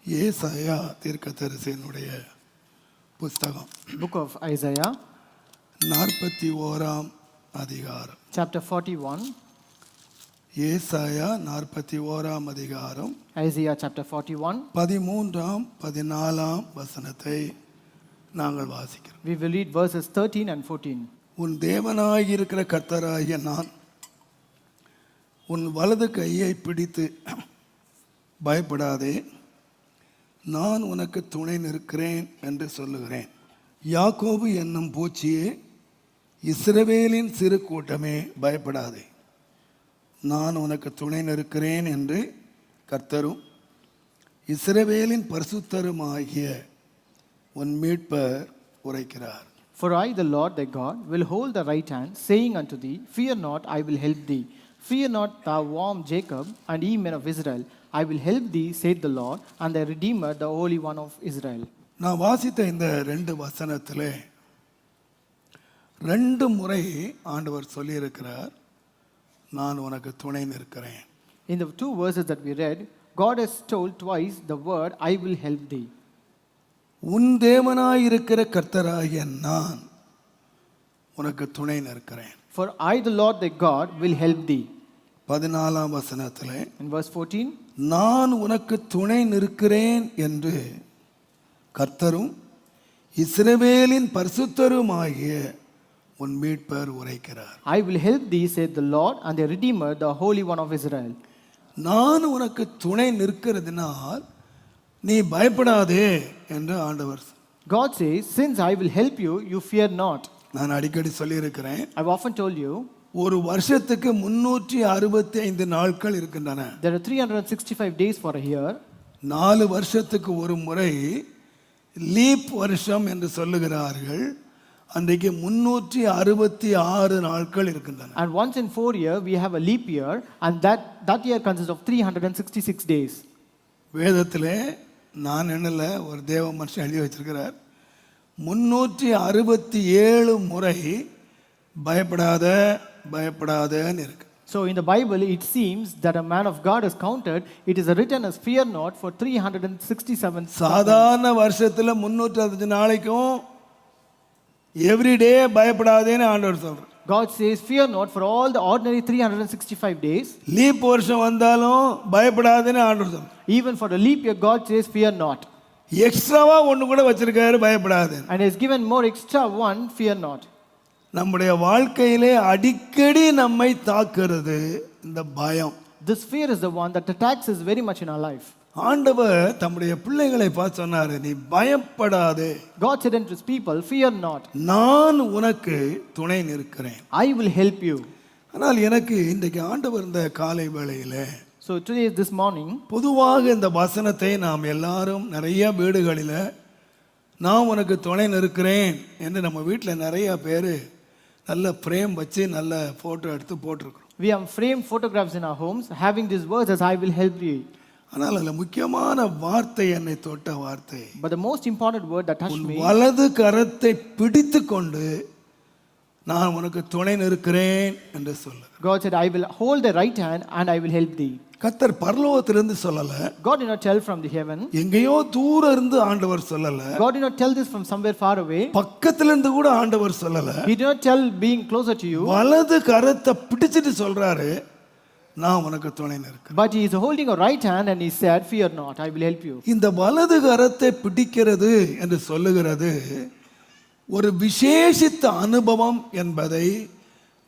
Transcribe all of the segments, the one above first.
ஏசாயா தீர்க்கதரிசியினுடைய புஸ்தகம் Book of Isaiah, 41ஆம் அதிகாரம். chapter 41. ஏசாயா 41ஆம் அதிகாரம் Isaiah chapter 41. 13ஆம் 14ஆம் வசனத்தை நாங்கள் வாசிக்கிறோம். We will read verses 13 and 14. உன் தேவனாயிருக்கிற கர்த்தராகிய நான் உன் வலது கையை பிடித்து பயப்படாதே, நான் உனக்கு துணை நிற்கிறேன் என்று சொல்லுகிறேன். யாக்கோபு என்னும் பூச்சியே, இஸ்ரவேலின் சிறு கூட்டமே, பயப்படாதே, நான் உனக்கு துணை நிற்கிறேன் என்று கர்த்தரும் இஸ்ரவேலின் பரிசுத்தருமாகிய உன் மீட்பர் உரைக்கிறார். For I, the Lord thy God, will hold the right hand, saying unto thee, Fear not, I will help thee. Fear not, thou worm Jacob, and ye men of Israel. I will help thee, saith the Lord, and thy Redeemer, the Holy One of Israel. நான் வாசித்த இந்த 2 வசனத்திலே 2 முறை ஆண்டவர் சொல்லியிருக்கிறார், நான் உனக்கு துணை நிற்கிறேன். In the 2 verses that we read, God has told twice the word, I will help thee. உன் தேவனாயிருக்கிற கர்த்தராகிய நான் உனக்கு துணை நிற்கிறேன். For I, the Lord thy God, will help thee. 14ஆம் வசனத்திலே, In verse 14, நான் உனக்கு துணை நிற்கிறேன் என்று கர்த்தரும் இஸ்ரவேலின் பரிசுத்தருமாகிய உன் மீட்பர் உரைக்கிறார். I will help thee, saith the Lord, and the Redeemer, the Holy One of Israel. நான் உனக்கு துணை நிற்கிறதுனால் நீ பயப்படாதே என்று ஆண்டவர். God says, since I will help you, you fear not. நான் அடிக்கடி சொல்லியிருக்கிறேன், I've often told you, ஒரு வருஷத்துக்கு 365 நாட்கள் இருக்கின்றன. there are 365 days for a year. 4 வருஷத்துக்கு ஒரு முறை லீப் வருஷம் என்று சொல்லுகிறார்கள். அன்றைக்கு 366 நாட்கள் இருக்கின்றன. And once in 4 years, we have a leap year, and that year consists of 366 days. வேதத்திலே நான் என்னல ஒரு தேவ மனுஷன் எழுதி வச்சிருக்கிறார், 367 முறை பயப்படாத பயப்படாதன்னு இருக்கு. So in the Bible, it seems that a man of God has counted, it is written as fear not for 367. சாதாரண வருஷத்துல 365 நாளைக்கும் எவ்ரிடே பயப்படாதேன்னு ஆண்டவர் சொல்றார். God says, fear not for all the ordinary 365 days. Leaf வருஷம் வந்தாலும் பயப்படாதேன்னு ஆண்டவர் சொல்றார். Even for the leap year, God says, fear not. எக்ஸ்ட்ராவா ஒன்று கூட வச்சிருக்காரு, பயப்படாதே. And he has given more extra one, fear not. நம்முடைய வாழ்க்கையிலே அடிக்கடி நம்மை தாக்குறது இந்த பயம். This fear is the one that attacks us very much in our life. ஆண்டவர் தம்முடைய பிள்ளைகளை பார்த்து சொன்னாரு, நீ பயப்படாதே, God said unto his people, fear not, நான் உனக்கு துணை நிற்கிறேன். I will help you. ஆனால் எனக்கு இன்றைக்கு ஆண்டவர் இந்த காலை வேளையில, So today, this morning, பொதுவாக இந்த வசனத்தை நாம் எல்லாரும் நிறைய வீடுகளில் நான் உனக்கு துணை நிற்கிறேன் என்று நம்ம வீட்டில் நிறைய பேர் நல்ல ஃப்ரேம் வச்சு நல்ல ஃபோட்டோ எடுத்து போட்டிருக்கிறோம். we have framed photographs in our homes having these words as I will help you. ஆனால் அதில் முக்கியமான வார்த்தை என்னை தொட்ட வார்த்தை, But the most important word that touched me, வலது கரத்தை பிடித்து கொண்டு நான் உனக்கு துணை நிற்கிறேன் என்று சொல்ல. God said, I will hold the right hand and I will help thee. கர்த்தர் பரலோகத்திலிருந்து சொல்லல, God did not tell from the heaven. எங்கேயோ தூரம் இருந்து ஆண்டவர் சொல்லல, God did not tell this from somewhere far away. பக்கத்திலிருந்து கூட ஆண்டவர் சொல்லல. He did not tell being closer to you. வலது கரத்தை பிடிச்சிட்டு சொல்றாரு, நான் உனக்கு துணை நிற்கிறேன். But he is holding a right hand and he said, fear not, I will help you. இந்த வலது கரத்தை பிடிக்கிறது என்று சொல்லுகிறது ஒரு விசேஷித்த அனுபவம் என்பதை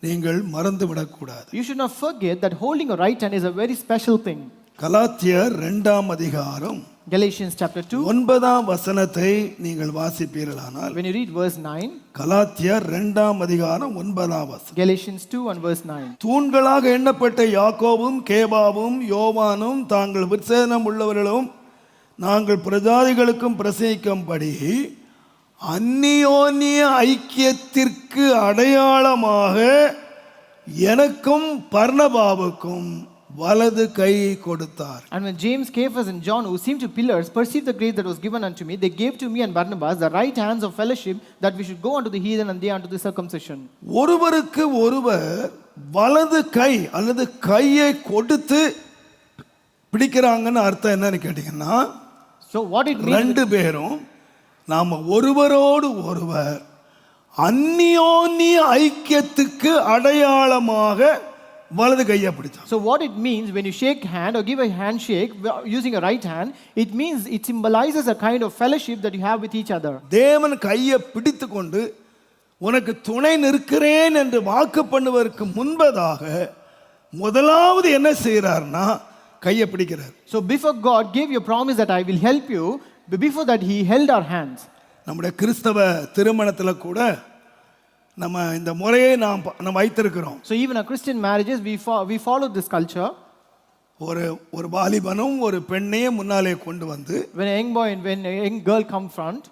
நீங்கள் மறந்துவிடக்கூடாது. You should not forget that holding a right hand is a very special thing. கலாத்தியர் 2ஆம் அதிகாரம் Galatians chapter 2. 9ஆம் வசனத்தை நீங்கள் வாசிப்பீர்களானால், When you read verse 9, கலாத்தியர் 2ஆம் அதிகாரம் 9ஆம் வசனம், Galatians 2 and verse 9. தூண்களாக எண்ணப்பட்ட யாக்கோபும் கேபாவும் யோவானும் தாங்கள் விசேஷம் உள்ளவர்களும் நாங்கள் பிரஜாதிகளுக்கும் பிரசங்கிக்கும்படி அந்நியோன்ய ஐக்கியத்திற்கு அடையாளமாக எனக்கும் பர்னபாவுக்கும் வலது கை கொடுத்தார். And when James, Cephas and John, who seemed to pillars, perceived the grace that was given unto me, they gave to me and Barnabas the right hands of fellowship, that we should go unto the heathen and they unto the circumcision. ஒருவருக்கு ஒருவர் வலது கை அல்லது கையை கொடுத்து பிடிக்கிறாங்கன்னு அர்த்தம் என்னன்னு கேட்டீங்கன்னா, So what it means, ரெண்டு பேரும் நாம ஒருவரோடு ஒருவர் அந்நியோன்ய ஐக்கியத்துக்கு அடையாளமாக வலது கையை பிடிச்சான். so what it means when you shake hand or give a handshake using a right hand, it means it symbolizes a kind of fellowship that you have with each other. தேவன் கையை பிடித்து கொண்டு உனக்கு துணை நிற்கிறேன் என்று வாக்கு பண்ணுவதற்கு முன்பதாக முதலாவது என்ன செய்யறாருன்னா கையை பிடிக்கிறார். So before God gave you a promise that I will help you, before that he held our hands. நம்முடைய கிறிஸ்தவ திருமணத்துல கூட நம்ம இந்த முறையை நாம் வைத்திருக்கிறோம். So even our Christian marriages we follow this culture. ஒரு வாலிபனும் ஒரு பெண்ணையும் முன்னாலே கொண்டு வந்து when a young boy and when a young girl come front,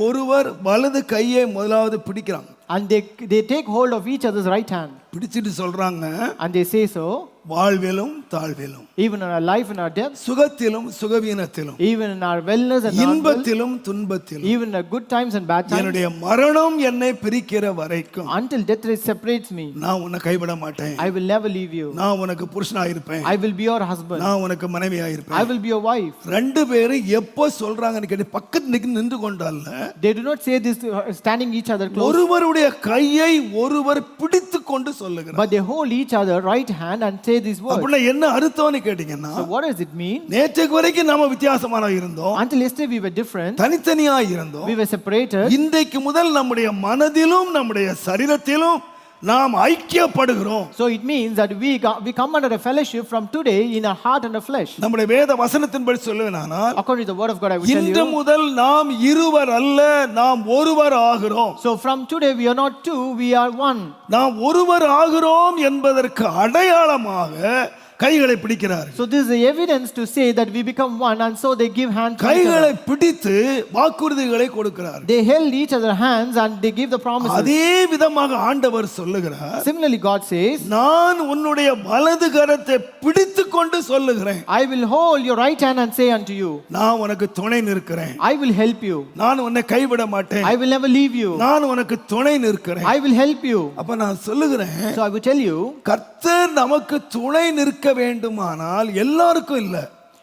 ஒருவர் வலது கையை முதலாவது பிடிக்கிறாங்க. and they take hold of each other's right hand. பிடிச்சிட்டு சொல்றாங்க, and they say so, வாழ்விலும் தாழ்விலும், even in our life and our death, சுகத்திலும் சுகவீனத்திலும், even in our wellness and இன்பத்திலும் துன்பத்திலும், even in our good times and bad times, என்னுடைய மரணம் என்னை பிரிக்கிற வரைக்கும், until death separates me, நான் உன்னை கைவிட மாட்டேன். I will never leave you. நான் உனக்கு புருஷனா இருப்பேன். I will be your husband. நான் உனக்கு மனைவியா இருப்பேன். I will be your wife. ரெண்டு பேரும் எப்போ சொல்றாங்கன்னு கேட்டு பக்கத்துல நின்று கொண்டால்ல, they do not say this standing each other close, ஒருவருடைய கையை ஒருவர் பிடித்து கொண்டு சொல்லுகிறார். but they hold each other right hand and say these words. அப்படினா என்ன அர்த்தம்னு கேட்டிங்கனா, so what does it mean? நேற்றுக்கு வரைக்கும் நாம வித்தியாசமா இருந்தோம். until yesterday we were different, தனித்தனியா இருந்தோம். we were separated. இன்றைக்கு முதல் நம்முடைய மனதிலும் நம்முடைய சரீரத்திலும் நாம் ஐக்கியப்படுகிறோம். so it means that we come under a fellowship from today in our heart and our flesh. நம்முடைய வேத வசனத்தின்படி சொல்லுவேனானால், according to the word of God I will tell you, இன்று முதல் நாம் இருவர் அல்ல, நாம் ஒருவர் ஆகிறோம். so from today we are not two, we are one. நாம் ஒருவர் ஆகிறோம் என்பதற்கு அடையாளமாக கைகளை பிடிக்கிறார். so this is the evidence to say that we become one, and so they give hand to each கைகளை other. பிடித்து வாக்குறுதிகளை கொடுக்கிறார். they held each other hands and they give the promises. அதே விதமாக ஆண்டவர் சொல்லுகிறார், similarly God says, நான் உன்னுடைய வலது கரத்தை பிடித்து கொண்டு சொல்லுகிறேன், I will hold your right hand and say unto you, நான் உனக்கு துணை நிற்கிறேன். I will help you. நான் உன்னை கைவிட மாட்டேன். I will never leave you. நான் உனக்கு துணை நிற்கிறேன். I will help you. அப்ப நான் சொல்லுகிறேன், so I will tell you, கர்த்தர் நமக்கு துணை நிற்க வேண்டுமானால் எல்லாருக்கும் இல்ல.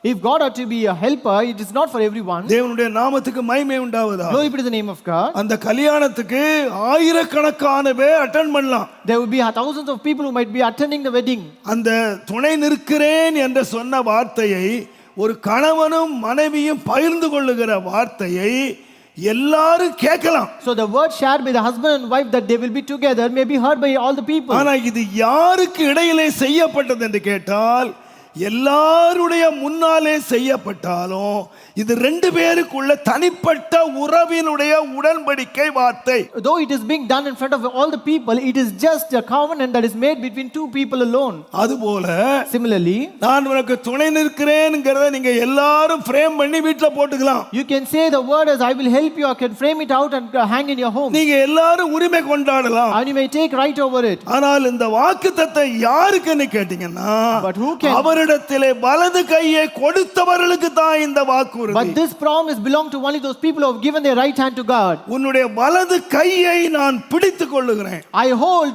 if God ought to be a helper, it is not for everyone. தேவனுடைய நாமத்துக்கு மகிமை உண்டாவதாக. glory be to the name of God. அந்த கல்யாணத்துக்கு ஆயிரக்கணக்கான பேர் அட்டெண்ட் பண்ணலாம். there will be thousands of people who might be attending the wedding. அந்த துணை நிற்கிறேன் என்று சொன்ன வார்த்தையை, ஒரு கணவனும் மனைவியும் பகிர்ந்து கொள்ளுகிற வார்த்தையை எல்லாரும் கேட்கலாம். so the word shared by the husband and wife that they will be together may be heard by all the people. ஆனா இது யாருக்கு இடையிலே செய்யப்பட்டது என்று கேட்டால், எல்லாருடைய முன்னாலே செய்யப்பட்டாலும் இது ரெண்டு பேருக்குள்ள தனிப்பட்ட உறவினுடைய உடன்படிக்கை வார்த்தை. though it is being done in front of all the people, it is just a covenant that is made between two people alone. அதுபோல similarly, நான் உனக்கு துணை நிற்கிறேன்ங்கறதை நீங்க எல்லாரும் ஃப்ரேம் பண்ணி வீட்ல போட்டுக்கலாம். you can say the word as I will help you, or can frame it out and hang in your home. நீங்க எல்லாரும் உரிமை கொண்டாடலாம். and you may take right over it. ஆனால் இந்த வாக்குத்தத்தத்தை யாருக்குன்னு கேட்டிங்கன்னா, but who can, அவரிடத்திலே வலது கையை கொடுத்தவர்களுக்கு தான் இந்த வாக்குறுதி. but this promise belong to only those people who have given their right hand to God. உன்னுடைய வலது கையை நான் பிடித்துக் கொள்ளுகிறேன்.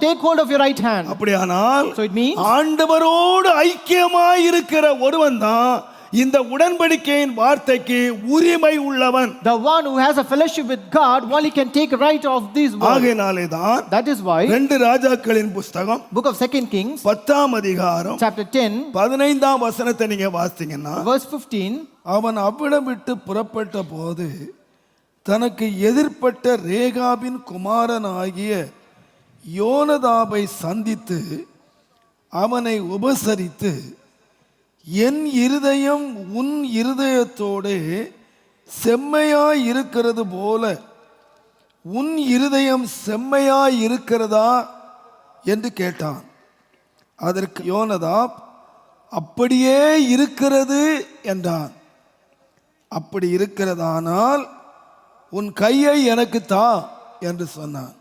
take hold of your right hand. அப்படியானால் so it means, ஆண்டவரோடு ஐக்கியமாய் இருக்கிற ஒருவன் தான் இந்த உடன்படிக்கையின் வார்த்தைக்கு உரிமை உள்ளவன். the one who has a fellowship with God only can take right of these words. ஆகையாலே தான், that is why, 2 ராஜாக்களின் புத்தகம் book of 2 Kings 10ஆம் அதிகாரம் chapter 10 15ஆம் வசனத்தை நீங்க வாசித்தீங்கன்னா, verse 15, அவன் அவ்விடம் விட்டு புறப்பட்ட போது தனக்கு எதிர்ப்பட்ட ரேகாபின் குமாரனாகிய யோனதாபை சந்தித்து அவனை உபசரித்து, என் இருதயம் உன் இருதயத்தோடு செம்மையாய் இருக்கிறது போல உன் இருதயம் செம்மையாய் இருக்கிறதா என்று கேட்டான். அதற்கு யோனதாப், அப்படியே இருக்கிறது என்றான். அப்படி இருக்கிறதானால் உன் கையை எனக்கு தா என்று சொன்னான்.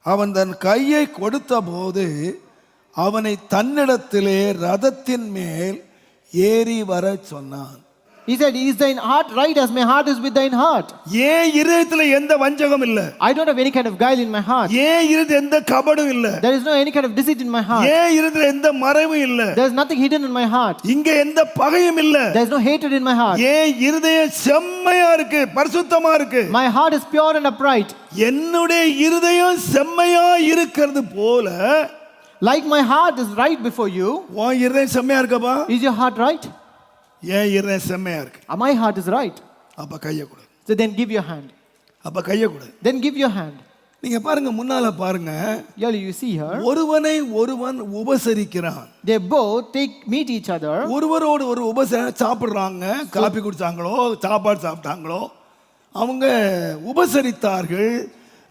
அவன் தன் கையை கொடுத்த போது அவனை தன்னிடத்திலே ரதத்தின் மேல் ஏறி வர சொன்னான். He said, is thine heart right as my heart is with thine heart? ஏன் இருதயத்துல எந்த வஞ்சகம் இல்ல? I don't have any kind of guile in my heart. ஏன் இருதயத்துல எந்த கபடும் இல்ல? There is no any kind of deceit in my heart. ஏன் இருதயத்துல எந்த மறைவும் இல்ல? There is nothing hidden in my heart. இங்க எந்த பகையும் இல்ல? There is no hatred in my heart. ஏன் இருதயம் செம்மையா இருக்கு, பரிசுத்தமா இருக்கு? My heart is pure and upright. என்னுடைய இருதயம் செம்மையா இருக்கிறது போல, Like my heart is right before you. உன் இருதயம் செம்மையா இருக்கப்பா? Is your heart right? ஏன் இருதயம் செம்மையா இருக்கு? My heart is right. அப்ப கையை கொடு. So then give your hand. அப்ப கையை கொடு. Then give your hand. நீங்க பாருங்க, முன்னால பாருங்க, Here you see her. ஒருவனை ஒருவன் உபசரிக்கிறான். They both meet each other. ஒருவரோடு ஒரு சாப்பிடுறாங்க, காபி குடிச்சாங்களோ சாப்பாடு சாப்பிட்டாங்களோ, அவங்க உபசரித்தார்கள்.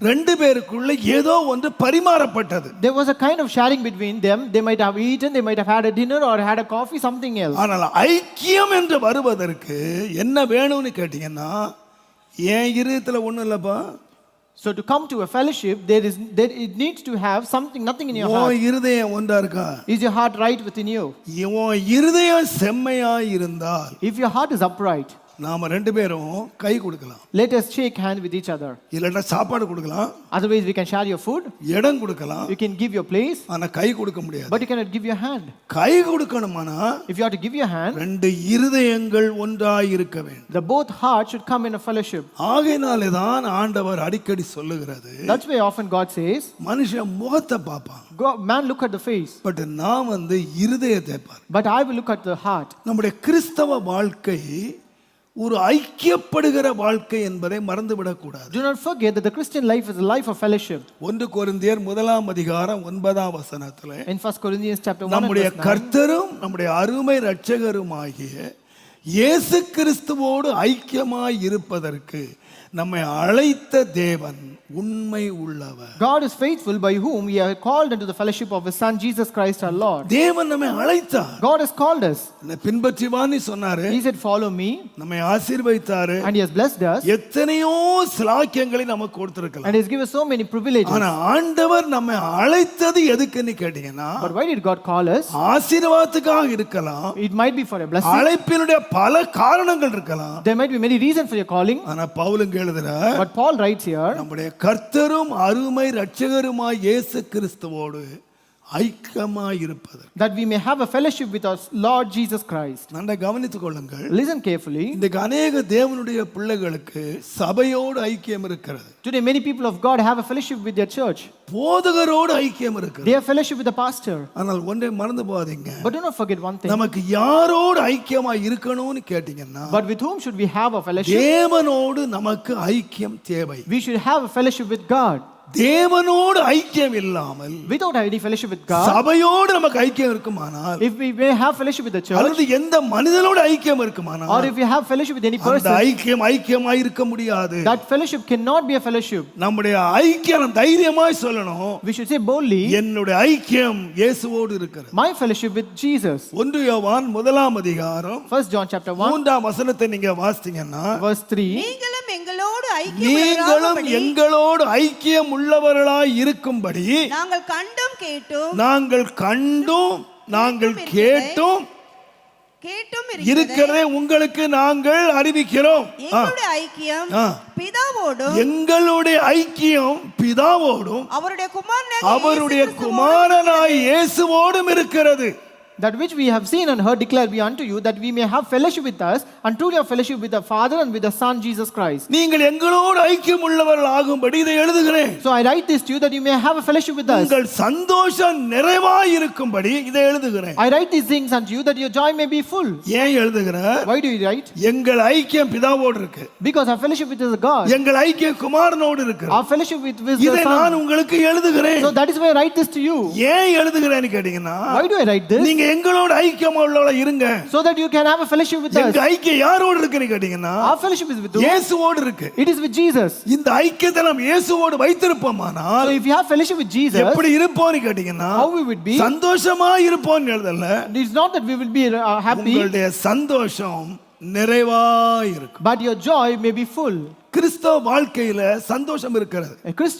ரெண்டு பேருக்குள்ள ஏதோ ஒன்று பரிமாறப்பட்டது. There was a kind of sharing between them. They might have eaten, they might have had a dinner or had a coffee, something else. ஆனால் ஐக்கியம் என்று வருவதற்கு என்ன வேணும்னு கேட்டீங்கன்னா, ஏன் இருதயத்துல ஒண்ணும் இல்லப்பா. So to come to a fellowship, it needs to have something, nothing in your உன் heart. இருதயம் ஒன்றா இருக்கா? Is your heart right within you? உன் இருதயம் செம்மையா இருந்தால், If your heart is upright, நாம ரெண்டு பேரும் கை கொடுக்கலாம். let us shake hand with each other. இல்லைன்னா சாப்பாடு கொடுக்கலாம், Otherwise, we can share your food. இடம் கொடுக்கலாம், You can give your place, ஆனா கை கொடுக்க முடியாது. but you cannot give your hand. Guy கொடுக்கணுமானா If you have to give your hand, ரெண்டு இருதயங்கள் ஒன்றாய் இருக்க வேண்டும். the both hearts should come in a fellowship. ஆகையினாலே தான் ஆண்டவர் அடிக்கடி சொல்லுகிறது, That's why often God says, மனுஷன் முகத்தை பார்ப்பான், man look at the face, but நான் இருதயத்தை பார்ப்பேன். but I will look at the heart. நம்முடைய கிறிஸ்தவ வாழ்க்கை ஒரு ஐக்கியப்படுகிற வாழ்க்கை என்பதை மறந்துவிடக் கூடாது. Do not forget that the Christian life is a life of fellowship. 1 கொரிந்தியர் 1:9 In 1 Corinthians chapter 1 நம்முடைய and verse 9, கர்த்தரும் நம்முடைய அருமை இரட்சகருமாகிய இயேசு கிறிஸ்துவோடு ஐக்கியமாய் இருப்பதற்கு நம்மை அழைத்த தேவன் உண்மை உள்ளவர். God is faithful, by whom we are called into the fellowship of His Son Jesus Christ our Lord. தேவன் நம்மை அழைத்தார். God has called us. பின்பற்றி வான்னு சொன்னாரு. He said, follow me. நம்மை ஆசீர்வதித்தாரு. And He has blessed us. எத்தனையோ ஸ்லாக்கியங்களை நமக்கு கொடுத்திருக்கலாம். And He has given us so many privileges. ஆனா ஆண்டவர் நம்மை அழைத்தது எதுக்குன்னு கேட்டீங்கன்னா, But why did God call us? ஆசீர்வாதத்துக்காக இருக்கலாம். It might be for a blessing. அழைப்பினுடைய பல காரணங்கள் இருக்கலாம். There might be many reasons for your calling. ஆனா பவுலும் எழுதுறார், But Paul writes here, நம்முடைய கர்த்தரும் அருமை இரட்சகருமாய் இயேசு கிறிஸ்துவோடு ஐக்கியமாய் இருப்பது, that we may have a fellowship with our Lord Jesus Christ. நன்றாக கவனித்துக் கொள்ளுங்கள். Listen carefully. இன்றைக்கு அநேக தேவனுடைய பிள்ளைகளுக்கு சபையோடு ஐக்கியம் இருக்கிறது. Today many people of God have a fellowship with their church. போதகரோடு ஐக்கியம் இருக்கிறது. They have fellowship with the pastor. ஆனால் ஒன்றை மறந்து போகாதீங்க, But do not forget one thing. நமக்கு யாரோடு ஐக்கியமாய் இருக்கணும்னு கேட்டீங்கன்னா, But with whom should we have a fellowship? தேவனோடு நமக்கு ஐக்கியம் தேவை. We should have a fellowship with God. தேவனோடு ஐக்கியம் இல்லாமல் Without any fellowship with God, சபையோடு நமக்கு ஐக்கியம் இருக்குமானால், if we may have fellowship with the church, அல்லது எந்த மனிதனோடு ஐக்கியம் இருக்குமானால், or if we have fellowship with any அந்த person, ஐக்கியமாய் இருக்க முடியாது. that fellowship cannot be a fellowship. நம்முடைய ஐக்கியம் தைரியமாய் சொல்லணும், We should say boldly, என்னுடைய ஐக்கியம் இயேசுவோடு இருக்கிறது. my fellowship with Jesus. 1 யோவான் 1 1 John chapter 1 3 வசனத்தை நீங்க வாசித்தீங்கன்னா, verse 3, நீங்களும் எங்களோடு நீங்களும் எங்களோடு ஐக்கியம் உள்ளவர்களாய் இருக்கும்படி நாங்கள் கண்டும் கேட்டும் இருக்கிறதை உங்களுக்கு நாங்கள் அறிவிக்கிறோம். எங்களுடைய ஐக்கியம் பிதாவோடும் அவருடைய குமாரனாய் இயேசுவோடும் இருக்கிறது. that which we have seen and heard declare we unto you, that we may have fellowship with us and truly have fellowship with the Father and with the Son Jesus Christ. நீங்கள் எங்களோடு ஐக்கியம் உள்ளவர்கள் ஆகும்படி இதை எழுதுகிறேன். So I write this to you that you may have a fellowship with us. உங்கள் சந்தோஷம் நிறைவாய் இருக்கும்படி இதை எழுதுகிறேன். I write these things unto you that your joy may be full. ஏன் எழுதுகிறேன்? Why do you write? எங்கள் ஐக்கியம் பிதாவோடு இருக்கு. Because our fellowship with the God. எங்கள் ஐக்கியம் குமாரனோடு இருக்கு. Our fellowship with the இதை Son. நான் உங்களுக்கு எழுதுகிறேன். So that is why I write this to you. ஏன் எழுதுகிறேன்னு கேட்டீங்கன்னா, Why do I write this? நீங்க எங்களோடு ஐக்கியமா உள்ளவங்களா இருங்க. So that you can have a fellowship with us. எங்க ஐக்கியம் யாரோடு இருக்குன்னு கேட்டீங்கன்னா, Our fellowship is with who? இயேசுவோடு இருக்கு. It is with Jesus. இந்த ஐக்கியத்தை நாம் இயேசுவோடு வைத்திருப்போமானால், So if you have fellowship with Jesus, எப்படி இருப்போம்னு கேட்டீங்கன்னா, how we would be? சந்தோஷமா இருப்போம்னு எழுதல. It is not that we will be happy, உங்களுடைய சந்தோஷம் நிறைவாய் இருக்கும். but your joy may be full. கிறிஸ்தவ வாழ்க்கையில சந்தோஷம் இருக்கிறது.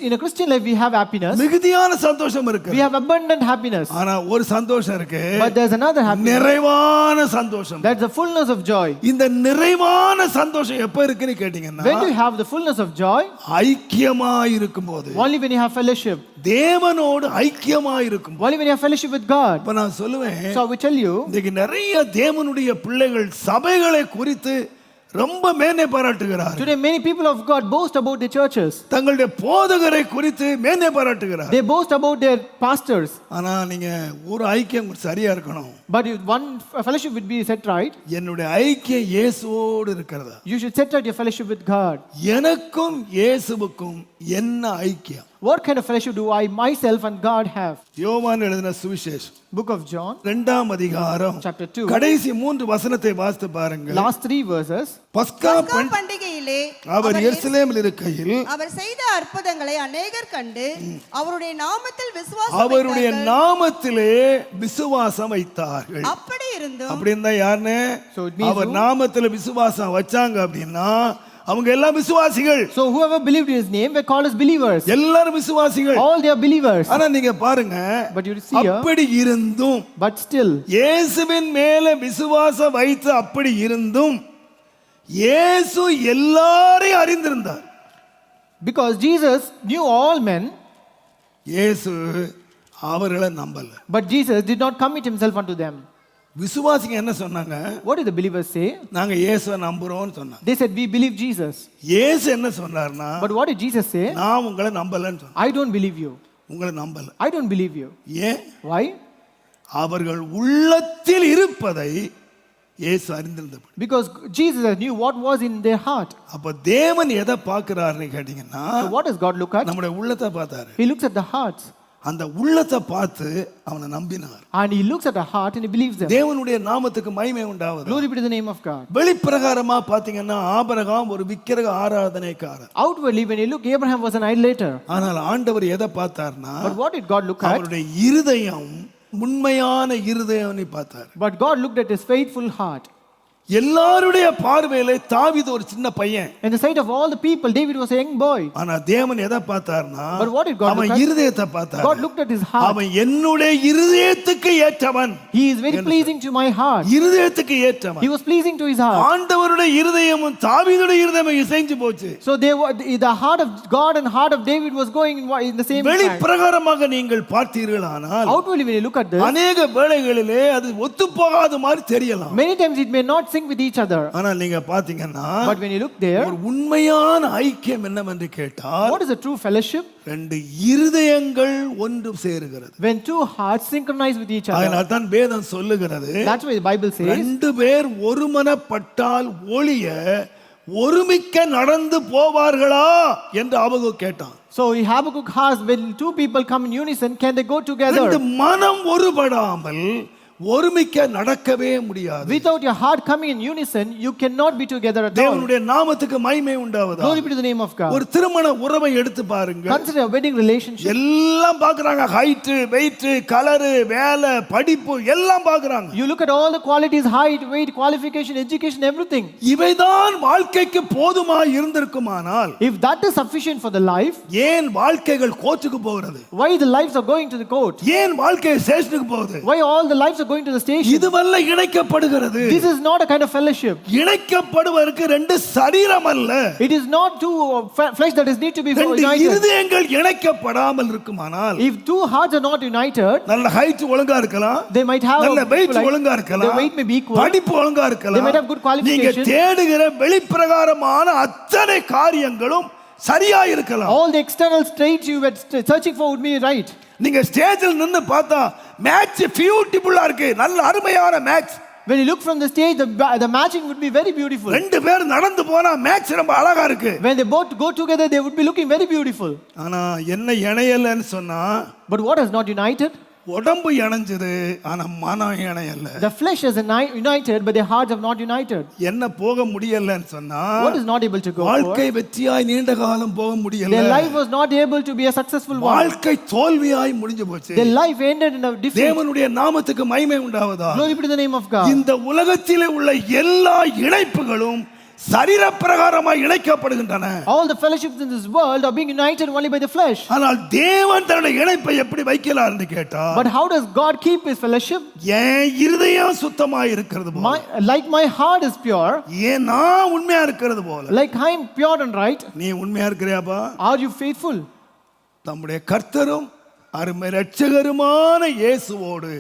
In a Christian life, we have happiness. மிகுதியான சந்தோஷம் We இருக்கு. have abundant happiness. ஆனா ஒரு சந்தோஷம் இருக்கு, But there's another happiness. நிறைவான சந்தோஷம். That's the fullness of joy. இந்த நிறைவான சந்தோஷம் எப்ப இருக்குன்னு கேட்டீங்கன்னா, When do you have the fullness of joy? ஐக்கியமா இருக்கும்போது, Only when you have fellowship. தேவனோடு ஐக்கியமா இருக்கும். Only when you have fellowship with God. இப்ப நான் சொல்லுவேன், So I will tell you, இன்னைக்கு நிறைய தேவனுடைய பிள்ளைகள் சபைகளை குறித்து ரொம்ப மேன்மை பாராட்டுகிறார். today many people of God boast about their churches. தங்களுடைய போதகரை குறித்து மேன்மை பாராட்டுகிறார். They boast about their pastors. ஆனா நீங்க ஒரு ஐக்கியம் சரியா இருக்கணும். But if one fellowship would be set right, என்னுடைய ஐக்கியம் இயேசுவோடு இருக்கிறதா? you should set right your fellowship with God. எனக்கும் இயேசுவுக்கும் என்ன ஐக்கியம்? What kind of fellowship do I myself and God have? யோவான் எழுதின சுவிசேஷம் Book of John, 2ஆம் அதிகாரம் chapter 2, கடைசி 3 வசனத்தை வாசித்து பாருங்க. last 3 verses. பஸ்கா பஸ்கா பண்டிகையிலே அவர் எருசலேமில் இருக்கையில் அவர் செய்த அற்புதங்களை அநேகர் கண்டு அவருடைய நாமத்தில் விசுவாசம் அவருடைய வைத்தார்கள். நாமத்திலே விசுவாசம் வைத்தார்கள். அப்படி இருந்தும் அப்படி இருந்தா யாருன்னு? So it means our who? நாமத்துல விசுவாசம் வச்சாங்க அப்படின்னா அவங்க எல்லாம் விசுவாசிகள். So whoever believed in his name were called as believers. எல்லாரும் விசுவாசிகள். All they are believers. ஆனா நீங்க பாருங்க, But you see here, அப்படி இருந்தும் but still, இயேசுவின் மேல விசுவாசம் வைத்து அப்படி இருந்தும் இயேசு எல்லாரையும் அறிந்திருந்தார். because Jesus knew all men, இயேசு அவர்களை நம்பல. but Jesus did not commit himself unto them. விசுவாசிங்க என்ன சொன்னாங்க? What did the believers say? நாங்க இயேசுவை நம்புறோம்னு சொன்னாங்க. They said, we believe Jesus. இயேசு என்ன சொன்னார்னா, But what did Jesus say? நான் உங்களை நம்பலன்னு சொன்னேன். I don't believe you. உங்களை நம்பல. I don't believe you. ஏன்? Why? அவர்கள் உள்ளத்தில் இருப்பதை இயேசு அறிந்திருந்தபடி. Because Jesus knew what was in their heart. அப்ப தேவன் எதை பார்க்கிறாருன்னு கேட்டீங்கன்னா, So what does God look at? நம்முடைய உள்ளத்தை பார்த்தாரு. He looks at the hearts. அந்த உள்ளத்தை பார்த்து அவனை நம்பினார். And he looks at the heart and he believes them. தேவனுடைய நாமத்துக்கு மகிமை உண்டாவது. Glory be to the name of God. வெளிப்பிரகாரமா பாத்தீங்கன்னா ஆபிரகாம் ஒரு விக்கிரக ஆராதனைக்காரர். Outwardly, when you look, Abraham was an idolater. ஆனால் ஆண்டவர் எதை பார்த்தார்னா, But what did God look at? அவருடைய இருதயம் உண்மையான இருதயம்னு பார்த்தார். But God looked at his faithful heart. எல்லாருடைய பார்வையில தாவீது ஒரு சின்ன பையன். In the sight of all the people, David was a young boy. ஆனா தேவன் எதை பார்த்தார்னா, But what did God அவன் look at? இருதயத்தை பார்த்தார். God looked at his heart. அவன் என்னுடைய இருதயத்துக்கு ஏற்றவன். He is very pleasing to my heart. இருதயத்துக்கு ஏற்றவன். He was pleasing to his heart. ஆண்டவருடைய இருதயமும் தாவீதுடைய இருதயமும் இசைஞ்சு போச்சு. So they were, the heart of God and heart of David was going in the same track. வெளிப்பிரகாரமாக நீங்கள் பார்த்தீர்களானால் Outwardly, when you look at this, அநேக வேளைகளிலே அது ஒத்துப்போகாத மாதிரி தெரியலாம். many times it may not sync with each other. ஆனா நீங்க பாத்தீங்கன்னா, But when you look there, ஒரு உண்மையான ஐக்கியம் என்னவென்று கேட்டால், what is a true fellowship? ரெண்டு இருதயங்கள் ஒன்று சேருகிறது. When two hearts synchronize with each other. அதனால தான் வேதம் சொல்லுகிறது, That's why the Bible says, ரெண்டு பேர் ஒருமனப்பட்டால் ஒழிய ஒருமிக்க நடந்து போவார்களா என்று ஆபகு கேட்டான். so Habakkuk asked, when two people come in unison, can they go ரெண்டு together? மனம் ஒருபடாமல் ஒருமிக்க நடக்கவே முடியாது. Without your heart coming in unison, you cannot be together at all. தேவனுடைய நாமத்துக்கு மகிமை உண்டாவதா. Glory be to the name of God. ஒரு திருமண உறவை எடுத்து பாருங்க. Consider a wedding relationship. எல்லாம் பார்க்கறாங்க, ஹைட், வெயிட், கலர், வேலை, படிப்பு எல்லாம் பார்க்கறாங்க. You look at all the qualities, height, weight, qualification, education, everything. இவைதான் வாழ்க்கைக்கு போதுமாய் இருந்திருக்குமானால், If that is sufficient for the life, ஏன் வாழ்க்கைகள் கோர்ட்டுக்கு போகிறது? why the lives are going to the court? ஏன் வாழ்க்கை ஸ்டேஷனுக்கு போகுது? Why all the lives are going to the station? இதுவல்ல இணைக்கப்படுகிறது. This is not a kind of fellowship. இணைக்கப்படுவதற்கு ரெண்டு சரீரம் அல்ல. It is not two flesh that is need to be ரெண்டு united. இருதயங்கள் இணைக்கப்படாமல் இருக்குமானால், If two hearts are not united, நல்ல height ஒழுங்கா இருக்கலாம், they might have நல்ல வெயிட் like- ஒழுங்கா இருக்கலாம், their weight may be equal. படிப்பு ஒழுங்கா They இருக்கலாம். might have good நீங்க qualification. தேடுகிற வெளிப்பிரகாரமான அத்தனை காரியங்களும் சரியா இருக்கலாம். All the external traits you were searching for would be right. நீங்க ஸ்டேஜில் நின்னு பார்த்தா மேட்ச் பியூட்டிஃபுல்லா இருக்கு, நல்ல அருமையான match. When you look from the stage, the matching would be very beautiful. ரெண்டு பேர் நடந்து போனா மேட்ச் ரொம்ப அழகா இருக்கு. When they both go together, they would be looking very beautiful. ஆனா என்ன இணையலன்னு சொன்னா, But what is not united? உடம்பு இணைஞ்சது, ஆனா மனம் இணையல. The flesh is united, but their hearts have not united. என்ன போக முடியலன்னு சொன்னா, What is not able to go வாழ்க்கை forward? வெற்றியாய் நீண்ட காலம் போக முடியல. Their life was not able to be a successful one. வாழ்க்கை தோல்வியாய் முடிஞ்சு போச்சு. Their life ended in a defeat. தேவனுடைய நாமத்துக்கு மகிமை உண்டாவதா. Glory be to the name of God. இந்த உலகத்திலே உள்ள எல்லா இணைப்புகளும் சரீரப்பிரகாரமாய் இணைக்கப்படுகின்றன. All the fellowships in this world are being united only by the flesh. ஆனால் தேவன் தன்னுடைய இணைப்பை எப்படி வைக்கலாம் என்று கேட்டா, But how does God keep his fellowship? என் இருதயம் சுத்தமாய் இருக்கிறது போல, Like my heart is pure, ஏன் நான் உண்மையா இருக்கிறது போல, like I am pure and right. நீ உண்மையா இருக்கிறியாப்பா? Are you faithful? நம்முடைய கர்த்தரும் அருமை இரட்சகருமான இயேசுவோடு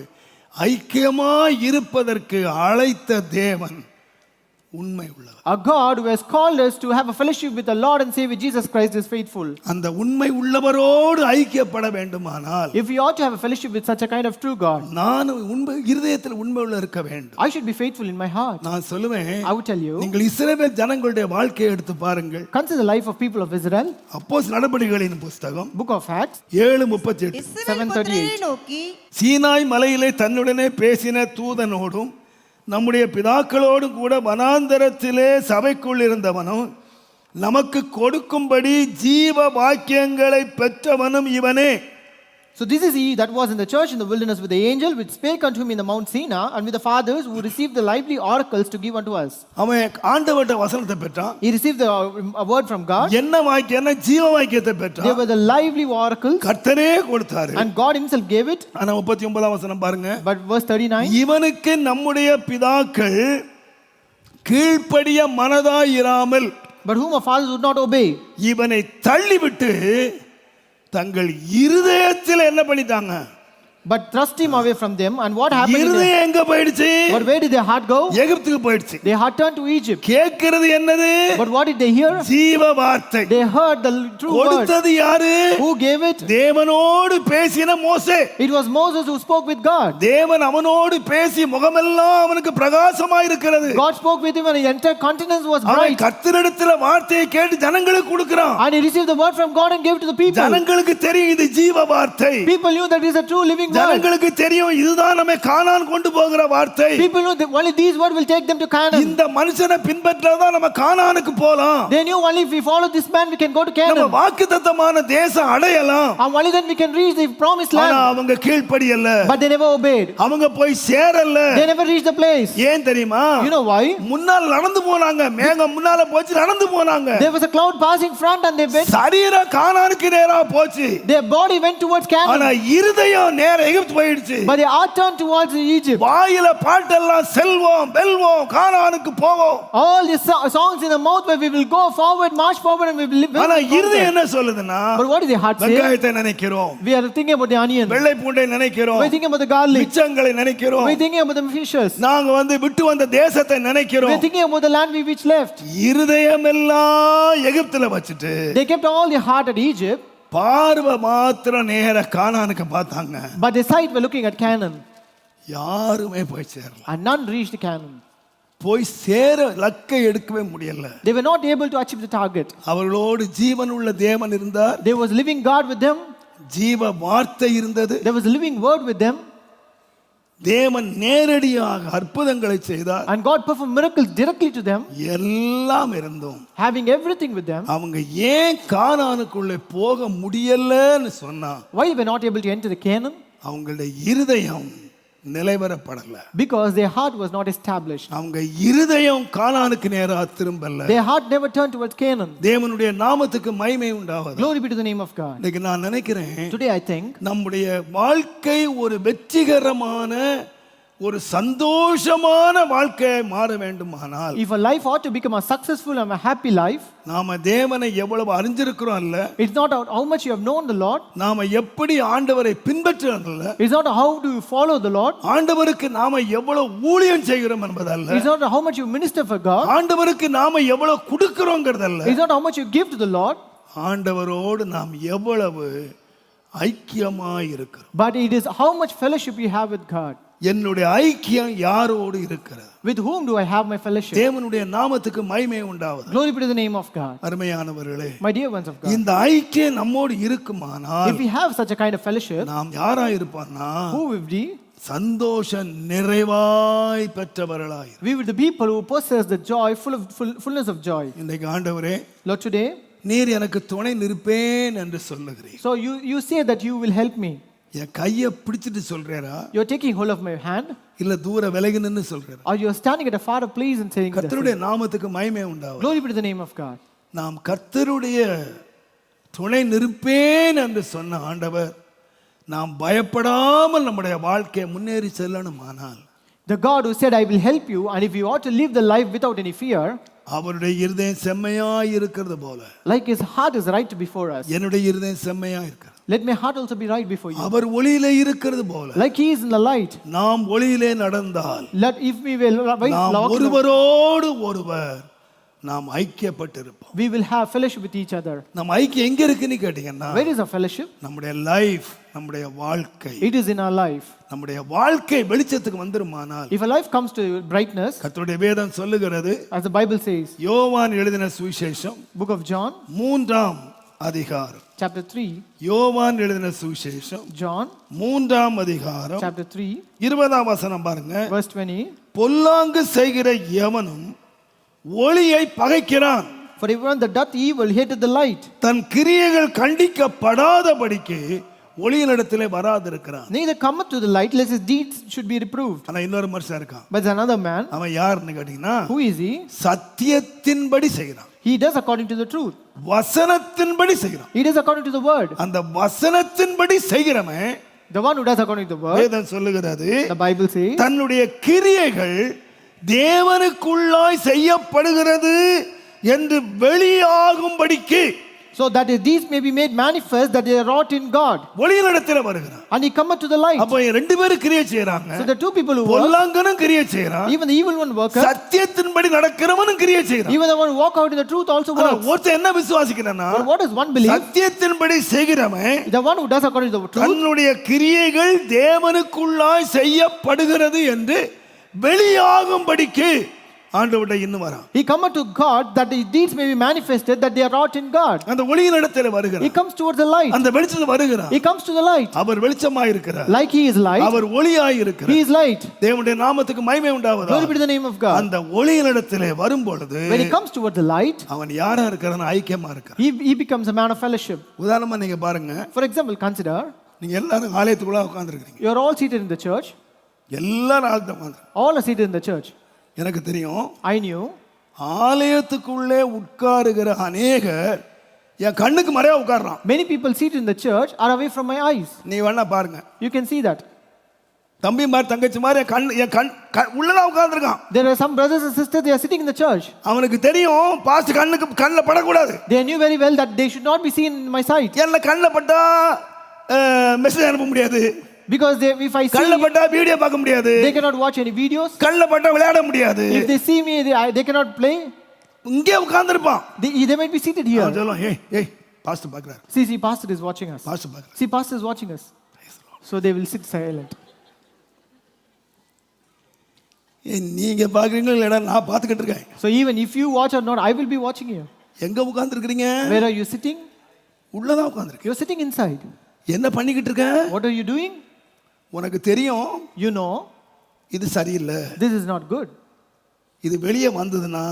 ஐக்கியமாய் இருப்பதற்கு அழைத்த தேவன் உண்மை உள்ளவர். A God who has called us to have a fellowship with the Lord and Savior Jesus Christ is faithful. அந்த உண்மை உள்ளவரோடு ஐக்கியப்பட வேண்டுமானால், If we ought to have a fellowship with such a kind of true God, நான் உண்மை இருதயத்தில் உண்மை உள்ள இருக்க வேண்டும். I should be faithful in my heart. நான் சொல்லுவேன், I would tell you, நீங்கள் இஸ்ரவேல் ஜனங்களுடைய வாழ்க்கையை எடுத்து பாருங்கள். consider the life of people of Israel. அப்போஸ்தலர் நடபடிகளின் புஸ்தகம் Book of Acts 7:38. இஸ்ரவேல் புத்திரரை நோக்கி சீனாய் மலையிலே தன்னுடனே பேசின தூதனோடும் நம்முடைய பிதாக்களோடும் கூட வனாந்தரத்திலே சபைக்குள் இருந்தவனும் நமக்கு கொடுக்கும்படி ஜீவ வாக்கியங்களை பெற்றவனும் இவனே. So this is he that was in the church in the wilderness with the angel which spake unto him in the Mount Sinai, and with the fathers who received the lively oracles to give unto us. அவன் ஆண்டவர்ட்ட வசனத்தை பெற்றான். He received a word from God. என்ன வாக்கியம்? ஜீவ வாக்கியத்தை They பெற்றான். were the lively oracles, கர்த்தரே கொடுத்தாரு. and God himself gave it. ஆனா 39ஆம் வசனம் பாருங்க. But verse 39, இவனுக்கு நம்முடைய பிதாக்கள் கீழ்ப்படிய மனதாயிராமல், but whom our fathers would not obey, இவனை தள்ளிவிட்டு தங்கள் இருதயத்தில் என்ன பண்ணிட்டாங்க? but thrust him away from them. And what happened? இருதயம் எங்க போயிடுச்சு? But where did their heart go? எகிப்துக்கு போயிடுச்சு. Their heart turned to Egypt. கேட்கிறது என்னது? But what did they hear? ஜீவ வார்த்தை. They heard the true word. கொடுத்தது யாரு? Who gave it? தேவனோடு பேசின மோசே. It was Moses who spoke with God. தேவன் அவனோடு பேசி முகமெல்லாம் அவனுக்கு பிரகாசமாய் இருக்கிறது. God spoke with him and his entire countenance was அவன் bright. கர்த்தரிடத்தில் வார்த்தையை கேட்டு ஜனங்களுக்கு கொடுக்கிறான். And he received the word from God and gave it to the people. ஜனங்களுக்கு தெரியும் இது ஜீவ வார்த்தை. People knew that it is a true living word. ஜனங்களுக்கு தெரியும் இதுதான் நம்மை கானான் கொண்டு போகிற வார்த்தை. People knew that only these words will take them to Canaan. இந்த மனுஷனை பின்பற்றதா நம்ம கானானுக்கு போலாம். They knew only if we follow this man we can go to நம்ம Canaan. வாக்குத்தத்தமான தேசம் அடையலாம். And only then we can reach the promised ஆனா land. அவங்க கீழ்ப்படியல்ல. But they never obeyed. அவங்க போய் சேரல. They never reached the place. ஏன் தெரியுமா? You know why? முன்னால் நடந்து போனாங்க. மேகம் முன்னால போச்சு, நடந்து போனாங்க. There was a cloud passing front and they went. சரீர கானானுக்கு நேரா போச்சு. Their body went towards ஆனா Canaan. இருதயம் நேரா எகிப்து போயிடுச்சு. But their heart turned towards Egypt. வாயில பாட்டெல்லாம் செல்வோம் வெல்வோம் கானானுக்கு போவோம். All the songs in the mouth where we will go forward, march forward and we will live. ஆனா இருதயம் என்ன சொல்லுதுன்னா? But what does the heart say? வெங்காயத்தை நினைக்கிறோம். We are thinking about the onion. வெள்ளை பூண்டை நினைக்கிறோம். We are thinking about the garlic. மிச்சங்களை நினைக்கிறோம். We are thinking about the fishes. நாங்க விட்டு வந்த தேசத்தை We நினைக்கிறோம். are thinking about the land we which left. இருதயம் எல்லாம் எகிப்துல வச்சிட்டு They kept all their heart at Egypt, பார்வை மாத்திரம் நேர கானானுக்கு பார்த்தாங்க. but their sight were looking at Canaan. யாருமே போய் சேரல. And none reached Canaan. போய் சேர லக்கை எடுக்கவே முடியல. They were not able to achieve the target. அவர்களோடு ஜீவனுள்ள தேவன் இருந்தார். There was a living God with them. ஜீவ வார்த்தை இருந்தது. There was a living word with them. தேவன் நேரடியாக அற்புதங்களை செய்தார். And God performed miracles directly to them. எல்லாம் இருந்தும் Having everything with them. அவங்க ஏன் கானானுக்குள்ளே போக முடியலன்னு சொன்னா, Why they were not able to enter the Canaan? அவங்களுடைய இருதயம் நிலைவரப்படல. Because their heart was not established. அவங்க இருதயம் கானானுக்கு நேரா திரும்பல. Their heart never turned towards Canaan. தேவனுடைய நாமத்துக்கு மகிமை உண்டாவது. Glory be to the name of God. இன்னைக்கு நான் நினைக்கிறேன், Today I think நம்முடைய வாழ்க்கை ஒரு வெற்றிகரமான ஒரு சந்தோஷமான வாழ்க்கையை மாற வேண்டுமானால், if a life ought to become a successful and a happy life, நாம தேவனை எவ்வளவு அறிஞ்சிருக்கிறோம் அல்ல, it's not how much you have known the Lord, நாம எப்படி ஆண்டவரை பின்பற்றுறோம் அல்ல, it's not how do you follow the Lord, ஆண்டவருக்கு நாம எவ்வளவு ஊழியம் செய்கிறோம் என்பதல்ல, it's not how much you minister for God, ஆண்டவருக்கு நாம எவ்வளவு கொடுக்கிறோங்கிறதல்ல, it's not how much you give to the Lord, ஆண்டவரோடு நாம் எவ்வளவு ஐக்கியமாய் இருக்கிறோம். but it is how much fellowship you have with God. என்னுடைய ஐக்கியம் யாரோடு இருக்கிறது? With whom do I have my fellowship? தேவனுடைய நாமத்துக்கு மகிமை உண்டாவது. Glory be to the name of God. அருமையானவர்களே, My dear ones of God, இந்த ஐக்கியம் நம்மோடு இருக்குமானால் if we have such a kind of fellowship, நாம் யாரா இருப்போம்னா who will we? சந்தோஷ நிறைவாய் பெற்றவர்களாய். We will be the people who possess the joy, fullness of joy. இன்றைக்கு ஆண்டவரே, Lord, today, நீர் எனக்கு துணை நிற்பேன் என்று சொல்லுகிறீர். so you say that you will help me. என் கையை பிடிச்சிட்டு சொல்றாரா You're taking hold of my hand, இல்ல தூர விலகி நின்னு சொல்றாரா? or you're standing at a far place and saying, this. கர்த்தருடைய நாமத்துக்கு மகிமை உண்டாகும். Glory be to the name of God. நாம் கர்த்தருடைய துணை நிற்பேன் என்று சொன்ன ஆண்டவர் நாம் பயப்படாமல் நம்முடைய வாழ்க்கையை முன்னேறி செல்லணுமானால் The God who said, I will help you, and if you ought to live the life without any fear, அவருடைய இருதயம் செம்மையாய் இருக்கிறது போல like his heart is right before us, என்னுடைய இருதயம் செம்மையாய் இருக்கிறது. let my heart also be right before you. அவர் ஒளியிலே இருக்கிறது போல Like he is in the light, நாம் ஒளியிலே நடந்தால் let if we will நாம் walk in the- ஒருவரோடு ஒருவர் நாம் ஐக்கியப்பட்டிருப்போம். we will have fellowship with each other. நம்ம ஐக்கியம் எங்க இருக்குன்னு கேட்டீங்கன்னா Where is our fellowship? நம்முடைய லைஃப், நம்முடைய வாழ்க்கை, It is in our life. நம்முடைய வாழ்க்கை வெளிச்சத்துக்கு வந்துருமானால் If a life comes to brightness, கர்த்தருடைய வேதம் சொல்லுகிறது, as the Bible says, யோவான் எழுதின சுவிசேஷம் book of John, 3ஆம் அதிகாரம், chapter 3, யோவான் எழுதின சுவிசேஷம் John, 3ஆம் அதிகாரம் chapter 3, 20ஆம் வசனம் பாருங்க. verse 20. பொல்லாங்கு செய்கிற எவனும் ஒளியை பகைக்கிறான், For everyone that doth evil hateth the light, தன் கிரியைகள் கண்டிக்கப்படாதபடிக்கு ஒளியினிடத்திலே வராதிருக்கிறான். neither cometh to the light, lest his deeds should be reproved. ஆனா இன்னொரு மனுஷன் இருக்கான். But there's another man, அவன் யாருன்னு கேட்டீங்கன்னா who is he? சத்தியத்தின்படி செய்கிறான், He does according to the truth. வசனத்தின்படி செய்கிறான். He does according to the word. அந்த வசனத்தின்படி செய்கிறவன், The one who does according to the word, வேதம் சொல்லுகிறது, the Bible says, தன்னுடைய கிரியைகள் தேவனுக்குள்ளாய் செய்யப்படுகிறது என்று வெளியாகும்படிக்கு, so that his deeds may be made manifest that they are wrought in God. ஒளியினிடத்திலே வருகிறான். And he cometh to the light. அப்போ ரெண்டு பேரும் கிரியை செய்யறாங்க. So the two people who work, பொல்லாங்கனும் கிரியை செய்யறான், even the evil one worker, சத்தியத்தின்படி நடக்கிறவனும் கிரியை செய்யறான். even the one who walk out in the truth also works. ஒருத்தன் என்ன விசுவாசிக்கிறானா, But what does one believe? சத்தியத்தின்படி செய்கிறவன் The one who does according to the truth, தன்னுடைய கிரியைகள் தேவனுக்குள்ளாய் செய்யப்படுகிறது என்று வெளியாகும்படிக்கு ஆண்டவருடைய இன்னும் வரான். he cometh to God that his deeds may be manifested that they are wrought in God. அந்த ஒளியினிடத்திலே He வருகிறான், comes towards the light. அந்த வெளிச்சத்தில் வருகிறான். He comes to the light. அவர் வெளிச்சமாய் இருக்கிறார், Like he is light, அவர் ஒளியாய் he இருக்கிறார். is light. தேவனுடைய நாமத்துக்கு மகிமை உண்டாவதாக. Glory be to the name of God. அந்த ஒளியினிடத்திலே வரும்பொழுது When he comes towards the light, அவன் யாரா இருக்கிறான், ஐக்கியமா இருக்கிறான். he becomes a man of fellowship. உதாரணமா நீங்க பாருங்க, For example, consider, நீங்க எல்லாரும் ஆலயத்துக்குள்ள உட்கார்ந்துருக்கீங்க, you are all seated in the church. எல்லாரும் ஆலயத்துல உட்கார்ந்து. All are seated in the church. எனக்கு தெரியும், I knew ஆலயத்துக்குள்ளே உட்காருகிற அநேகர் என் கண்ணுக்கு மறையா உட்கார்றான். many people seated in the church are away from my eyes. நீ வேணா பாருங்க, You can see that. தம்பி மாதிரி தங்கச்சி மாதிரி என் கண் உள்ளதான் உட்கார்ந்துருக்கான். There are some brothers and sisters, they are sitting in the church. அவனுக்கு தெரியும் பாஸ்ட் கண்ணில் படக்கூடாது. They knew very well that they should not be seen in my sight. என்ன கண்ணில் பட்டா மெசேஜ் அனுப்ப முடியாது, Because if I see, கண்ணில் பட்டா video பார்க்க முடியாது, they cannot watch any videos. கண்ணில் பட்டா விளையாட முடியாது. If they see me, they cannot play. இங்கே உட்கார்ந்துருப்பான். They might be seated here. சொல்லுவோம், ஏய் பாஸ்ட் பார்க்குறாரு, See, pastor is watching us. பாஸ்ட் பார்க்குறாரு. See, pastor is watching us. So they will sit silent. நீங்க பாக்குறீங்களா இல்லையா, நான் பார்த்துக்கிட்டு இருக்கேன். So even if you watch or not, I will be watching you. எங்க உட்கார்ந்துருக்கீங்க? Where are you sitting? உள்ளதான் உட்கார்ந்துருக்கேன். You're sitting inside. என்ன பண்ணிக்கிட்டு இருக்க? What are you doing? உனக்கு தெரியும் You know இது சரியில்லை, this is not good. இது வெளியே வந்ததுன்னா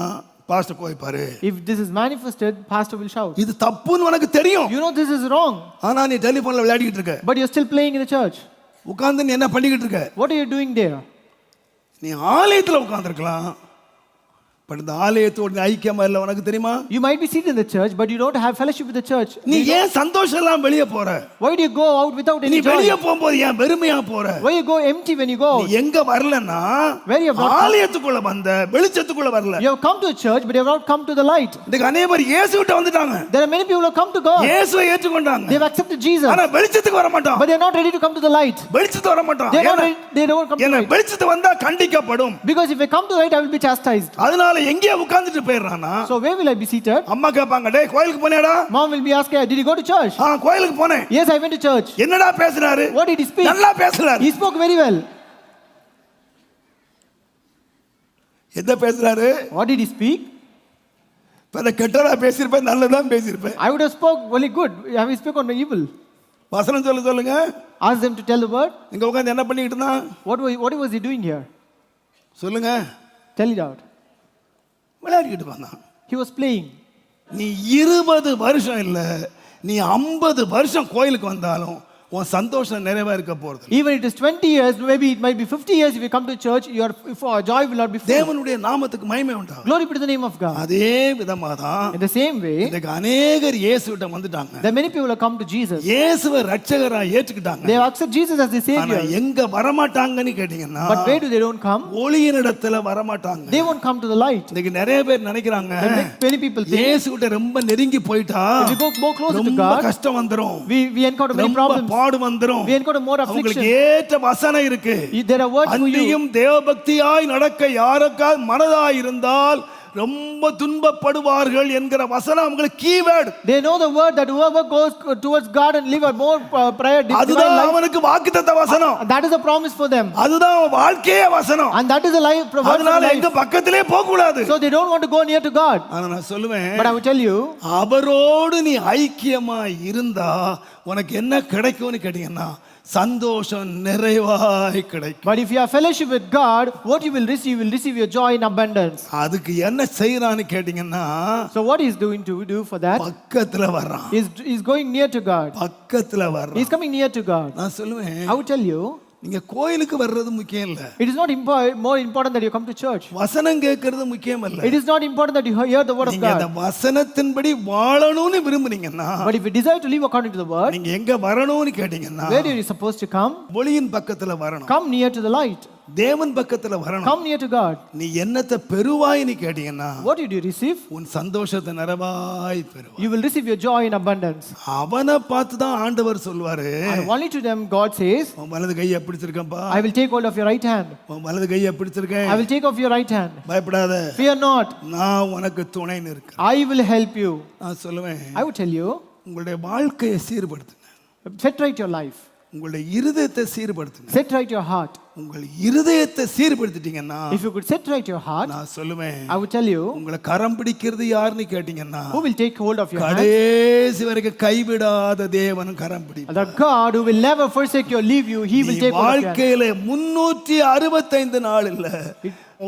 pastor கோய்ப்பாரு. If this is manifested, pastor will shout. இது தப்புன்னு உனக்கு தெரியும், You know this is wrong, ஆனா நீ டெலிபோன்ல விளையாடிக்கிட்டு இருக்க. but you're still playing in the church. உட்கார்ந்து நீ என்ன பண்ணிக்கிட்டு இருக்க? What are you doing there? நீ ஆலயத்துல உட்கார்ந்துருக்கலாம், பட் இந்த ஆலயத்தோட ஐக்கியமா இல்லை உனக்கு தெரியுமா? You might be seated in the church, but you don't have fellowship with the church. நீ ஏன் சந்தோஷம் எல்லாம் வெளியே போற? Why do you go out without நீ any joy? வெளியே போகும்போது ஏன் வெறுமையா போற? Why you go empty when you go நீ out? எங்க வரலன்னா Where you have not come. ஆலயத்துக்குள்ள வந்த வெளிச்சத்துக்குள்ள வரல. You have come to a church, but you have not come to the light. இன்னைக்கு அநேகர் இயேசுகிட்ட வந்துட்டாங்க, There are many people who have come to God. இயேசுவை ஏற்றுக்கொண்டாங்க, They have accepted Jesus, ஆனா வெளிச்சத்துக்கு வர மாட்டான். but they are not ready to come to the light. வெளிச்சத்துக்கு வர மாட்டான். They are not ready, they don't come to the என்ன light. வெளிச்சத்து வந்தா கண்டிக்கப்படும். Because if I come to the light, I will be chastised. அதனால எங்கே உட்கார்ந்துட்டு போயிடுறானா? So where will I be seated? அம்மா கேட்பாங்க, டேய் கோயிலுக்கு போனேடா? Mom will be asking, did you go to church? கோயிலுக்கு போனேன். Yes, I went to church. என்னடா பேசுறாரு? What did he speak? நல்லா பேசுறாரு. He spoke very well. என்ன பேசுறாரு? What did he speak? பல கெட்டதா பேசியிருப்பேன், நல்லதா பேசியிருப்பேன். I would have spoke very good. Have he spoken on evil? வசனம் சொல்லுங்க. Ask them to tell the word. இங்க உட்கார்ந்து என்ன பண்ணிட்டு இருந்தான்? What was he doing here? சொல்லுங்க. Tell it out. விளையாடிக்கிட்டு வந்தான். He was playing. நீ 20 வருஷம் இல்ல, நீ 50 வருஷம் கோயிலுக்கு வந்தாலும் உன் சந்தோஷம் நிறைவா இருக்க போறது. Even it is 20 years, maybe it might be 50 years, if you come to church, your joy will not be full. தேவனுடைய நாமத்துக்கு மகிமை உண்டாகும். Glory be to the name of God. அதே விதமாக தான் In the same way, இன்னைக்கு அநேகர் இயேசுவிட்ட வந்துட்டாங்க. there are many people who come to Jesus. இயேசுவை ரட்சகரா ஏற்றுக்கிட்டாங்க. They accept Jesus as their ஆனா Savior. எங்க வரமாட்டாங்கன்னு கேட்டீங்கன்னா, But where do they don't come? ஒளியினிடத்துல வரமாட்டாங்க. They won't come to the light. இன்னைக்கு நிறைய பேர் நினைக்கிறாங்க, Many people think, இயேசுகிட்ட ரொம்ப நெருங்கி போயிட்டா if we go more closer to ரொம்ப God, கஷ்டம் வந்துரும், we encounter many ரொம்ப problems. பாடு வந்துரும். We encounter more உங்களுக்கு affliction. ஏற்ற வசனம் இருக்கு. There are words for you. அன்றியும் தேவபக்தியாய் நடக்க யாருக்கால் மனதாய் இருந்தால் ரொம்ப துன்பப்படுவார்கள் என்கிற வசனம் உங்களுக்கு keyword. They know the word that whoever goes towards God and live a more prayer divine அதுதான் life, அவனுக்கு வாக்குத்தத்த வசனம். that is a promise for them. அதுதான் வாழ்க்கையே வசனம். And that is a life word for அதனால life. எங்க பக்கத்திலே போக கூடாது. So they don't want to go near to God. ஆனா நான் சொல்லுவேன், But I will tell you, அவரோடு நீ ஐக்கியமா இருந்தா உனக்கு என்ன கிடைக்கும்னு கேட்டீங்கன்னா, சந்தோஷம் நிறைவாய் கிடைக்கும். but if you have fellowship with God, what you will receive your joy in abundance. அதுக்கு என்ன செய்யறான்னு கேட்டீங்கன்னா, So what he is doing to do for that? பக்கத்துல வர்றான். He's going near to God. பக்கத்துல வர்றான். He's coming near to God. நான் சொல்லுவேன், I will tell you, நீங்க கோயிலுக்கு வர்றது முக்கியம் இல்ல. it is not more important that you come to church. வசனம் கேட்கறது முக்கியம் இல்ல. It is not important that you hear the word of நீங்க அந்த God. வசனத்தின்படி வாழணும்னு விரும்புனீங்கன்னா, But if you desire to live according to the word, நீங்க எங்க வரணும்னு கேட்டீங்கன்னா, where are you supposed to come? ஒளியின் பக்கத்துல வரணும். Come near to the light. தேவன் பக்கத்துல வரணும். Come near to God. நீ என்னத்தை பெறுவாய்னு கேட்டீங்கன்னா, What did you receive? உன் சந்தோஷத்தை நிறைவாய் பெறுவாய். You will receive your joy in abundance. அவனை பார்த்து தான் ஆண்டவர் சொல்வாரு, And only to them God says, உன் வலது கையை பிடிச்சிருக்கேன்பா, I will take hold of your right hand. உன் வலது கையை பிடிச்சிருக்கேன், I will take off your right hand. பயப்படாத, Fear not. நான் உனக்கு துணைன்னு இருக்கேன். I will help you. நான் சொல்லுவேன், I will tell you, உங்களுடைய வாழ்க்கையை சீர்படுத்துங்க. set right your life. உங்களுடைய இருதயத்தை சீர்படுத்துங்க. Set right your heart. உங்கள் இருதயத்தை சீர்படுத்திட்டீங்கன்னா, If you could set right your heart, நான் சொல்லுவேன், I will tell you, உங்களை கரம் பிடிக்கிறது யாருன்னு கேட்டீங்கன்னா, who will take hold of your hand? கடைசி வரைக்கும் கைவிடாத தேவன் கரம் பிடிப்பார். The God who will never forsake you or leave you, he will take hold of your hand. வாழ்க்கையில 365 நாள் இல்ல,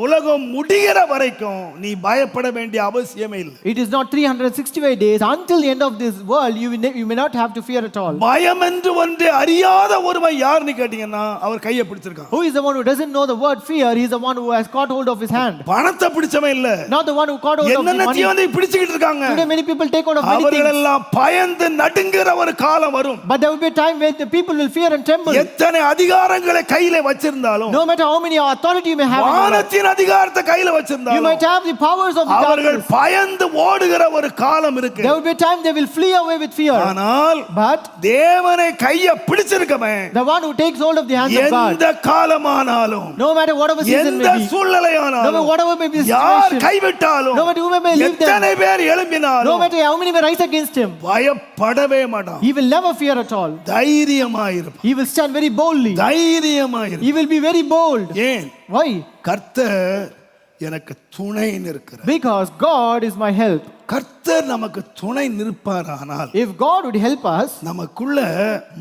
உலகம் முடிகிற வரைக்கும் நீ பயப்பட வேண்டிய அவசியமே இல்லை. It is not 365 days until the end of this world. You may not have to fear at all. பயம் என்று ஒன்று அறியாத ஒருவன் யாருன்னு கேட்டீங்கன்னா, அவர் கையை பிடிச்சிருக்கான். Who is the one who doesn't know the word fear? He is the one who has caught hold of his hand. பணத்தை பிடிச்சவன் இல்ல, Not the one who caught hold of the என்னென்ன money. ஜீவனை பிடிச்சிட்டு இருக்காங்க. Today many people take hold of many அவர்கள் things. எல்லாம் பயந்து நடுங்குற ஒரு காலம் வரும். But there will be a time when the people will fear and tremble. எத்தனை அதிகாரங்களை கையில வச்சிருந்தாலும், No matter how many authority you may have in your life, வானத்தின் அதிகாரத்தை கையில you வச்சிருந்தாலும், might have the powers of the அவர்கள் darkness. பயந்து ஓடுகிற ஒரு காலம் இருக்கு. There will be a time they will flee away with fear. ஆனால் But தேவனை கையை பிடிச்சிருக்கவன் the one who takes hold of the hands of God, எந்த காலமானாலும், no matter whatever season எந்த may be, no சூழ்நிலையானாலும், matter whatever may be the யார் situation, கைவிட்டாலும், no matter who may leave them, எத்தனை பேர் no எழும்பினாலும் matter how many may rise against him, பயப்படவே மாட்டான். he will never fear at all. தைரியமாயிருப்பான். He will stand very boldly. தைரியமாயிருப்பான். He will be very bold. ஏன்? Why? கர்த்தர் எனக்கு துணைன்னு இருக்கிறார். Because God is my help. கர்த்தர் நமக்கு துணை நிற்பாரானால், If God would help us, நமக்குள்ள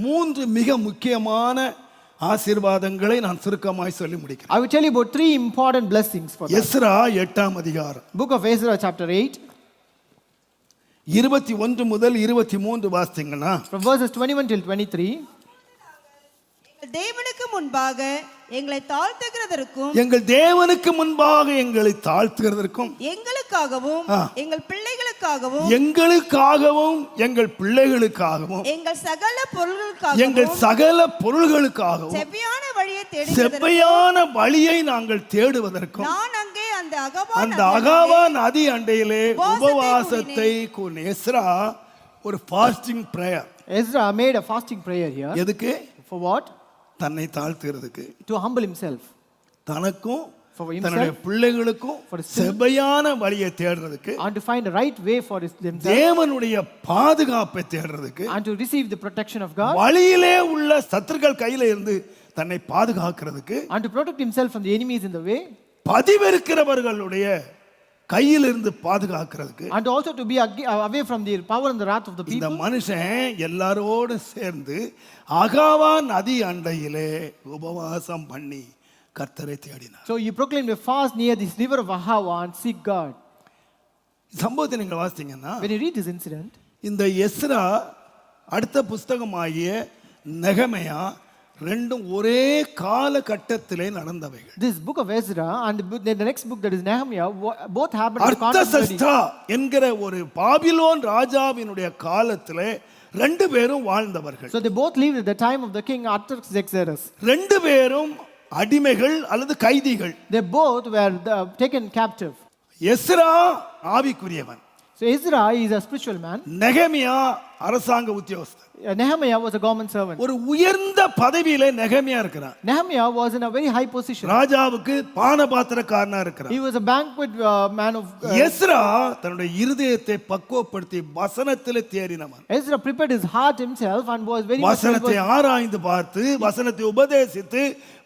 3 மிக முக்கியமான ஆசீர்வாதங்களை நான் சுருக்கமாய் சொல்லி முடிக்கிறேன். I will tell you about 3 important blessings for that. Ezra 8ஆம் அதிகாரம் Book of Ezra chapter 8, 21 முதல் 23 வாசிங்கன்னா, from verses 21 till 23. தேவனுக்கு முன்பாக எங்களை தாழ்த்துகிறதற்கும் எங்கள் தேவனுக்கு முன்பாக எங்களை தாழ்த்துகிறதற்கும், எங்களுக்காகவும் எங்கள் பிள்ளைகளுக்காகவும் எங்களுக்காகவும் எங்கள் பிள்ளைகளுக்காகவும் எங்கள் சகல எங்கள் பொருள்களுக்காகவும் சகல பொருள்களுக்காகவும் செவ்வையான வழியை தேடி செவ்வையான வழியை நாங்கள் தேடுவதற்கும், நான் அங்கே அந்த அந்த அகாவா நதி அண்டையிலே உபவாசத்தை கூறினேன். எஸ்ரா ஒரு fasting prayer. Ezra made a fasting prayer here. எதுக்கு? For what? தன்னை தாழ்த்துகிறதுக்கு, To humble himself. தனக்கும் For himself, தன்னுடைய பிள்ளைகளுக்கும் for his செவ்வையான வழியை தேடுறதுக்கு, and to find the right way for themselves, தேவனுடைய பாதுகாப்பை தேடுறதுக்கு, and to receive the protection of God, வழியிலே உள்ள சத்துருக்கள் கையில இருந்து தன்னை பாதுகாக்கிறதுக்கு, and to protect himself from the enemies in the way, பதிவிருக்கிறவர்களுடைய கையிலிருந்து பாதுகாக்கிறதுக்கு, and also to be away from the power and the wrath of the இந்த people. மனுஷன் எல்லாரோடு சேர்ந்து அகாவா நதி அண்டையிலே உபவாசம் பண்ணி கர்த்தரை தேடினார். So you proclaimed a fast near this river of Ahava and seek God. சம்பவத்தை நீங்க வாசித்தீங்கன்னா, When you read this incident, இந்த எஸ்ரா அடுத்த புஸ்தகமாகிய நெகமையா ரெண்டும் ஒரே காலகட்டத்திலே நடந்தவைகள். This book of Ezra and the next book that is Nehemiah both happened in the அர்த்தசஷ்டா என்கிற ஒரு Babylon ராஜாவினுடைய காலத்திலே ரெண்டு பேரும் வாழ்ந்தவர்கள். So they both lived at the time of the king Artaxerxes. ரெண்டு பேரும் அடிமைகள் அல்லது கைதிகள். They both were taken captive. Ezra ஆவிக்குரியவன். So Ezra is a spiritual man. நெகமியா அரசாங்க உத்தியோகஸ்தன். Nehemiah was a government servant. ஒரு உயர்ந்த பதவியிலே நெகமியா இருக்கிறான். Nehemiah was in a very high position. ராஜாவுக்கு பானபாத்திரக்காரனா இருக்கிறான். He was a banquet man of Ezra தன்னுடைய இருதயத்தை பக்குவப்படுத்தி வசனத்திலே தேறினவன். Ezra prepared his heart himself and was very வசனத்தை ஆராய்ந்து பார்த்து வசனத்தை உபதேசித்து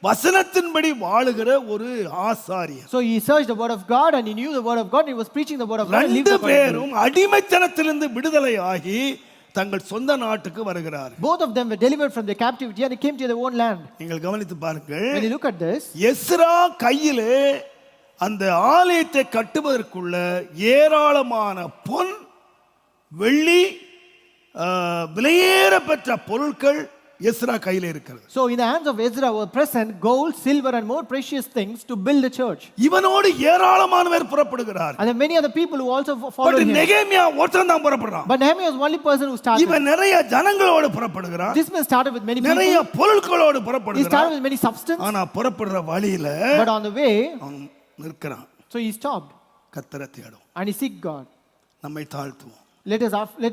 வசனத்தின்படி வாழுகிற ஒரு ஆசாரியன். So he searched the word of God and he knew the word of God and he was preaching the word of God. ரெண்டு பேரும் அடிமைத்தனத்திலிருந்து விடுதலையாகி தங்கள் சொந்த நாட்டுக்கு வருகிறார்கள். Both of them were delivered from their captivity and they came to their own land. நீங்கள் கவனித்து பாருங்கள். When you look at this, Ezra கையிலே அந்த ஆலயத்தை கட்டுவதற்குள்ள ஏராளமான பொன் வெள்ளி விலையேற பெற்ற பொருட்கள் எஸ்ரா கையில இருக்கிறது. So in the hands of Ezra were present gold, silver and more precious things to build the church. இவனோடு ஏராளமானவர் புறப்படுகிறார். And there are many other people who also followed him. நெகேமியா ஒருத்தன் தான் புறப்படுறான். But Nehemiah was the only person who started. இவன் நிறைய ஜனங்களோடு புறப்படுகிறான். This man started with many people. நிறைய பொருட்களோடு He புறப்படுகிறான். started with many substance. ஆனா புறப்படுற வழியில But on the way, அவன் நிற்கிறான். so he stopped கர்த்தரை தேடும். and he seeked God. நம்மை தாழ்த்துவோம். Let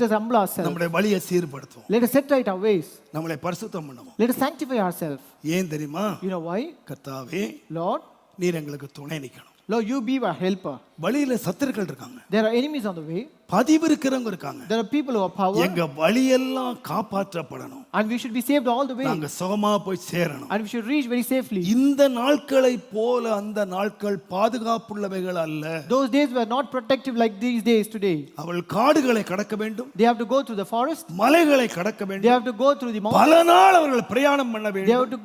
us humble ourselves. நம்முடைய வழியை சீர்படுத்துவோம். Let us set right our ways. நம்மளை பரிசுத்தம் பண்ணுவோம். Let us sanctify ourselves. ஏன் தெரியுமா? You know why? கர்த்தாவே Lord, நீர் எங்களுக்கு துணை நிக்கணும். Lord, you be our helper. வழியில சத்துருக்கள் இருக்காங்க. There are enemies on the way. பதிவு இருக்கிறவங்க இருக்காங்க. There are people who are power. எங்க வழியெல்லாம் காப்பாற்றப்படணும். And we should be saved all the way. நாங்க சுகமா போய் சேரணும். And we should reach very safely. இந்த நாட்களை போல அந்த நாட்கள் பாதுகாப்புள்ளவைகள் அல்ல. Those days were not protective like these days today. அவள் காடுகளை கடக்க வேண்டும். They have to go through the forest. மலைகளை கடக்க They வேண்டும். have to go through the mountains. பல நாள் அவர்கள் பிரயாணம் பண்ண They வேண்டும். have to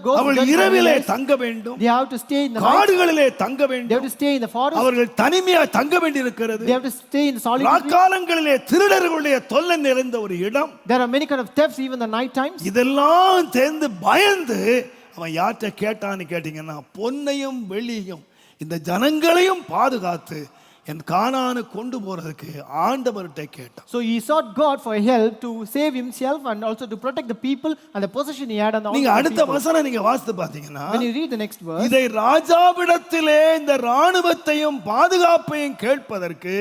go அவள் through the இரவிலே journey. தங்க வேண்டும். They have to stay in the night. காடுகளிலே தங்க They have வேண்டும். to stay in the forest. அவர்கள் தனிமையா தங்க வேண்டியிருக்கிறது. They have to stay in solitude. ராக்காலங்களிலே திருடர்களுடைய தொல்லை நிறைந்த ஒரு இடம். There are many kind of thefts even the night times. இதெல்லாம் தெரிந்து பயந்து அவன் யார்கிட்ட கேட்டான்னு கேட்டீங்கன்னா பொன்னையும் வெள்ளியும் இந்த ஜனங்களையும் பாதுகாத்து என் கானானு கொண்டு போறதுக்கு ஆண்டவர்கிட்ட கேட்டான். So he sought God for help to save himself and also to protect the people and the possession he had and all நீங்க the அடுத்த people. வசனம் நீங்க வாசித்து பாத்தீங்கன்னா When you read the next verse, இதை ராஜாவிடத்திலே இந்த ராணுவத்தையும் பாதுகாப்பையும் கேட்பதற்கு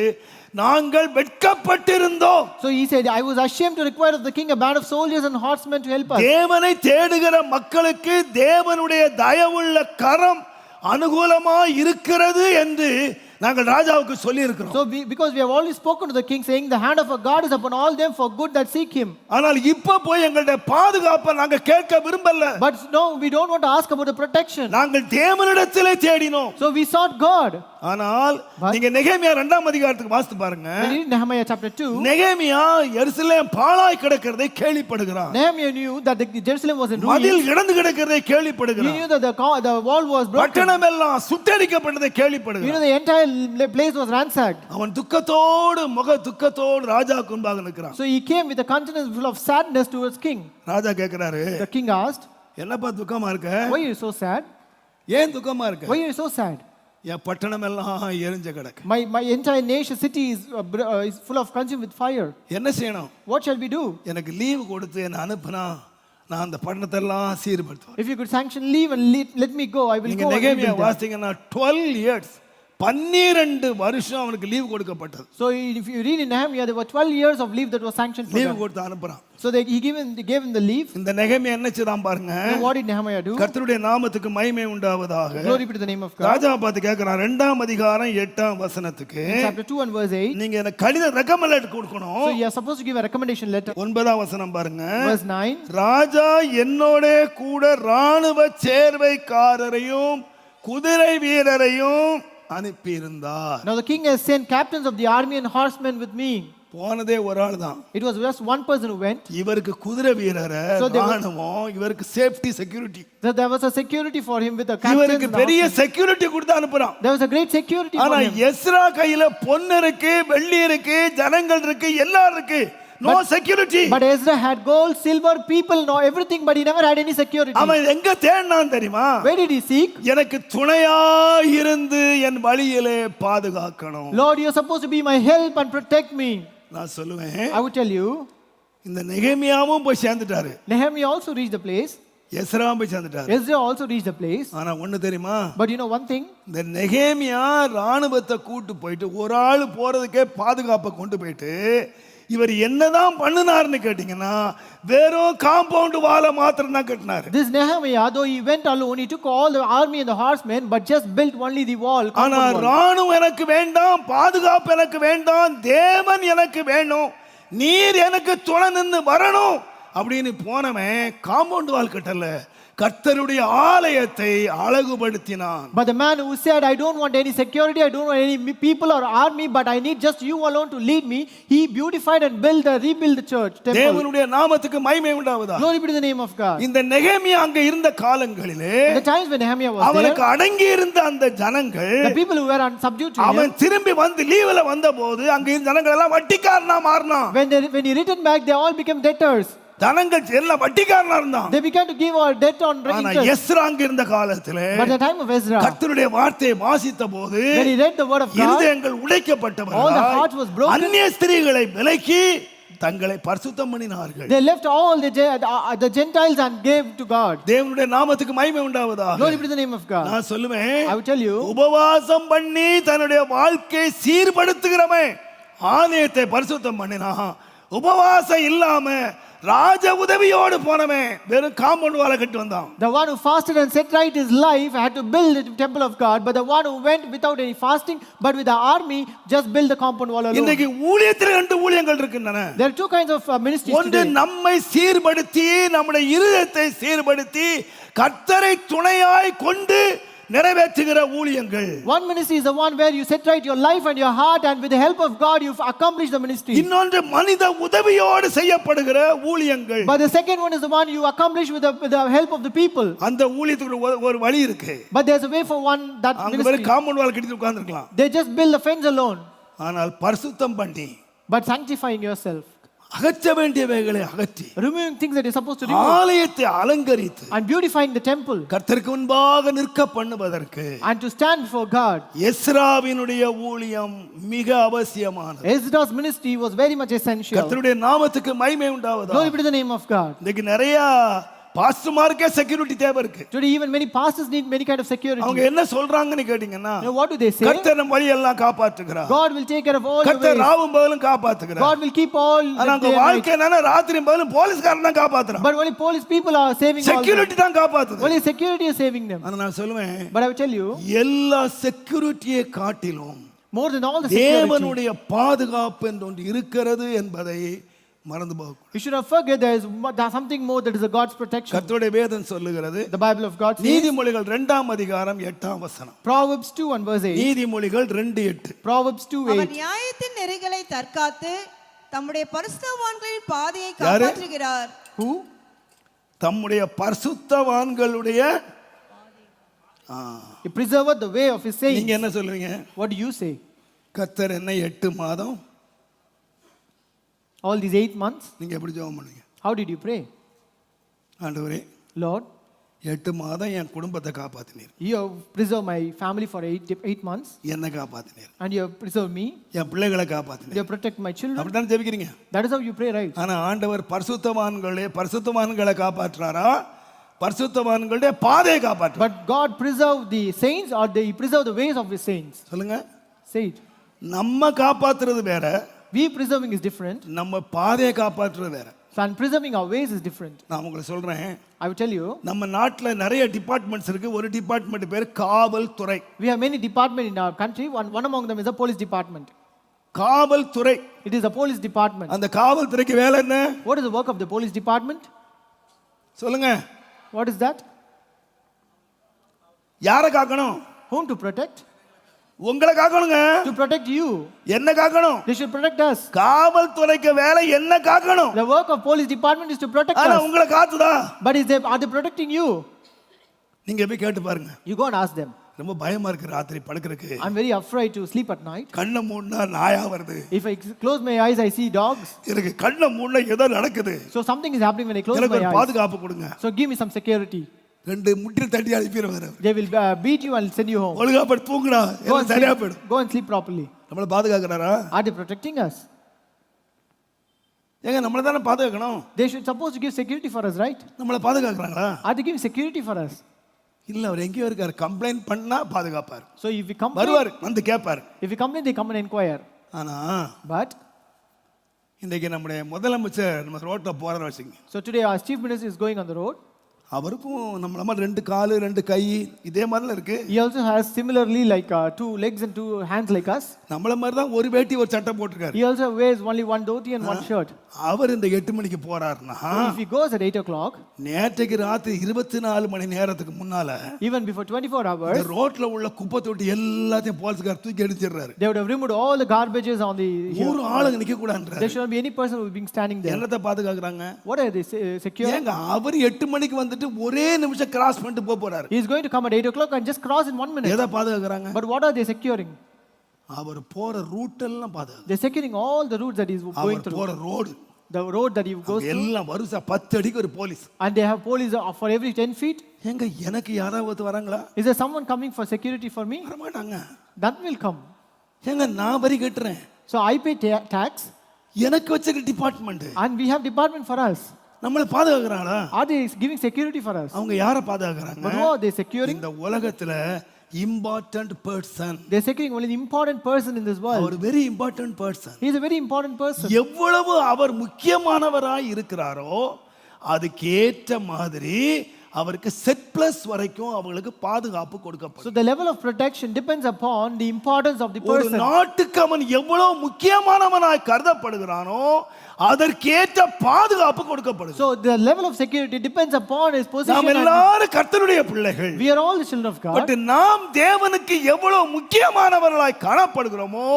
நாங்கள் வெட்கப்பட்டிருந்தோம். so he said, I was ashamed to require of the king a band of soldiers and horsemen to help us. தேவனை தேடுகிற மக்களுக்கு தேவனுடைய தயவுள்ள கரம் அனுகூலமா இருக்கிறது என்று நாங்கள் ராஜாவுக்கு சொல்லி இருக்கிறோம். So because we have already spoken to the king saying the hand of our God is upon all them for good that seek him. ஆனால் இப்ப போய் எங்களுடைய பாதுகாப்பை நாங்க கேட்க விரும்பல. But no, we don't want to ask about the protection. நாங்கள் தேவனிடத்திலே தேடினோம். So we sought God. ஆனால் நீங்க நெகேமியா 2ஆம் அதிகாரத்துக்கு வாசித்து பாருங்க. When you read Nehemiah chapter 2, நெகேமியா எருசலேம் பாழாய் கிடக்கிறதை கேள்விப்படுகிறான். Nehemiah knew that the Jerusalem was in ruins. மதில் இடிந்து கிடக்கிறதை He கேள்விப்படுகிறான். knew that the wall was broken. பட்டணம் எல்லாம் சுட்டெரிக்கப்பட்டதை You know கேள்விப்படுகிறான். the entire place was ransacked. அவன் துக்கத்தோடு துக்கத்தோடு ராஜாவுக்கு முன்பாக நிற்கிறான். So he came with a countenance full of sadness towards king. ராஜா கேட்கிறாரு, The king asked, என்னப்பா துக்கமா இருக்க? why are you so sad? ஏன் துக்கமா இருக்க? Why are you so sad? என் பட்டணம் எல்லாம் எரிஞ்ச கிடக்கு. My entire nation city is full of consumed with fire. என்ன செய்யணும்? What shall we do? எனக்கு லீவு கொடுத்து என்ன அனுப்புனா நான் அந்த பட்டணத்தை எல்லாம் சீர்படுத்துவேன். If you could sanction leave and let me go, I will நீங்க go. நெகேமியா வாசிங்கன்னா 12 years 12 வருஷம் அவனுக்கு லீவு கொடுக்கப்பட்டது. So if you read in Nehemiah, there were 12 years of leave that was sanctioned for leave them. கொடுத்து அனுப்புறான். So he gave him the leave. இந்த நெகேமியா என்ன செய்தான் பாருங்க. And what did Nehemiah do? கர்த்தருடைய நாமத்துக்கு மகிமை உண்டாவதாக. Glory be to the name of God. ராஜா பார்த்து கேக்குறான் 2ஆம் அதிகாரம் 8ஆம் வசனத்துக்கு. Chapter 2 and verse 8. நீங்க எனக்கு கடித ரெக்கமெண்ட் கொடுக்கணும். So you are supposed to give a recommendation letter. 9ஆம் வசனம் பாருங்க. Verse 9. ராஜா என்னோட கூட ராணுவ சேர்வைக்காரரையும் குதிரை வீரரையும் அனுப்பியிருந்தார். Now the king has sent captains of the army and horsemen with me. போனதே ஒரு ஆள் தான். It was just one person who went. இவருக்கு குதிரை வீரரை ராணுவம், இவருக்கு safety security. So there was a security for him with the captains. இவருக்கு பெரிய செக்யூரிட்டி கொடுத்து அனுப்புறான். There was a great security for ஆனா him. எஸ்ரா கையில பொன் இருக்கு, வெள்ளி இருக்கு, ஜனங்கள் இருக்கு, எல்லாம் இருக்கு. No security. But Ezra had gold, silver, people, no everything, but he never had any security. அவன் எங்க தேடினான் தெரியுமா? Where did he seek? எனக்கு துணையா இருந்து என் வழியிலே பாதுகாக்கணும். Lord, you are supposed to be my help and protect me. நான் சொல்லுவேன், I would tell you, இந்த நெகேமியாவும் போய் சேர்ந்துட்டாரு, Nehemiah also reached the place. எஸ்ராவும் போய் சேர்ந்துட்டாரு. Ezra also reached the place. ஆனா ஒண்ணு தெரியுமா? But you know one thing? இந்த நெகேமியா ராணுவத்தை கூட்டு போயிட்டு ஒரு ஆள் போறதுக்கே பாதுகாப்பை கொண்டு போயிட்டு இவர் என்னதான் பண்ணினார்னு கேட்டீங்கன்னா வெறும் காம்பவுண்ட் வாலை மாத்திரம் தான் கட்டினாரு. This Nehemiah, though he went alone, he took all the army and the horsemen, but just built only the wall. ஆனா ராணுவம் எனக்கு வேண்டாம், பாதுகாப்பு எனக்கு வேண்டாம், தேவன் எனக்கு வேணும், நீர் எனக்கு துணை நின்று வரணும் அப்படின்னு போனவன் காம்பவுண்ட் வால் கட்டல, கர்த்தருடைய ஆலயத்தை அழகுபடுத்தினான். But the man who said, I don't want any security, I don't want any people or army, but I need just you alone to lead me, he beautified and rebuilt the church temple. தேவனுடைய நாமத்துக்கு மகிமை உண்டாவதா. Glory be to the name of God. இந்த நெகேமியா அங்க இருந்த காலங்களிலே The times when Nehemiah was அவனுக்கு there, அடங்கி இருந்த அந்த ஜனங்கள், the people who were subdued to him, அவன் திரும்பி வந்து லீவ்ல வந்தபோது அங்க இருந்த ஜனங்கள் எல்லாம் வட்டிக்காரனா மாறினான். when he returned back, they all became debtors. ஜனங்கள் எல்லாம் வட்டிக்காரனா இருந்தான். They began to give our debt on ஆனா interest. எஸ்ரா அங்க இருந்த காலத்திலே, But the time of Ezra, கர்த்தருடைய வார்த்தையை வாசித்த போது when he read the word of God, இருதயங்கள் all the உடைக்கப்பட்டவர்களாய் hearts was broken. அந்நிய ஸ்திரீகளை விலக்கி தங்களை பரிசுத்தம் பண்ணினார்கள். They left all the Gentiles and gave to God. தேவனுடைய நாமத்துக்கு மகிமை உண்டாவதாக. Glory be to the name of God. நான் சொல்லுவேன், I will tell you, உபவாசம் பண்ணி தன்னுடைய வாழ்க்கையை சீர்படுத்துகிறவன் ஆலயத்தை பரிசுத்தம் பண்ணினா, உபவாசம் இல்லாம ராஜ உதவியோடு போனவன் வெறும் காம்பவுண்ட் வாலை கட்டி வந்தான். the one who fasted and set right his life had to build the temple of God, but the one who went without any fasting but with the army just built the compound wall alone. இன்னைக்கு ஊழியத்தில் ரெண்டு ஊழியங்கள் இருக்கின்றன. There are two kinds of ministries ஒன்று today. நம்மை சீர்படுத்தி நம்முடைய இருதயத்தை சீர்படுத்தி கர்த்தரை துணையாய் கொண்டு நிறைவேற்றுகிற ஊழியங்கள். One ministry is the one where you set right your life and your heart, and with the help of God you accomplish the ministry. இன்னொன்று மனித உதவியோடு செய்யப்படுகிற ஊழியங்கள். But the second one is the one you accomplish with the help of the people. அந்த ஊழியத்துக்கு ஒரு வழி இருக்கு. But there's a way for one that அங்க ministry. வெறும் காம்பவுண்ட் வால் கட்டி உட்கார்ந்திருக்கலாம். They just build the fence alone. ஆனால் பரிசுத்தம் பண்ணி, But sanctifying yourself, அகற்ற வேண்டியவைகளை அகற்றி, removing things that you're supposed to remove, ஆலயத்தை அலங்கரித்து and beautifying the temple, கர்த்தருக்கு முன்பாக நிற்க பண்ணுவதற்கு and to stand before God. எஸ்ராவினுடைய ஊழியம் மிக அவசியமானது. Ezra's ministry was very much essential. கர்த்தருடைய நாமத்துக்கு மகிமை உண்டாவதா. Glory be to the name of God. இன்னைக்கு நிறைய பாஸ்டர்மார்க்கே செக்யூரிட்டி தேவை இருக்கு. Today even many pastors need many kind of security. அவங்க என்ன சொல்றாங்கன்னு கேட்டீங்கன்னா, You know what do they say? கர்த்தர் நம்ம வழியெல்லாம் காப்பாற்றுகிறார், God will take care of all your கர்த்தர் ways. ராவும் பகலும் காப்பாற்றுகிறார். God will keep all ஆனா the அவங்க day and night. வாழ்க்கை என்னன்னா ராத்திரியும் பகலும் போலீஸ்காரன் தான் காப்பாத்துறான். But only police people are saving all them. Security தான் காப்பாத்துது. Only security is saving them. ஆனா நான் சொல்லுவேன், But I will tell you, எல்லா செக்யூரிட்டியை காட்டிலும் more than all the security, தேவனுடைய பாதுகாப்பு என்று ஒன்று இருக்கிறது என்பதை மறந்து போகக்கூடாது. you should not forget there's something more that is a God's protection. கர்த்தருடைய வேதம் சொல்லுகிறது, The Bible of God says, நீதிமொழிகள் 2ஆம் அதிகாரம் 8ஆம் வசனம். Proverbs 2 and verse 8. நீதிமொழிகள் 2:8. Proverbs 2:8. அவர் நியாயத்தின் நெறிகளை தற்காத்து தம்முடைய பரிசுத்தவான்களின் பாதையை யாரு? காப்பாற்றுகிறார். Who? தம்முடைய பரிசுத்தவான்களுடைய He preserveth the way of his நீங்க saints. என்ன சொல்லுவீங்க? What do you say? கர்த்தர் என்ன 8 மாதம் All these 8 months, நீங்க எப்படி ஜெபம் பண்ணுவீங்க? how did you pray? ஆண்டவரே, Lord, 8 மாதம் என் குடும்பத்தை காப்பாத்தினீர், you have preserved my family for 8 months, என்ன காப்பாத்தினீர், and you have preserved me, என் பிள்ளைகளை you காப்பாத்தினீர். have protected my children. அப்படிதான் ஜெபிக்கிறீங்க. That is how you pray, right? ஆனா ஆண்டவர் பரிசுத்தவான்களை காப்பாற்றுறாரா, பரிசுத்தவான்களுடைய பாதையை காப்பாற்று? But God preserved the saints, or he preserved the ways of his saints? சொல்லுங்க. Say it. நம்ம காப்பாத்துறது வேற, We preserving is different, நம்ம பாதையை காப்பாற்றுறது வேற. and preserving our ways is different. நான் உங்களுக்கு சொல்றேன், I will tell you, நம்ம நாட்டுல நிறைய டிபார்ட்மெண்ட்ஸ் இருக்கு. ஒரு டிபார்ட்மெண்ட் பேர் காவல்துறை. we have many departments in our country. One among them is the police department. காவல்துறை. It is a police department. அந்த காவல்துறைக்கு வேலை என்ன? What is the work of the police department? சொல்லுங்க. What is that? யாரை காக்கணும்? Whom to protect? உங்களை காக்கணுங்க. To protect you. என்ன காக்கணும்? They should protect us. காவல்துறைக்கு வேலை என்ன காக்கணும்? The work of police department is to protect ஆனா us. உங்களை காத்துதா? But are they protecting you? நீங்க போய் கேட்டு பாருங்க. You go and ask them. ரொம்ப பயமா இருக்கு ராத்திரி படுக்கிறதுக்கு. I'm very afraid to sleep at night. கண்ணை மூடினா நாயா வருது. If I close my eyes, I see dogs. எனக்கு கண்ணை மூடினா ஏதோ நடக்குது. So something is happening when I close எனக்கு my ஒரு eyes. பாதுகாப்பு கொடுங்க. So give me some security. ரெண்டு முட்டி தட்டி அனுப்பிடுவாரு. They will beat you and send you home. ஒழுங்கா படுத்து தூங்குடா, எல்லாம் சரியா போயிடும். Go and sleep properly. நம்மள பாதுகாக்கறாரா? Are they protecting us? ஏங்க நம்மள தான பாதுகாக்கணும். They should supposed to give security for us, right? நம்மள பாதுகாக்கறாங்களா? Are they giving security for us? இல்ல, அவர் எங்கேயோ இருக்காரு. கம்ப்ளைண்ட் பண்ணா பாதுகாப்பார். So if we complain, வருவார், வந்து கேட்பார். if we complain, they come and inquire. ஆனா But இன்னைக்கு நம்முடைய முதலமைச்சர் நம்ம ரோட்ல போறாரு வச்சுங்க. so today our chief minister is going on the road. அவருக்கும் நம்மள மாதிரி ரெண்டு காலு ரெண்டு கை இதே மாதிரில இருக்கு. He also has similarly like two legs and two hands like us. நம்மள மாதிரி தான் ஒரு வேட்டி ஒரு சட்டை போட்டுருக்காரு. He also wears only one dhoti and one shirt. அவர் இந்த 8 மணிக்கு போறாருன்னா If he goes at 8 o'clock, நேற்றைக்கு ராத்திரி 24 மணி நேரத்துக்கு முன்னால even before 24 இந்த hours, ரோட்ல உள்ள குப்பை தொட்டி எல்லாத்தையும் போலீஸ்கார் தூக்கி எரிஞ்சிடுறாரு. they would have removed all the garbages on the ஒரு ஆளுங்க நிக்க கூடாதுன்றாரு. There shouldn't be any person who is being standing there. என்னத்தை பாதுகாக்கறாங்க? What are they secure? ஏங்க அவர் 8 மணிக்கு வந்துட்டு ஒரே நிமிஷம் கிராஸ் பண்ணிட்டு போறாரு. He is going to come at 8 o'clock and just cross in 1 minute. எதை பாதுகாக்கறாங்க? But what are they securing? அவர் போற ரூட் எல்லாம் பாதுகாக்கறாங்க. They're securing all the routes that he is going அவர் through. போற road The road that he goes through. எல்லாம் வருஷம் 10 அடிக்கு ஒரு police. And they have police for every 10 feet. ஏங்க எனக்கு யாராவது வராங்களா? Is there someone coming for security for me? வர மாட்டாங்க. That will come. ஏங்க நான் வரி கட்டுறேன். So I pay tax. எனக்கு வச்சிருக்க department. And we have department for us. நம்மள பாதுகாக்கறாங்களா? Are they giving security for us? அவங்க யாரை பாதுகாக்கறாங்க? But who are they securing? இந்த உலகத்துல important person. They're securing only the important person in this world. Our very important person. He is a very important person. எவ்வளவு அவர் முக்கியமானவராய் இருக்கிறாரோ அதுக்கேற்ற மாதிரி அவருக்கு set plus வரைக்கும் அவங்களுக்கு பாதுகாப்பு So கொடுக்கப்படும். the level of protection depends upon the importance of the ஒரு person. நாட்டுக்கு அவன் எவ்வளவு முக்கியமானவனாய் கருதப்படுகிறானோ அதற்கேற்ற பாதுகாப்பு கொடுக்கப்படும். So the level of security depends upon his நாம் position. எல்லாரும் கர்த்தருடைய பிள்ளைகள். We are all the children of God. But நாம் தேவனுக்கு எவ்வளவு முக்கியமானவர்களாய் காணப்படுகிறோமோ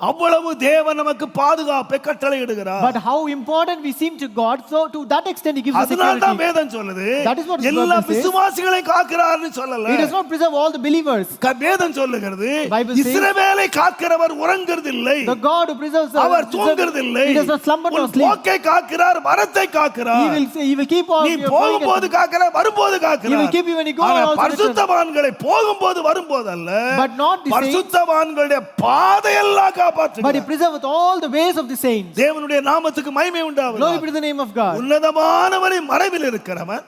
அவ்வளவு தேவன் நமக்கு பாதுகாப்பை கட்டளையிடுகிறார். But how important we seem to God, so to that extent he gives us அதனால தான் security. வேதம் சொல்லுது That is what the எல்லா Bible says. விசுவாசிகளை காக்கிறார்னு சொல்லல. He does not preserve all the believers. வேதம் சொல்லுகிறது Bible says, இஸ்ரவேலை காக்கிறவர் உறங்குறதில்லை. The God who preserves our தூங்குறதில்லை. He does not slumber nor sleep. போக்கை காக்கிறார், வரத்தை காக்கிறார். He will keep on நீ your போகும்போது காக்கிறார், வரும்போது காக்கிறார். He will keep you when you go ஆனா also. பரிசுத்தவான்களை போகும்போது வரும்போது அல்ல. But not the saints. பரிசுத்தவான்களுடைய பாதையெல்லாம் But he காப்பாற்றுகிறார். preserveth all the ways of the saints. தேவனுடைய நாமத்துக்கு மகிமை உண்டாவதாக. Glory be to the name of God. உன்னதமானவரின் மறைவில் இருக்கிறவன்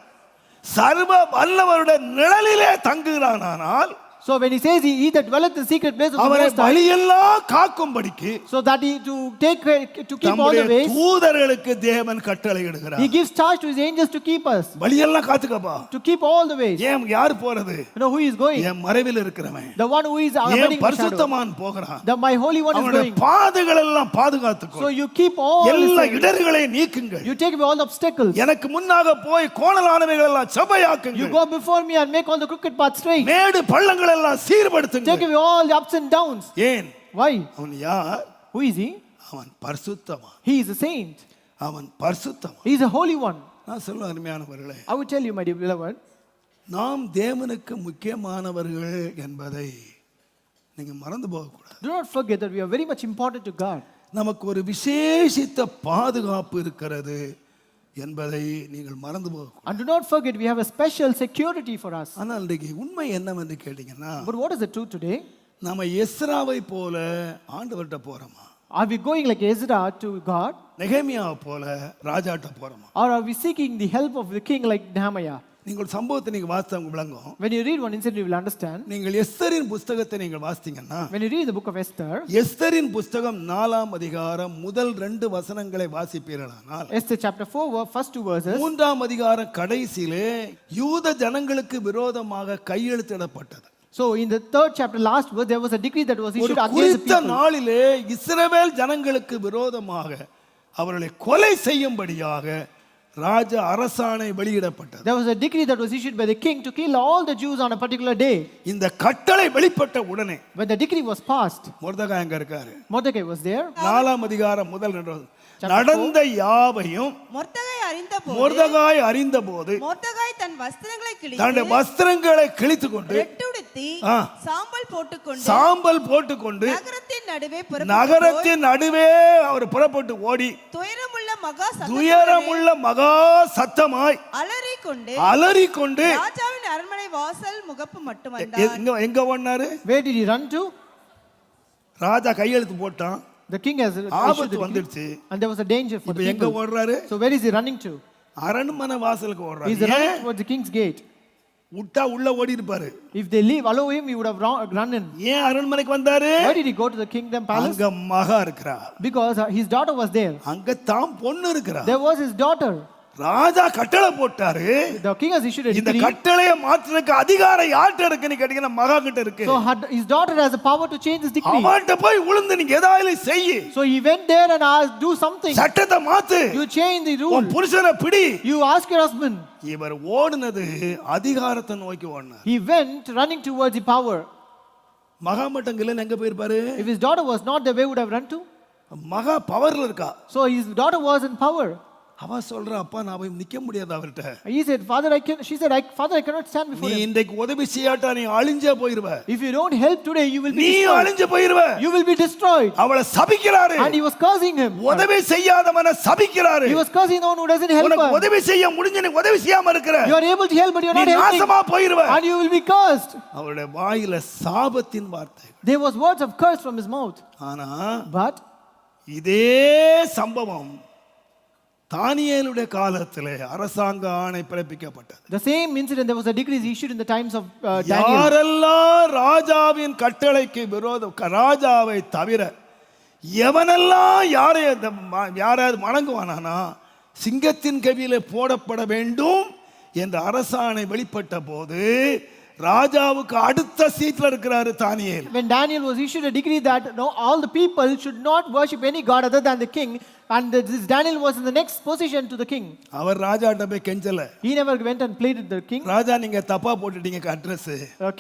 சர்வ வல்லவருடைய நிழலிலே தங்குகிறானால் So when he says he that dwelleth in the secret place of the அவரை Most High, வழியெல்லாம் காக்கும்படிக்கு so that he to keep all தம்முடைய the ways, தூதர்களுக்கு தேவன் கட்டளையிடுகிறார். he gives charge to his angels to keep us, வழியெல்லாம் காத்துக்கப்பா. to keep all the ways. ஏன் யார் போறது? You know who is going? என் மறைவில் இருக்கிறவன். The one who is ஏன் abiding in the shadow. பரிசுத்தமான் போகிறான். My holy one is அவனுடைய going. பாதைகள் எல்லாம் பாதுகாத்துக்கோ. So you keep all எல்லா the இடர்களை நீக்குங்கள். you take away all the obstacles. எனக்கு முன்னாக போய் கோணலானவைகள் எல்லாம் You செவ்வையாக்குங்கள். go before me and make all the crooked paths straight. மேடு பள்ளங்கள் எல்லாம் சீர்படுத்துங்கள். Take away all the ups and downs. ஏன்? Why? அவன் யார்? Who is he? அவன் பரிசுத்தவான். He is a saint. அவன் பரிசுத்தவான். He is a holy one. நான் சொல்ல அருமையானவர்களே, I would tell you, my dear beloved, நாம் தேவனுக்கு முக்கியமானவர்கள் என்பதை நீங்க மறந்து போகக்கூடாது. do not forget that we are very much important to God. நமக்கு ஒரு விசேஷித்த பாதுகாப்பு இருக்கிறது என்பதை நீங்கள் மறந்து போகக்கூடாது. And do not forget we have a special security for us. ஆனால் இன்றைக்கு உண்மை என்னவென்று கேட்டீங்கன்னா, But what is the truth today? நாம எஸ்ராவை போல ஆண்டவர்கிட்ட போறோமா? Are we going like Ezra to God? நெகேமியாவை போல ராஜாட்ட போறோமா? Or are we seeking the help of the king like Nehemiah? நீங்கள் ஒரு சம்பவத்தை நீங்க வாசித்தா உங்களுக்கு விளங்கும். When you read one incident, you will understand. நீங்கள் எஸ்தரின் புத்தகத்தை நீங்கள் வாசித்தீங்கன்னா, When you read the book of Esther, எஸ்தரின் புத்தகம் 4ஆம் அதிகாரம் முதல் 2 வசனங்களை வாசிப்பீர்களானால், Esther chapter 4, first 2 verses, 3ஆம் அதிகாரம் கடைசியிலே யூத ஜனங்களுக்கு விரோதமாக கையெழுத்திடப்பட்டது. so in the 3rd chapter, last verse, there was a decree that was ஒரு issued against the குறித்த people. நாளிலே இஸ்ரவேல் ஜனங்களுக்கு விரோதமாக அவர்களை கொலை செய்யும்படியாக ராஜ அரசாணை வெளியிடப்பட்டது. There was a decree that was issued by the king to kill all the Jews on a particular day. இந்த கட்டளை வெளிப்பட்ட உடனே When the decree was passed, மொர்தெகாய் அங்க இருக்காரு. Mordecai was there. 4ஆம் அதிகாரம் முதல் 2 நடந்த யாவையும் மொர்தெகாய் அறிந்தபோது மொர்தெகாய் தன் வஸ்திரங்களை தன்னுடைய வஸ்திரங்களை கிழித்துக் கொண்டு ரெட்டுடுத்து செலுத்தி ஆ. சாம்பல் போட்டுக்கொண்டு சாம்பல் போட்டுக்கொண்டு நகரத்தின் நடுவே நகரத்தின் நடுவே அவர் புறப்பட்டு ஓடி துயரமுள்ள மகா துயரமுள்ள மகா சத்தமாய் அலறிக்கொண்டு ராஜாவின் அரண்மனை வாசல் முகப்பு மட்டும் வந்தார். எங்க ஓடினாரு? Where did he run to? ராஜா கையெழுத்து போட்டான், The king has issued the ஆபத்து decree, வந்துடுச்சு. and there was a danger for இப்ப the எங்க people. ஓடுறாரு? So where is he running to? அரண்மனை வாசலுக்கு He is ஓடுறாரு. running ஏன்? towards the king's gate. விட்டா உள்ள ஓடி இருப்பாரு. If they leave, allow him, he would have run in. ஏன் அரண்மனைக்கு வந்தாரு? Why did he go to the kingdom palace? அங்க மகா இருக்கிறா, Because his daughter was there. அங்க தாம் பொண்ணு இருக்கிறா. There was his daughter. ராஜா கட்டளை போட்டாரு. The king has issued a இந்த decree. கட்டளையை மாற்றுறதுக்கு அதிகாரம் யார்கிட்ட இருக்குன்னு கேட்டீங்கன்னா மகா கிட்ட இருக்கு. So his daughter has the power to change this decree. அவன்கிட்ட போய் விழுந்து நீங்க ஏதாவது செய்யி. So he went there and asked, do something. சட்டத்தை மாத்து. You change the rule. உன் புருஷனை பிடி. You ask your husband. இவர் ஓடுனது அதிகாரத்தை நோக்கி ஓடினார். He went running towards the power. மகா மட்டங்கள்ல எங்க போயிருப்பாரு? If his daughter was not there, where would have run to? மகா பவர்ல இருக்கா. So his daughter was in power. அவ சொல்றா, அப்பா நான் போய் நிக்க முடியாது அவர்ட்ட. He said, Father, she said, Father, I cannot stand before நீ him. இன்றைக்கு உதவி செய்யாட்டா நீ அழிஞ்சே போயிருவ. If you don't help today, you will be நீ destroyed. அழிஞ்சே போயிருவ. You will be destroyed. அவளை சபிக்கிறாரு. And he was cursing him. உதவி செய்யாதவனை சபிக்கிறாரு. He was cursing the one who doesn't help உனக்கு her. உதவி செய்ய முடிஞ்ச நீ உதவி செய்யாம இருக்கற. You are able to help, but you are நீ not helping. நாசமா போயிருவ. And you will be cursed. அவருடைய வாயில சாபத்தின் வார்த்தை. There was words of curse from his mouth. ஆனா But இதே சம்பவம் தானியேலுடைய காலத்திலே அரசாங்க ஆணை பிறப்பிக்கப்பட்டது. the same incident, there was a decree issued in the times of Daniel. யாரெல்லாம் ராஜாவின் கட்டளைக்கு ராஜாவை தவிர எவனெல்லாம் யாராவது வணங்குவானா சிங்கத்தின் கவியிலே போடப்பட வேண்டும் என்ற அரசாணை வெளிப்பட்ட போது ராஜாவுக்கு அடுத்த சீட்ல இருக்கிறாரு தானியேல். When Daniel was issued a decree that no, all the people should not worship any god other than the king, and this Daniel was in the next position to the king. அவர் ராஜாட்ட போய் கெஞ்சல. He never went and played with the king. ராஜா நீங்க தப்பா போட்டுட்டீங்க address.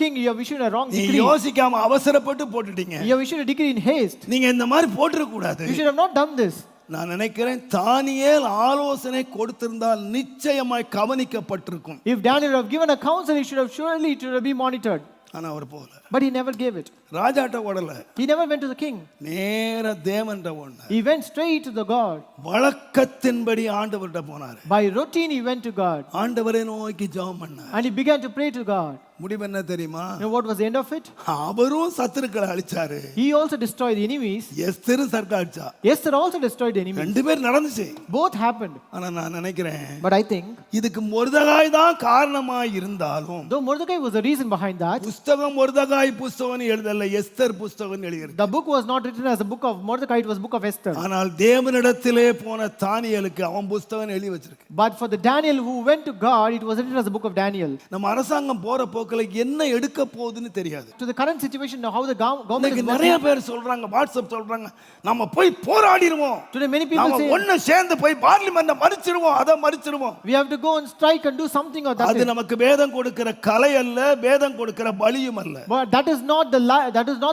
King, you have issued a wrong நீ decree. யோசிக்காம அவசரப்பட்டு போட்டுட்டீங்க. You have issued a decree in haste. நீங்க இந்த மாதிரி போட்டுற கூடாது. You should have not done this. நான் நினைக்கிறேன் தானியேல் ஆலோசனை கொடுத்திருந்தால் நிச்சயமாய் கவனிக்கப்பட்டிருக்கும். If Daniel have given a counsel, he should have surely to be monitored. ஆனா அவர் போல. But he never gave it. ராஜாட்ட ஓடல. He never went to the king. நேரா தேவன்ட்ட ஓடினார். He went straight to the God. வழக்கத்தின்படி ஆண்டவர்ட்ட போனார். By routine he went to God. ஆண்டவரை நோக்கி ஜெபம் பண்ணார். And he began to pray to God. முடிவு என்ன தெரியுமா? You know what was the end of it? அவரும் சத்துருக்களை அழிச்சாரு. He also destroyed the enemies. எஸ்தரும் சர்க்காச்சா. Esther also destroyed the enemies. ரெண்டு பேர் நடந்துச்சு. Both happened. ஆனா நான் நினைக்கிறேன். But I think இதுக்கு மொர்தெகாய் தான் காரணமாய் இருந்தாலும் though Mordecai was the reason behind that, புஸ்தகம் மொர்தெகாய் புஸ்தகம் எழுதல, எஸ்தர் புஸ்தகம் எழுதியிருக்கு. the book was not written as a book of Mordecai, it was book of Esther. ஆனால் தேவனிடத்திலே போன தானியேலுக்கு அவன் புஸ்தகம் எழுதி வச்சிருக்கு. But for the Daniel who went to God, it was written as a book of Daniel. நம்ம அரசாங்கம் போற போக்குல என்ன எடுக்க போகுதுன்னு தெரியாது. To the current situation, how the government is நிறைய working. பேர் சொல்றாங்க, வாட்ஸ்அப் சொல்றாங்க, நம்ம போய் போராடிடுவோம். Today many people நாம say ஒண்ணு சேர்ந்து போய் பார்லிமென்ட்ட மறிச்சிடுவோம், அத மறிச்சிடுவோம். we have to go and strike and do something or that. அது நமக்கு வேதம் கொடுக்கிற கலை அல்ல, வேதம் கொடுக்கிற பலியும் அல்ல. But that is not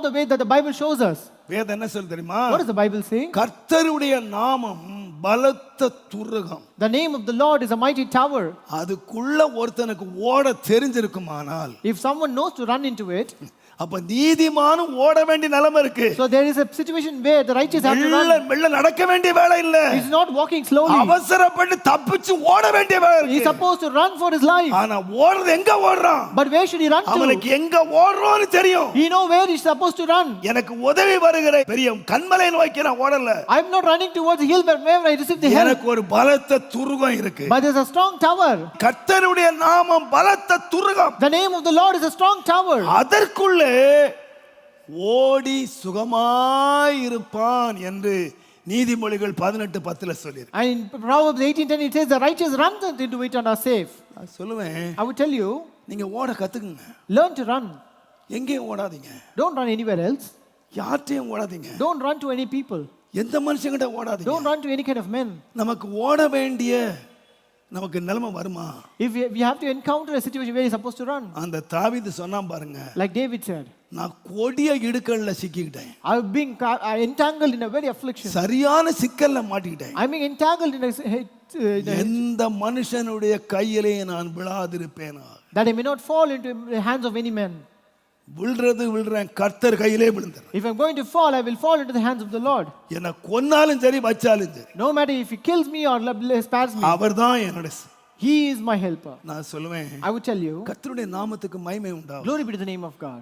the way that the Bible shows us. வேதம் என்ன சொல்லுது தெரியுமா? What does the Bible say? கர்த்தருடைய நாமம் பலத்த Durgam. The name of the Lord is a mighty tower. அதுக்குள்ள ஒருத்தனுக்கு ஓட தெரிஞ்சிருக்குமானால், If someone knows to run into it, அப்ப நீதிமானும் ஓட வேண்டிய நிலைமை இருக்கு. so there is a situation where the righteous have to run. மெல்ல நடக்க வேண்டிய வேலை இல்ல. He's not walking slowly. அவசரப்பட்டு தப்பிச்சு ஓட வேண்டிய வேலை He's இருக்கு. supposed to run for his life. ஆனா ஓடுறது எங்க ஓடுறான்? But where should he run அவனுக்கு to? எங்க ஓடுறோம்னு தெரியும். He know where he's supposed to run. எனக்கு உதவி வருகிற பெரிய கண்மலை நோக்கி நான் ஓடல. I'm not running towards the hill where I receive the help. எனக்கு ஒரு பலத்த துருகம் இருக்கு. But there's a strong tower. கர்த்தருடைய நாமம் பலத்த Thurugam. The name of the Lord is a strong tower. அதற்குள்ளே ஓடி சுகமாய் இருப்பான் என்று நீதிமொழிகள் 18:10 சொல்லிருக்கு. And in Proverbs 18:10 it says the righteous run into it and are safe. நான் சொல்லுவேன், I would tell you, நீங்க ஓட கத்துக்குங்க. learn to run. எங்கேயும் ஓடாதீங்க. Don't run anywhere else. யார்ட்டையும் ஓடாதீங்க. Don't run to any people. எந்த மனுஷங்கிட்ட ஓடாதீங்க. Don't run to any kind of men. நமக்கு ஓட வேண்டிய நமக்கு நிலைமை வருமா? If we have to encounter a situation where you're supposed to run. அந்த தாவீது சொன்னான் பாருங்க, Like David said, நான் கொடிய இடுக்கல்ல சிக்கிக்கிட்டேன். I've been entangled in a very affliction. சரியான சிக்கல்ல மாட்டிக்கிட்டேன். I'm being entangled in a எந்த மனுஷனுடைய கையிலே நான் விழாதிருப்பேனா? that I may not fall into the hands of any man. விழுறேன் கர்த்தர் கையிலே விழுந்துறேன். If I'm going to fall, I will fall into the hands of the Lord. என்னை கொன்னாலும் சரி வச்சாலும் சரி No matter if he kills me or spares me, அவர்தான் என்னோட he is my helper. நான் சொல்லுவேன், I would tell you, கர்த்தருடைய நாமத்துக்கு மகிமை உண்டாகும். glory be to the name of God.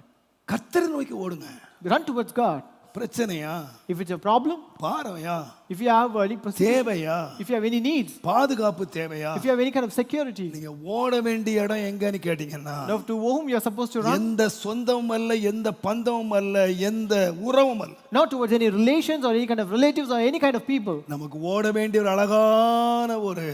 கர்த்தரை நோக்கி ஓடுங்க. Run towards God. பிரச்சனையா, If it's a problem, பாரவையா, if you have any persecution, தேவையா, if you have any needs, பாதுகாப்பு தேவையா, if you have any kind of security, நீங்க ஓட வேண்டிய இடம் எங்கன்னு கேட்டீங்கன்னா, now to whom you are supposed to run, எந்த சொந்தமும் அல்ல, எந்த பந்தமும் அல்ல, எந்த உறவும் அல்ல, not towards any relations or any kind of relatives or any kind of people. நமக்கு ஓட வேண்டிய ஒரு அழகான ஒரு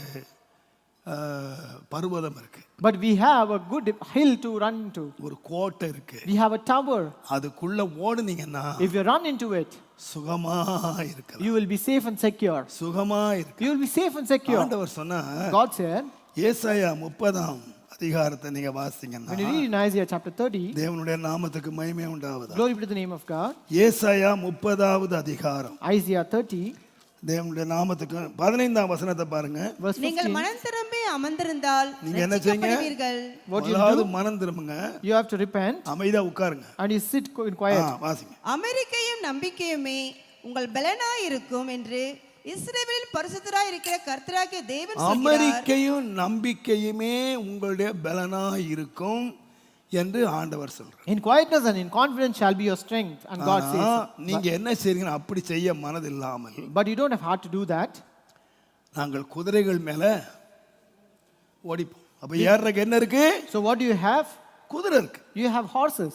பர்வதம் இருக்கு. But we have a good hill to run to. ஒரு கோட்டை இருக்கு. We have a tower. அதுக்குள்ள ஓடுனீங்கன்னா, If you run into it, சுகமா இருக்கலாம். you will be safe and secure. சுகமா இருக்கலாம். You will be safe and secure. ஆண்டவர் சொன்னா, God said, ஏசாயா 30ஆம் அதிகாரத்தை நீங்க வாசிங்கன்னா, when you read in Isaiah chapter 30, தேவனுடைய நாமத்துக்கு மகிமை உண்டாவதாக. glory be to the name of God. ஏசாயா 30வது அதிகாரம், Isaiah 30, தேவனுடைய நாமத்துக்கு 15ஆம் வசனத்தை பாருங்க. verse நீங்கள் 15. மனம் திரும்பி அமர்ந்திருந்தால் நீங்க என்ன செய்யுங்க? ரட்சிக்கப்படுவீர்கள். What you அதாவது do, மனம் திரும்புங்க, you have to repent அமைதியா உட்காருங்க. and you sit in quiet. வாசிங்க. அமெரிக்கையும் நம்பிக்கையுமே உங்கள் பலனாய் இருக்கும் என்று இஸ்ரவேலில் பரிசுத்தராய் இருக்கிற கர்த்தராகிய தேவன் சொல்கிறார். அமெரிக்கையும் நம்பிக்கையுமே உங்களுடைய பலனா இருக்கும் என்று ஆண்டவர் சொல்றார். In quietness and in confidence shall be your strength, and God ஆனா, says. நீங்க என்ன செய்றீங்க? அப்படி செய்ய மனதில்லாமல் But you don't have heart to do that. நாங்கள் குதிரைகள் மேல ஓடிப்போம். அப்ப ஏறறதுக்கு என்ன இருக்கு? So what do you have? குதிரை இருக்கு. You have horses.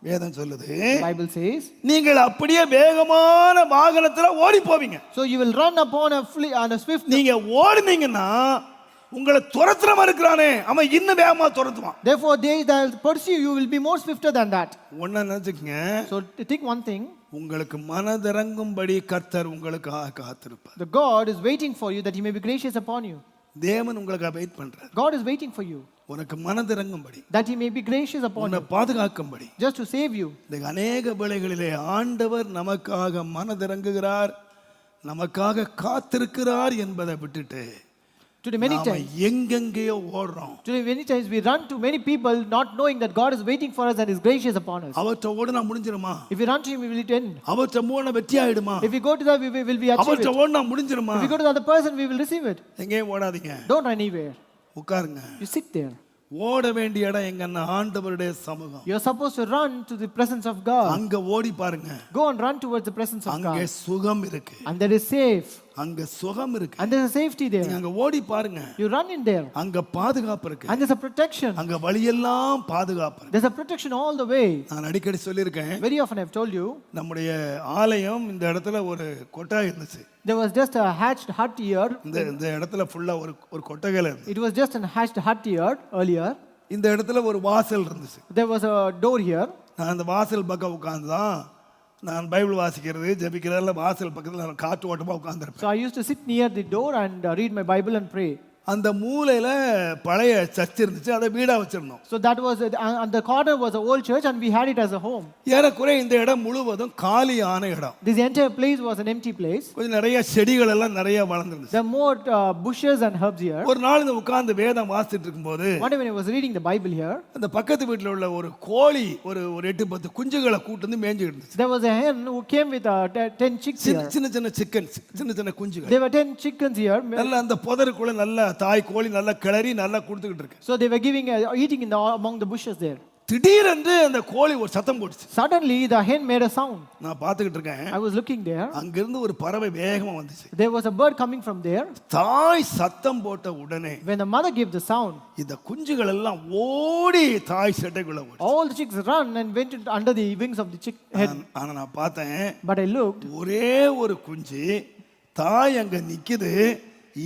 வேதம் சொல்லுது, The Bible says. நீங்கள் அப்படியே வேகமான வாகனத்துல ஓடி போவீங்க. So you will run upon a swift. நீங்க ஓடுனீங்கன்னா உங்களை துரத்துறவன் இருக்கிறானே, அவன் இன்னும் வேகமா துரத்துவான். Therefore they that pursue you will be more swifter than that. ஒண்ணு நினைச்சுக்கங்க, So think one thing. உங்களுக்கு மனதிறங்கும்படி கர்த்தர் உங்களுக்காக காத்திருப்பார். The God is waiting for you that he may be gracious upon you. தேவன் உங்களுக்காக வெயிட் பண்றார். God is waiting for you உனக்கு மனதிறங்கும்படி, that he may be gracious upon உன்னை you, பாதுகாக்கும்படி. just to save you. இந்த அநேக வேளைகளிலே ஆண்டவர் நமக்காக மனதிறங்குகிறார், நமக்காக காத்திருக்கிறார் என்பதை விட்டுட்டு Today many நாம times, எங்கெங்கேயோ ஓடுறோம். today many times we run to many people not knowing that God is waiting for us and is gracious upon us. அவற்றை ஓடுனா முடிஞ்சிருமா? If we run to him, we will end. அவற்றை மூண வெற்றி ஆயிடுமா? If we go to that, we will be achieved. அவற்றை ஓடுனா முடிஞ்சிருமா? If we go to the other person, we will receive it. எங்கேயும் ஓடாதீங்க, Don't run anywhere. உட்காருங்க. You sit there. ஓட வேண்டிய இடம் எங்கன்னா ஆண்டவருடைய சமூகம். You are supposed to run to the presence of God. அங்க ஓடி பாருங்க. Go and run towards the presence of அங்கே God. சுகம் இருக்கு. And there is safe. அங்க சுகம் இருக்கு. And there is safety நீங்க there. அங்க ஓடி பாருங்க. You run in there. அங்க பாதுகாப்பு இருக்கு. And there's a protection. அங்க வழியெல்லாம் பாதுகாப்பு இருக்கு. There's a protection all the way. நான் அடிக்கடி சொல்லியிருக்கேன், Very often I've told you, நம்முடைய ஆலயம் இந்த இடத்துல ஒரு கொட்டாய் இருந்துச்சு. there was just a hatched hut here. இந்த இடத்துல ஃபுல்லா ஒரு கொட்டகையில இருந்துச்சு. It was just a hatched hut here earlier. இந்த இடத்துல ஒரு வாசல் இருந்துச்சு. There was a door here. நான் அந்த வாசல் பக்கம் உட்கார்ந்து தான் நான் பைபிள் வாசிக்கிறது, ஜெபிக்கிறதுல வாசல் பக்கத்துல நான் காற்று ஓட்டமா உட்கார்ந்துருப்பேன். So I used to sit near the door and read my Bible and pray. அந்த மூலையில பழைய சர்ச் இருந்துச்சு, அதை வீடா வச்சிருந்தோம். So that was on the corner was an old church and we had it as a home. ஏறக்குறைய இந்த இடம் முழுவதும் காலியான இடம். This entire place was an empty place. கொஞ்சம் நிறைய செடிகள் எல்லாம் நிறைய வளர்ந்துருந்துச்சு. There are more bushes and herbs here. ஒரு நாள் இந்த உட்கார்ந்து வேதம் வாசிட்டு இருக்கும்போது One day when I was reading the Bible here, அந்த பக்கத்து வீட்டில் உள்ள ஒரு கோழி ஒரு 8-10 குஞ்சுகளை கூட்டு வந்து மேய்ஞ்சிட்டு இருந்துச்சு. there was a hen who came with 10 chicks here. சின்ன சின்ன சிக்கன்ஸ், சின்ன சின்ன குஞ்சுகள். There were 10 chickens here. நல்ல அந்த புதருக்குள்ள நல்ல தாய் கோழி நல்ல கிளறி நல்லா கொடுத்துக்கிட்டு இருக்கு. So they were eating among the bushes there. திடீரென்று அந்த கோழி ஒரு சத்தம் போட்டுச்சு. Suddenly the hen made a sound. நான் பார்த்துக்கிட்டு இருக்கேன். I was looking there. அங்கிருந்து ஒரு பறவை வேகமா வந்துச்சு. There was a bird coming from there. தாய் சத்தம் போட்ட உடனே When the mother gave the sound, இந்த குஞ்சுகள் எல்லாம் ஓடி தாய் சட்டைக்குள்ள ஓடி. all the chicks run and went under the wings of the chick head. ஆனா நான் பார்த்தேன், But I looked. ஒரே ஒரு குஞ்சு தாய் அங்க நிக்குது,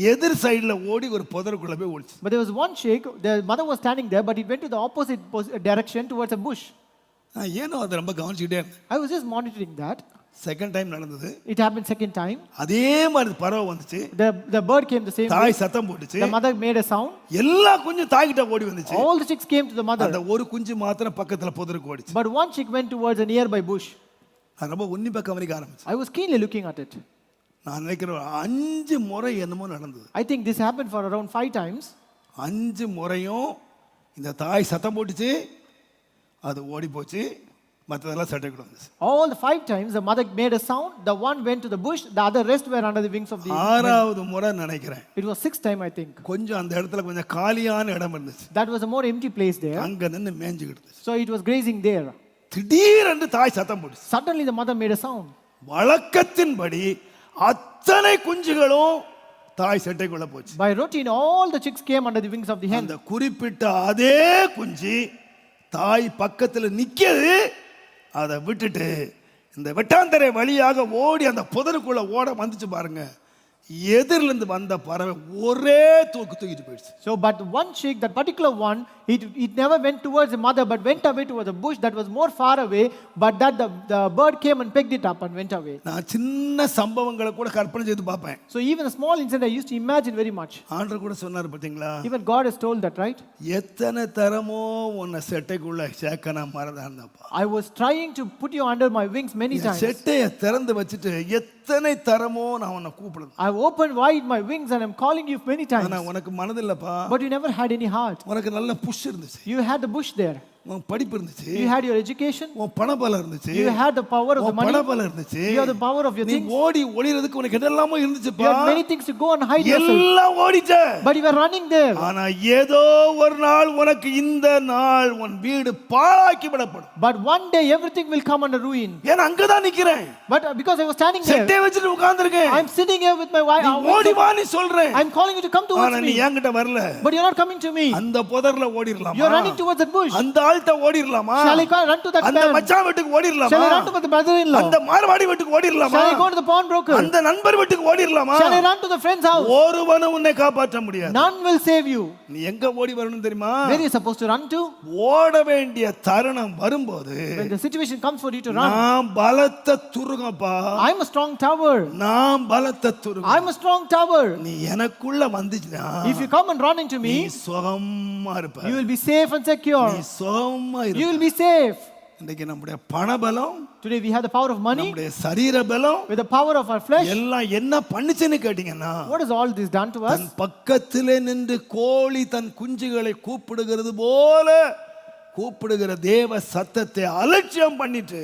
எதிர் சைடுல ஓடி ஒரு புதருக்குள்ள போய் ஓடிச்சு. But there was one chick, the mother was standing there, but it went to the opposite direction towards a bush. நான் ஏனோ அதை ரொம்ப கவனிச்சுக்கிட்டே இருந்தேன். I was just monitoring that. Second time நடந்தது. It happened second time. அதே மாதிரி பறவை வந்துச்சு. The bird came the same way. தாய் சத்தம் போட்டுச்சு. The mother made a sound. எல்லா குஞ்சும் தாய்கிட்ட ஓடி வந்துச்சு. All the chicks came to the mother. அந்த ஒரு குஞ்சு மாத்திரம் பக்கத்துல புதருக்கு ஓடிச்சு. But one chick went towards a nearby bush. நான் ரொம்ப உன்னிப்பா கவனிக்க ஆரம்பிச்சேன். I was keenly looking at it. நான் நினைக்கிறேன் 5 முறை என்னமோ நடந்தது. I think this happened for around 5 times. 5 முறையும் இந்த தாய் சத்தம் போட்டுச்சு, அது ஓடி போச்சு. மற்றதெல்லாம் சட்டைக்குள்ள வந்துச்சு. All the 5 times the mother made a sound, the one went to the bush, the other rest were under the wings of the. ஆறாவது முறை நினைக்கிறேன், It was 6th time, I think. கொஞ்சம் அந்த இடத்துல கொஞ்சம் காலியான இடம் இருந்துச்சு. That was a more empty place there. அங்க நின்று மேய்ஞ்சுக்கிட்டு இருந்துச்சு. So it was grazing there. திடீரென்று தாய் சத்தம் போட்டுச்சு. Suddenly the mother made a sound. வழக்கத்தின்படி அத்தனை குஞ்சுகளும் தாய் சட்டைக்குள்ள போச்சு. By routine, all the chicks came under the wings of the hen. அந்த குறிப்பிட்ட அதே குஞ்சு தாய் பக்கத்துல நிக்கிறது, அதை விட்டுட்டு இந்த வெட்டாந்தரை வழியாக ஓடி அந்த புதருக்குள்ள ஓட வந்துச்சு பாருங்க. எதிரில இருந்து வந்த பறவை ஒரே தூக்கிட்டு போயிடுச்சு. So but one chick, that particular one, it never went towards the mother but went away towards the bush that was more far away, but that the bird came and picked it up and went away. நான் சின்ன சம்பவங்களை கூட கற்பனை செய்து பார்ப்பேன். So even a small incident I used to imagine very much. ஆண்டவர் கூட சொன்னார் பாத்தீங்களா, Even God has told that, right? எத்தனை தரமோ உன்னை செட்டைக்குள்ள சேர்க்க நான் மறந்தாப்பா. I was trying to put you under my wings many times. செட்டையை திறந்து வச்சுட்டு எத்தனை தரமோ நான் உன்னை கூப்பிடுறேன். I opened wide my wings and I'm calling you many times. ஆனா உனக்கு மனதில்லப்பா. But you never had any heart. உனக்கு நல்ல புஷ் இருந்துச்சு. You had the bush there. உன் படிப்பு இருந்துச்சு. You had your education. உன் பணபலம் இருந்துச்சு. You had the power of the money. பணபலம் இருந்துச்சு. You had the power of your நீ things. ஓடி ஒளிறதுக்கு உனக்கு என்னெல்லாமோ இருந்துச்சுப்பா. You had many things to go and hide yourself. எல்லாம் ஓடிட்ட. But you were running there. ஆனா ஏதோ ஒரு நாள் உனக்கு இந்த நாள் உன் வீடு பாழாக்கி விடப்படும். But one day everything will come under ruin. ஏன் அங்கதான் நிக்கிறேன். But because I was standing there. செட்டை வச்சிட்டு உட்கார்ந்திருக்கேன். I'm sitting here with my wife. ஓடி வா நீ சொல்றேன். I'm calling you to come towards ஆனா me. நீ என்கிட்ட வரல. But you're not coming to me. அந்த புதர்ல ஓடிரலாமா? You're running towards that bush. அந்த ஆள்கிட்ட ஓடிரலாமா? Shall I run to that அந்த man? மச்சான் வீட்டுக்கு ஓடிரலாமா? Shall I run to the brother-in-law? அந்த மார்வாடி வீட்டுக்கு ஓடிரலாமா? Shall I go to the pawnbroker? அந்த நண்பர் வீட்டுக்கு ஓடிரலாமா? Shall I run to the friend's house? ஒருவனும் உன்னை காப்பாற்ற முடியாது. None will save you. நீ எங்க ஓடி வரணும் தெரியுமா? Where are you supposed to run to? ஓட வேண்டிய தருணம் வரும்போது When the situation comes for you to run. நான் பலத்த துருகப்பா. I'm a strong tower. நான் பலத்த Thurugam. I'm a strong tower. நீ எனக்குள்ள வந்துச்சுனா If you come and run into நீ me, சுகமா இருப்ப. you will be safe and secure. நீ சுகமா You இருப்ப. will be safe. இன்னைக்கு நம்முடைய பணபலம், Today we have the power of money நம்முடைய சரீர பலம் with the power of our flesh. எல்லாம் என்ன பண்ணுச்சுன்னு கேட்டீங்கன்னா, What has all this done to us? தன் பக்கத்திலே நின்று கோழி தன் குஞ்சுகளை கூப்பிடுகிறது போல கூப்பிடுகிற தேவ சத்தத்தை அலட்சியம் பண்ணிட்டு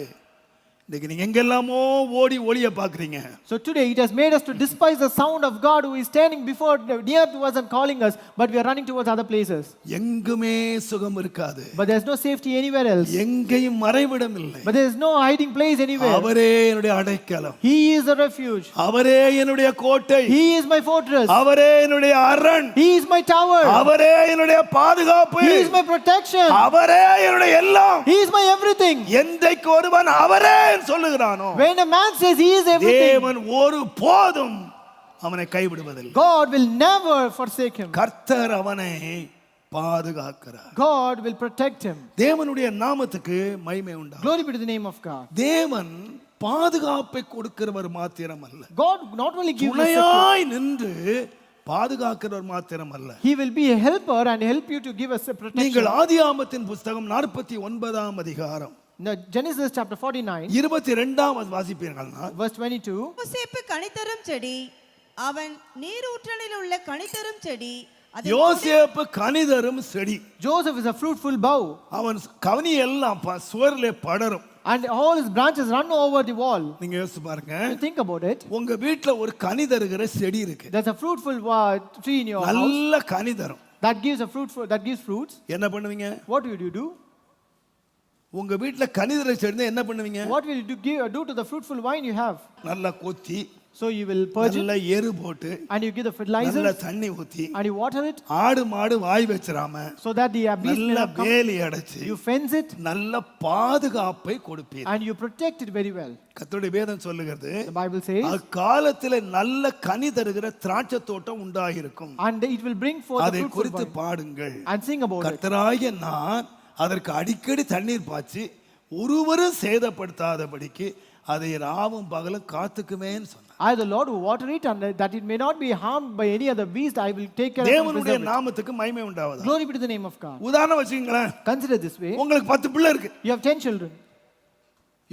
இன்னைக்கு நீங்க எங்கெல்லாமோ ஓடி ஒளிய பாக்குறீங்க. So today it has made us to despise the sound of God who is standing before near to us and calling us, but we are running towards other places. எங்குமே சுகம் இருக்காது. But there is no safety anywhere else. எங்கேயும் மறைவிடம் இல்லை. But there is no hiding place anywhere. அவரே என்னுடைய அடைக்கலம். He is the refuge. அவரே என்னுடைய கோட்டை. He is my fortress. அவரே என்னுடைய அரண். He is my tower. அவரே என்னுடைய பாதுகாப்பு. He is my protection. அவரே என்னுடைய எல்லாம். He is my everything. எந்தைக்கு ஒருவன் அவரே சொல்லுகிறானோ, When a man says he is everything, தேவன் ஒரு போதும் அவனை கைவிடுவதில்லை. God will never forsake him. கர்த்தர் அவனை பாதுகாக்கிறார். God will protect him. தேவனுடைய நாமத்துக்கு மகிமை உண்டாகும். Glory be to the name of God. தேவன் பாதுகாப்பை கொடுக்கிறவர் மாத்திரம் அல்ல, God not only gives us துணையாய் நின்று பாதுகாக்கிறவர் மாத்திரம் அல்ல, He will be a helper and help you to give us a protection. நீங்கள் ஆதியாகமத்தின் புத்தகம் 49ஆம் அதிகாரம் Now, Genesis chapter 49, 22ஆம் வாசிப்பீர்கள்னா, verse 22. யோசேப்பு கனிதரும் செடி, அவன் நீரூற்றலில் உள்ள கனிதரும் செடி. அதை யோசேப்பு கனிதரும் செடி. Joseph is a fruitful bough, அவன் கவனி எல்லாம் சுவரிலே படரும். and all his branches run over the wall. நீங்க யோசிச்சு பாருங்க, You think about it. உங்க வீட்ல ஒரு கனி தருகிற செடி இருக்கு. There's a fruitful tree in your house நல்ல கனி தரும். that gives fruits. என்ன பண்ணுவீங்க? What will you do? உங்க வீட்ல கனி தர செடி இருந்தா என்ன பண்ணுவீங்க? What will you do to the fruitful vine you have? நல்லா கொத்தி, So you will purge it, நல்ல எரு போட்டு, and you give the நல்ல fertilizer, தண்ணி ஊத்தி, and you water it, ஆடு மாடு வாய் வச்சிராம so that the beast may நல்ல not come. வேலி அடைச்சு You fence it, நல்ல பாதுகாப்பை கொடுப்பீர். and you protect it very well. கர்த்தருடைய வேதம் சொல்லுகிறது, The Bible says, அக்காலத்திலே நல்ல கனி தருகிற திராட்சை தோட்டம் உண்டாயிருக்கும், and it will bring forth the அதை fruitful குறித்து vine. பாடுங்கள். And sing about it. கர்த்தராகிய நான் அதற்கு அடிக்கடி தண்ணீர் பாய்ச்சி ஒருவரும் சேதப்படுத்தாதபடிக்கு அதை ராவும் பகலும் காத்துக்குமேன்னு சொன்னார். I, the Lord, who water it, and that it may not be harmed by any other beast, I will take care of it. தேவனுடைய நாமத்துக்கு மகிமை உண்டாவதா. Glory be to the name of God. உதாரணம் வச்சுக்கங்களேன், Consider this way. உங்களுக்கு 10 பிள்ளை இருக்கு. You have 10 children.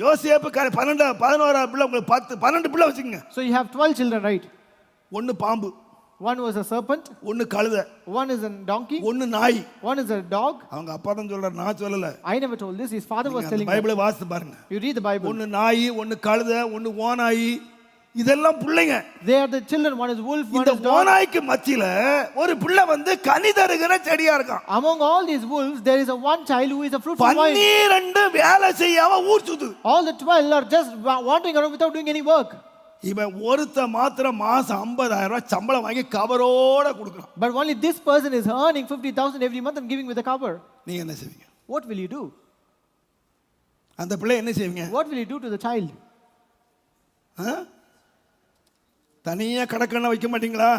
யோசேப்பு 11 பிள்ளை, உங்களுக்கு 12 பிள்ளை வச்சுக்கோங்க. So you have 12 children, right? ஒன்னு பாம்பு, One was a serpent, ஒன்னு கழுதை, one is a donkey, ஒன்னு நாய். one is a dog. அவங்க அப்பா தான் சொல்றாரு, நான் சொல்லல. I never told this. His father was telling me. பைபிளை வாசித்து பாருங்க. You read the Bible. ஒன்னு நாய், ஒன்னு கழுதை, ஒன்னு ஓநாய். இதெல்லாம் பிள்ளைங்க. They are the children. One is wolf, one இந்த is dog. ஓநாய்க்கு மத்தியில ஒரு பிள்ளை வந்து கனி தருகிற செடியா இருக்கான். Among all these wolves, there is a one child who is a fruitful vine. 12 வேலை செய்யாம ஊர் சுத்து. All the 12 are just wandering around without doing any work. இவன் ஒருத்த மாத்திரம் மாசம் 50,000 ரூபாய் சம்பளம் வாங்கி கவரோட கொடுக்குறான். But only this person is earning 50,000 every month and giving with a cover. நீங்க என்ன செய்வீங்க? What will you do? அந்த பிள்ளை என்ன செய்வீங்க? What will you do to the child? தனியா கடக்கண்ண வைக்க மாட்டீங்களா?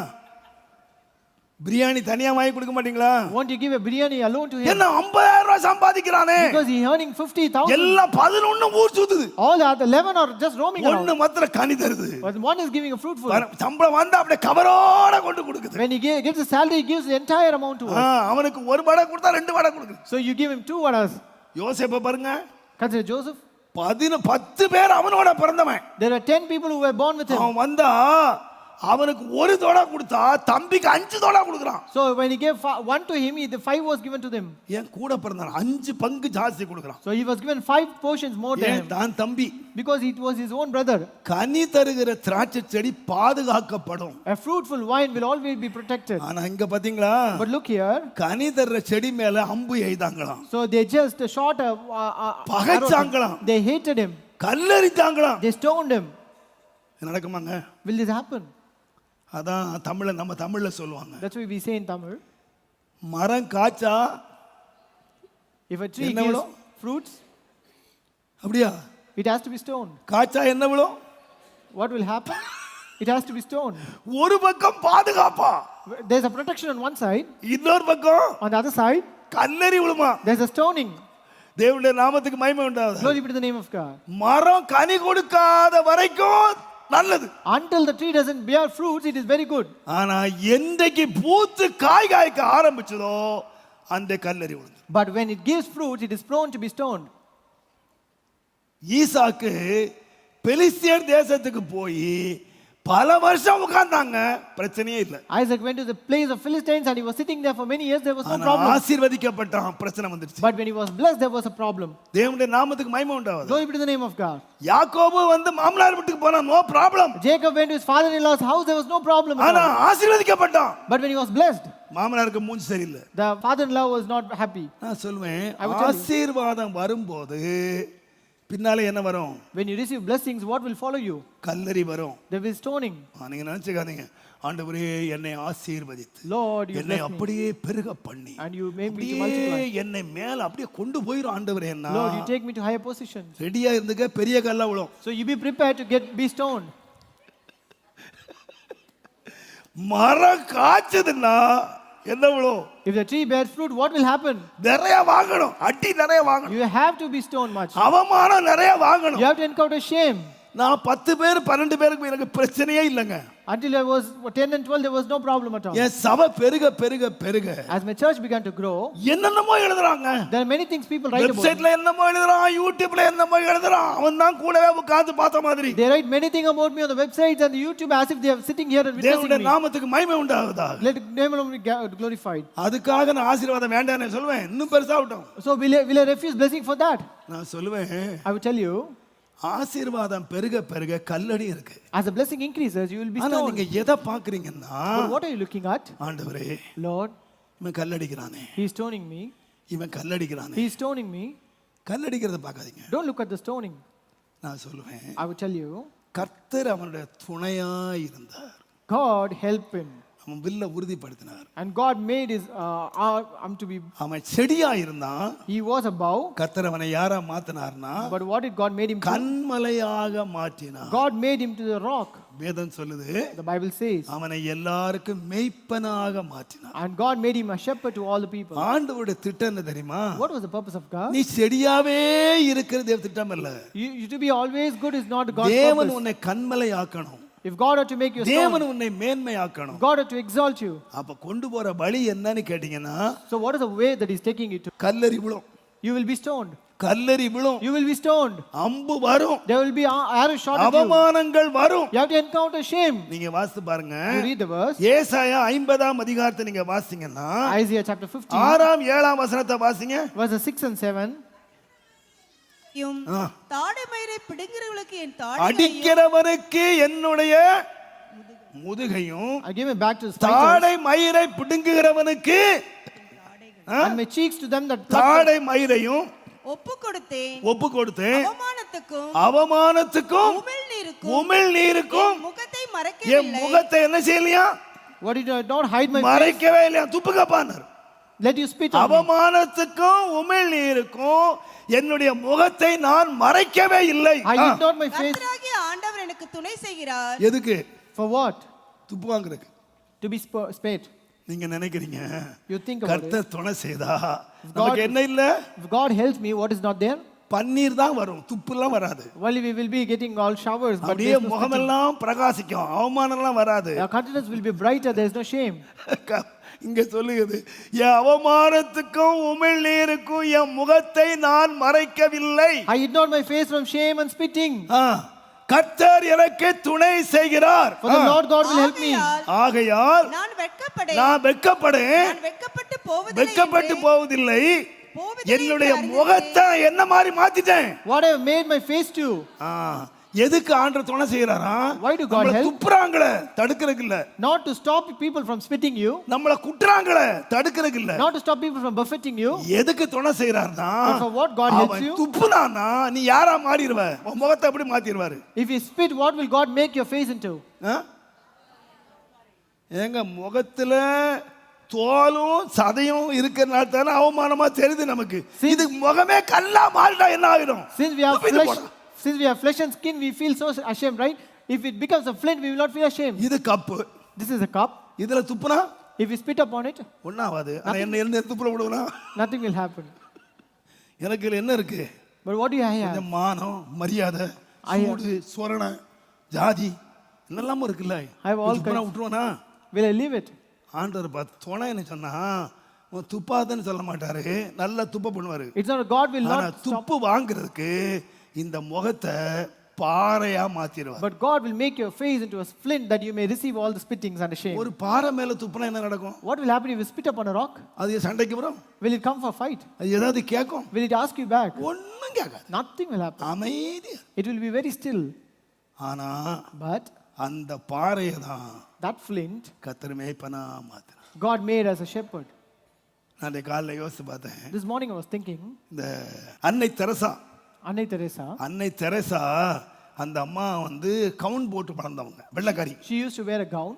பிரியாணி தனியா வாங்கி கொடுக்க மாட்டீங்களா? Won't you give a biryani alone to him? என்ன 50,000 ரூபாய் சம்பாதிக்கிறானே. Because he earning 50,000. எல்லா 11 ஊர் சுத்துது. All the other 11 are just roaming around. ஒன்னு மாத்திர கனி தருது. But one is giving a fruitful. சம்பளம் வந்தா அப்படியே கவரோட கொண்டு கொடுக்குது. When he gives the salary, he gives the entire amount to us. அவனுக்கு ஒரு வடை கொடுத்தா 2 வடை கொடுக்குது. So you give him 2 vadas. யோசேப்பை பாருங்க. Consider Joseph. 10 பேர் அவனோட பிறந்தவன். There are 10 people who were born with him. அவன் வந்தா அவனுக்கு ஒரு தோடா கொடுத்தா தம்பிக்கு 5 தோடா கொடுக்குறான். So when he gave 1 to him, the 5 was given to them. ஏன் கூட பிறந்தவன் 5 பங்கு ஜாஸ்தி கொடுக்குறான். So he was given 5 portions more than him. தான் தம்பி. Because it was his own brother. கனி தருகிற திராட்சை செடி பாதுகாக்கப்படும். A fruitful vine will always be protected. ஆனா இங்க பாத்தீங்களா? But look here. கனி தர்ற செடி மேல அம்பு எய்தாங்களாம். So they just shot a பகைச்சாங்களாம். They hated him. கல்லெறிஞ்சாங்களாம். They stoned him. நடக்குமாங்க? Will this happen? அதான் நம்ம தமிழ்ல சொல்லுவாங்க. That's why we say in Tamil. மரம் காய்ச்சா If a tree gives fruits, அப்படியா? it has to be stoned. காய்ச்சா என்ன விழும்? What will happen? It has to be stoned. ஒரு பக்கம் பாதுகாப்பா. There's a protection on one side. இன்னொரு பக்கம் on the other side கல்லெறி விழுமா? there's a stoning. தேவனுடைய நாமத்துக்கு மகிமை உண்டாகுது. Glory be to the name of God. மரம் கனி கொடுக்காத வரைக்கும் நல்லது. Until the tree doesn't bear fruits, it is very good. ஆனா என்னைக்கு பூத்து காய்க்க ஆரம்பிச்சதோ அந்த கல்லெறி விழுந்து. But when it gives fruits, it is prone to be stoned. ஈசாக்கு பெலிஸ்தியர் தேசத்துக்கு போய் பல வருஷம் உட்கார்ந்தாங்க, பிரச்சனையே இல்ல. Isaac went to the place of Philistines and he was sitting there for many years. There was no problem. ஆசீர்வதிக்கப்பட்டான், பிரச்சனை வந்துருச்சு. But when he was blessed, there was a problem. தேவனுடைய நாமத்துக்கு மகிமை உண்டாகுது. Glory be to the name of God. யாக்கோபு வந்து மாமனார் வீட்டுக்கு போனா no problem. Jacob went to his father-in-law's house. There was no problem. ஆனா ஆசீர்வதிக்கப்பட்டான். But when he was blessed, மாமனாருக்கு மூஞ்சி சரியில்லை. the father-in-law was not happy. நான் சொல்வேன், ஆசீர்வாதம் வரும்போது பின்னால என்ன வரும்? When you receive blessings, what will follow you? கல்லெறி வரும். There will be stoning. நீங்க நினைச்சுக்காதீங்க, ஆண்டவரே என்னை ஆசீர்வதித்து Lord, you என்னை bless me அப்படியே பெருக பண்ணி and you make me to multiply. என்னை மேல அப்படியே கொண்டு போயிரும் ஆண்டவரே. என்ன Lord, you take me to higher positions. ரெடியா இருந்துக்க, பெரிய கல்லா விழும். So you be prepared to be stoned. மரம் காய்ச்சதுன்னா என்ன விழும்? If the tree bears fruit, what will happen? நிறைய வாங்கணும், அடி நிறைய வாங்கணும். You have to be stoned much. அவமானம் நிறைய வாங்கணும். You have to encounter shame. நான் 10 பேர் 12 பேருக்கு எனக்கு பிரச்சனையே இல்லைங்க. Until I was 10 and 12, there was no problem at all. என் சபை பெருக பெருக பெருக As my church began to grow, என்னென்னமோ எழுதுறாங்க. there are many things people write about. வெப்சைட்ல என்னமோ எழுதுறான், யூடியூப்ல என்னமோ எழுதுறான். அவன் தான் கூடவே உட்கார்ந்து பார்த்த மாதிரி. They write many things about me on the websites and the YouTube as if they are sitting here and witnessing தேவனுடைய me. நாமத்துக்கு மகிமை உண்டாகுதா? Let the name of the Lord be glorified. அதுக்காக நான் ஆசீர்வாதம் வேண்டாம்னு சொல்வேன். இன்னும் பெருசாகட்டும். So will I refuse blessing for that? நான் சொல்லுவேன், I will tell you, ஆசீர்வாதம் பெருக பெருக கல்லடி இருக்கு. as the blessing increases, you will be ஆனா stoned. நீங்க எதை பாக்குறீங்கன்னா, But what are you looking at? ஆண்டவரே Lord, இவன் கல்லடிக்கிறானே, he is stoning me. இவன் கல்லடிக்கிறானே. He is stoning me. கல்லடிக்கிறத பார்க்காதீங்க. Don't look at the stoning. நான் சொல்லுவேன், I will tell you, கர்த்தர் அவனுடைய துணையா இருந்தார். God helped him. அவன் வில்ல உறுதிப்படுத்தினார். And God made his arm to be. அவன் செடியா இருந்தான். He was a bow. கர்த்தர் அவனை யாரா மாத்தினார்னா, But what did God made him to? கன்மலையாக மாற்றினார். God made him to the rock. வேதம் சொல்லுது, The Bible says. அவனை எல்லாருக்கும் மேய்ப்பனாக மாற்றினார். And God made him a shepherd to all the people. ஆண்டவருடைய திட்டம் என்ன தெரியுமா? What was the purpose of God? நீ செடியாவே இருக்கிற தேவ திட்டம் இல்ல. You to be always good is not God's தேவன் purpose. உன்னை கன்மலை ஆக்கணும். If God had to make you தேவன் stone, உன்னை மேன்மை ஆக்கணும். God had to exalt you. அப்ப கொண்டு போற வழி என்னன்னு கேட்டீங்கன்னா, So what is the way that he's taking you to? கல்லெறி விழும். You will be stoned. கல்லெறி விழும், You will be stoned. அம்பு வரும், There will be arrows shot at you. அவமானங்கள் வரும். You have to encounter shame. நீங்க வாசித்து பாருங்க. You read the verse. ஏசாயா 50ஆம் அதிகாரத்தை நீங்க வாசிங்கன்னா Isaiah chapter 50, 6ஆம் 7ஆம் வசனத்தை வாசிங்க. verses 6 and 7. தாடை மயிரை பிடுங்கிறவர்களுக்கு என் தாடை அடிக்கிறவனுக்கு என்னுடைய முதுகையும், I give it back to the fighters, தாடை மயிரை பிடுங்குகிறவனுக்கு and my cheeks to them that pluck. தாடை மயிரையும் ஒப்பு கொடுத்தேன். ஒப்பு கொடுத்தேன். அவமானத்துக்கும் அவமானத்துக்கும் உமிழ்நீருக்கும் உமிழ்நீருக்கும் முகத்தை என் மறைக்கவில்லை. முகத்தை என்ன செய்யலையா? What did I not hide my face? மறைக்கவே இல்லையா? துப்புக்கப்பானார். Let you spit on me. அவமானத்துக்கும் உமிழ்நீருக்கும் என்னுடைய முகத்தை நான் மறைக்கவே இல்லை. I hid not my face. கர்த்தராகிய ஆண்டவர் எனக்கு துணை செய்கிறார். எதுக்கு? For what? துப்பு வாங்குறதுக்கு. To be spit. நீங்க நினைக்கிறீங்க You think about it. கர்த்தர் துணை செய்தா நமக்கு என்ன இல்ல? If God helps me, what is not there? பன்னீர் தான் வரும், துப்புலாம் வராது. Well, we will be getting all showers, but அப்படியே முகமெல்லாம் பிரகாசிக்கும், அவமானம்லாம் வராது. our countenance will be brighter. There is no shame. இங்க சொல்லுகிறது, என் அவமானத்துக்கும் உமிழ்நீருக்கும் என் முகத்தை நான் மறைக்கவில்லை. I hid not my face from shame and spitting. கர்த்தர் எனக்கு துணை செய்கிறார். For the Lord God will help me. ஆகையால் நான் வெட்கப்படேன். நான் வெட்கப்படேன், நான் வெட்கப்பட்டு போவதில்லை. வெட்கப்பட்டு போவதில்லை. என்னுடைய முகத்தை என்ன மாதிரி மாத்திட்டேன். What I have made my face to. எதுக்கு ஆண்டவர் துணை செய்யறாரா? Why do God help? துப்புறாங்களே தடுக்கிறதுக்கு இல்ல. Not to stop people from spitting you. நம்மள குட்டுறாங்களே தடுக்கிறதுக்கு இல்ல. Not to stop people from buffeting you. எதுக்கு துணை செய்யறார்னா? For what God helps you? துப்புனானா நீ யாரா மாறிடுவ? உன் முகத்தை எப்படி மாத்திடுவாரு? If you spit, what will God make your face into? எங்க முகத்துல தோலும் சதையும் இருக்கிறனால தானே அவமானமா தெரியுது நமக்கு. இது முகமே கல்லா மாறிட்டா என்ன ஆயிடும்? Since we have flesh and skin, we feel so ashamed, right? If it becomes a flint, we will not feel ashamed. இது cup. This is a cup. இதுல துப்புனா If we spit upon it, ஒண்ணாவாது. ஆனா என்ன துப்புற விடுவனா? nothing will happen. எனக்கு இதுல என்ன இருக்கு? But what do you have? கொஞ்சம் மானம், மரியாதை, சூடு, சொரணை, ஜாதி என்னெல்லாமோ இருக்குல்ல. I have all துப்புனா விட்டுருவானா? Will I leave it? ஆண்டவர் பார்த்து துணைன்னு சொன்னா துப்பாதன்னு சொல்ல மாட்டாரு, நல்லா துப்ப பண்ணுவாரு. It's not God will not துப்பு வாங்குறதுக்கு இந்த முகத்தை பாறையா மாத்திடுவார். But God will make your face into a flint that you may receive all the spittings and the shame. ஒரு பாறை மேல துப்புனா என்ன நடக்கும்? What will happen if you spit upon a rock? அது சண்டைக்கு வரும். Will it come for fight? அது ஏதாவது கேட்கும்? Will it ask you back? ஒண்ணும் கேட்காது. Nothing will happen. அமைதியா. It will be very still. ஆனா But அந்த பாறையை தான் that flint கர்த்தர் மேய்ப்பனா மாத்துறார். God made as a shepherd. நான் காலைல யோசிச்சு பார்த்தேன். This morning I was thinking, இந்த அன்னை தெரசா, Anna Teresa அந்த அம்மா வந்து கவுன் போட்டு பறந்தவங்க, வெள்ளைக்காரி. She used to wear a gown.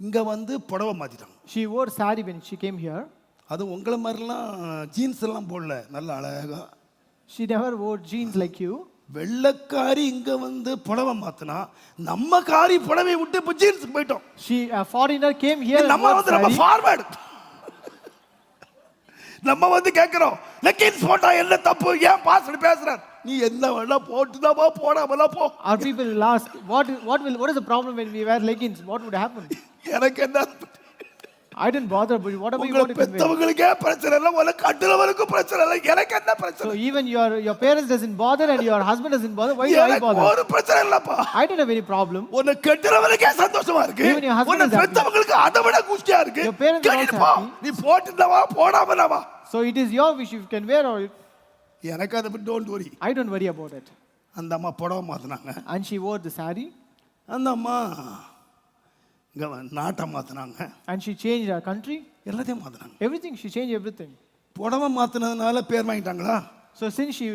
இங்க வந்து புடவை மாத்திட்டாங்க. She wore sari when she came here. அது உங்கள மாதிரிலாம் ஜீன்ஸ் எல்லாம் போடல, நல்ல அழகா. She never wore jeans like you. வெள்ளைக்காரி இங்க வந்து புடவை மாத்தினா, நம்ம காரி புடவை விட்டு இப்ப ஜீன்ஸ் போயிட்டோம். She a foreigner came here. நம்ம வந்து நம்ம ஃபார்வர்ட். நம்ம வந்து கேக்குறோம், லெகின்ஸ் போட்டா என்ன தப்பு, ஏன் பாஸ்டர் பேசுறார்? நீ என்ன வேணா போட்டுதா போ, போடாமல போ. Our people will ask, what is the problem when we wear leggings? What would happen? எனக்கு என்ன? I didn't bother, but whatever you want to convey. பெத்தவங்களுக்கே பிரச்சனை இல்ல, உன கட்டுறவனுக்கு பிரச்சனை இல்ல, எனக்கு என்ன பிரச்சனை? So even your parents doesn't bother and your husband doesn't bother, why do I bother? ஒரு பிரச்சனை இல்லப்பா. I don't have any problem. உன கட்டுறவனுக்கே சந்தோஷமா இருக்கு, உன பெத்தவங்களுக்கு அதை விட குஷ்டியா இருக்கு. Your parents are also happy. நீ போட்டுடவா போடாமலவா? So it is your wish, if you can wear or எனக்கு அதை பத்தி don't worry. I don't worry about it. அந்த அம்மா புடவை மாத்துனாங்க. And she wore the sari. அந்த அம்மா நாட்டை மாத்தினாங்க. And she changed her country. எல்லாத்தையும் மாத்தினாங்க. Everything, she changed everything. புடவை மாத்தினதுனால பேர் வாங்கிட்டாங்களா? So since she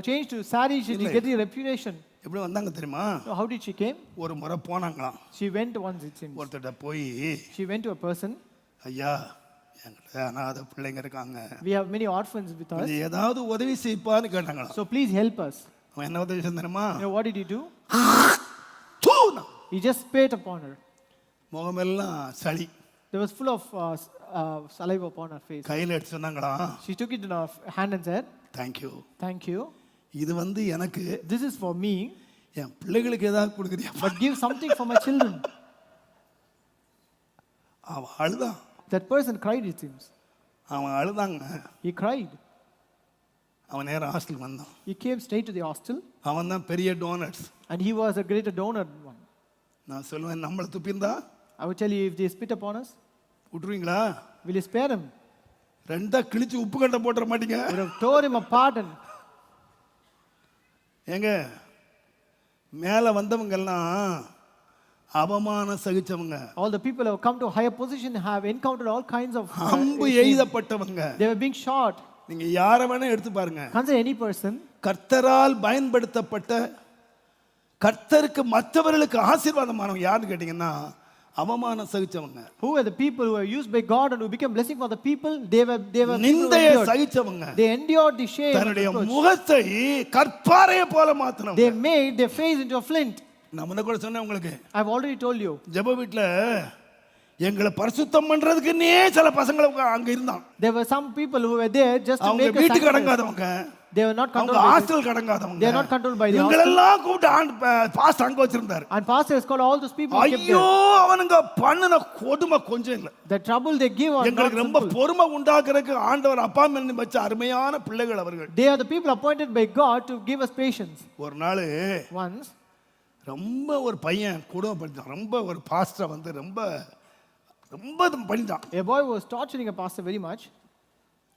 changed to sari, she did get a reputation. எப்படி வந்தாங்க தெரியுமா? So how did she came? ஒரு முறை போனாங்களாம். She went once, it seems. ஒருத்தட்ட போய், She went to a person. ஐயா, என்கிட்ட அனாதை பிள்ளைங்க இருக்காங்க, We have many orphans with us. ஏதாவது உதவி செய்ப்பான்னு கேட்டாங்களா? So please help us. அவன் என்ன உதவி செஞ்சாருமா? You know what did he do? தூனா He just spat upon her. முகமெல்லாம் சளி. There was full of saliva upon her face. கையில எடுத்து சொன்னாங்களா? She took it in her hand and said, Thank you. Thank you. இது வந்து எனக்கு, This is for me. என் பிள்ளைகளுக்கு ஏதாவது கொடுக்குறியா? But give something for my children. அவன் அழுதான். That person cried, it seems. அவன் அழுதாங்க. He cried. அவன் நேரம் ஹாஸ்டல் வந்தான். He came straight to the hostel, அவன் தான் பெரிய donors. and he was a greater donor one. நான் சொல்லுவேன், நம்மளை துப்பியிருந்தா I would tell you, if they spit upon us, விட்டுருவீங்களா? will you spare him? ரெண்டா கிழிச்சு உப்பு கண்டை போட்டுற மாட்டீங்க? Would have tore him apart. And ஏங்க, மேலே வந்தவங்கெல்லாம் அவமானம் சகிச்சவங்க, all the people who have come to a higher position have encountered all kinds of அம்பு எய்தப்பட்டவங்க. they were being shot. நீங்க யாரை வேணா எடுத்து பாருங்க. Consider any person. கர்த்தரால் பயன்படுத்தப்பட்ட, கர்த்தருக்கு மற்றவர்களுக்கு ஆசீர்வாதமானவங்க யாருன்னு கேட்டீங்கன்னா அவமானம் சகிச்சவங்க. Who were the people who were used by God and who became blessing for the people? They were நிந்தையை சகிச்சவங்க. They endured the shame. தன்னுடைய முகத்தை கற்பாறையை போல மாத்தினவங்க. They made their face into a flint. நான் முன்ன கூட சொன்னேன் உங்களுக்கு. I've already told you. ஜெப வீட்ல எங்களை பரிசுத்தம் பண்றதுக்குன்னே சில பசங்க அங்க இருந்தான். There were some people who were there just to make a வீட்டுக்கு அடங்காதவங்க. They were not controlled அவங்க by ஹாஸ்டல் கடங்காதவங்க. They are not controlled by the இவங்க எல்லாம் கூப்பிட்டு பாஸ்ட் அங்க வச்சிருந்தாரு. And pastor has called all those people who kept ஐயோ, there. அவனுங்க பண்ணுன கொடுமை கொஞ்சம் இல்ல. The trouble they give are not எங்களுக்கு ரொம்ப simple. பொறுமை உண்டாக்குறதுக்கு ஆண்டவர் அப்பா மேல வச்ச அருமையான பிள்ளைகள் அவர்கள். They are the people appointed by God to give us patience. ஒரு நாள் Once ரொம்ப ஒரு பையன் கொடுமைப்படுத்தான். ரொம்ப ஒரு பாஸ்டர் வந்து ரொம்ப பண்ணிட்டான். a boy was torturing a pastor very much.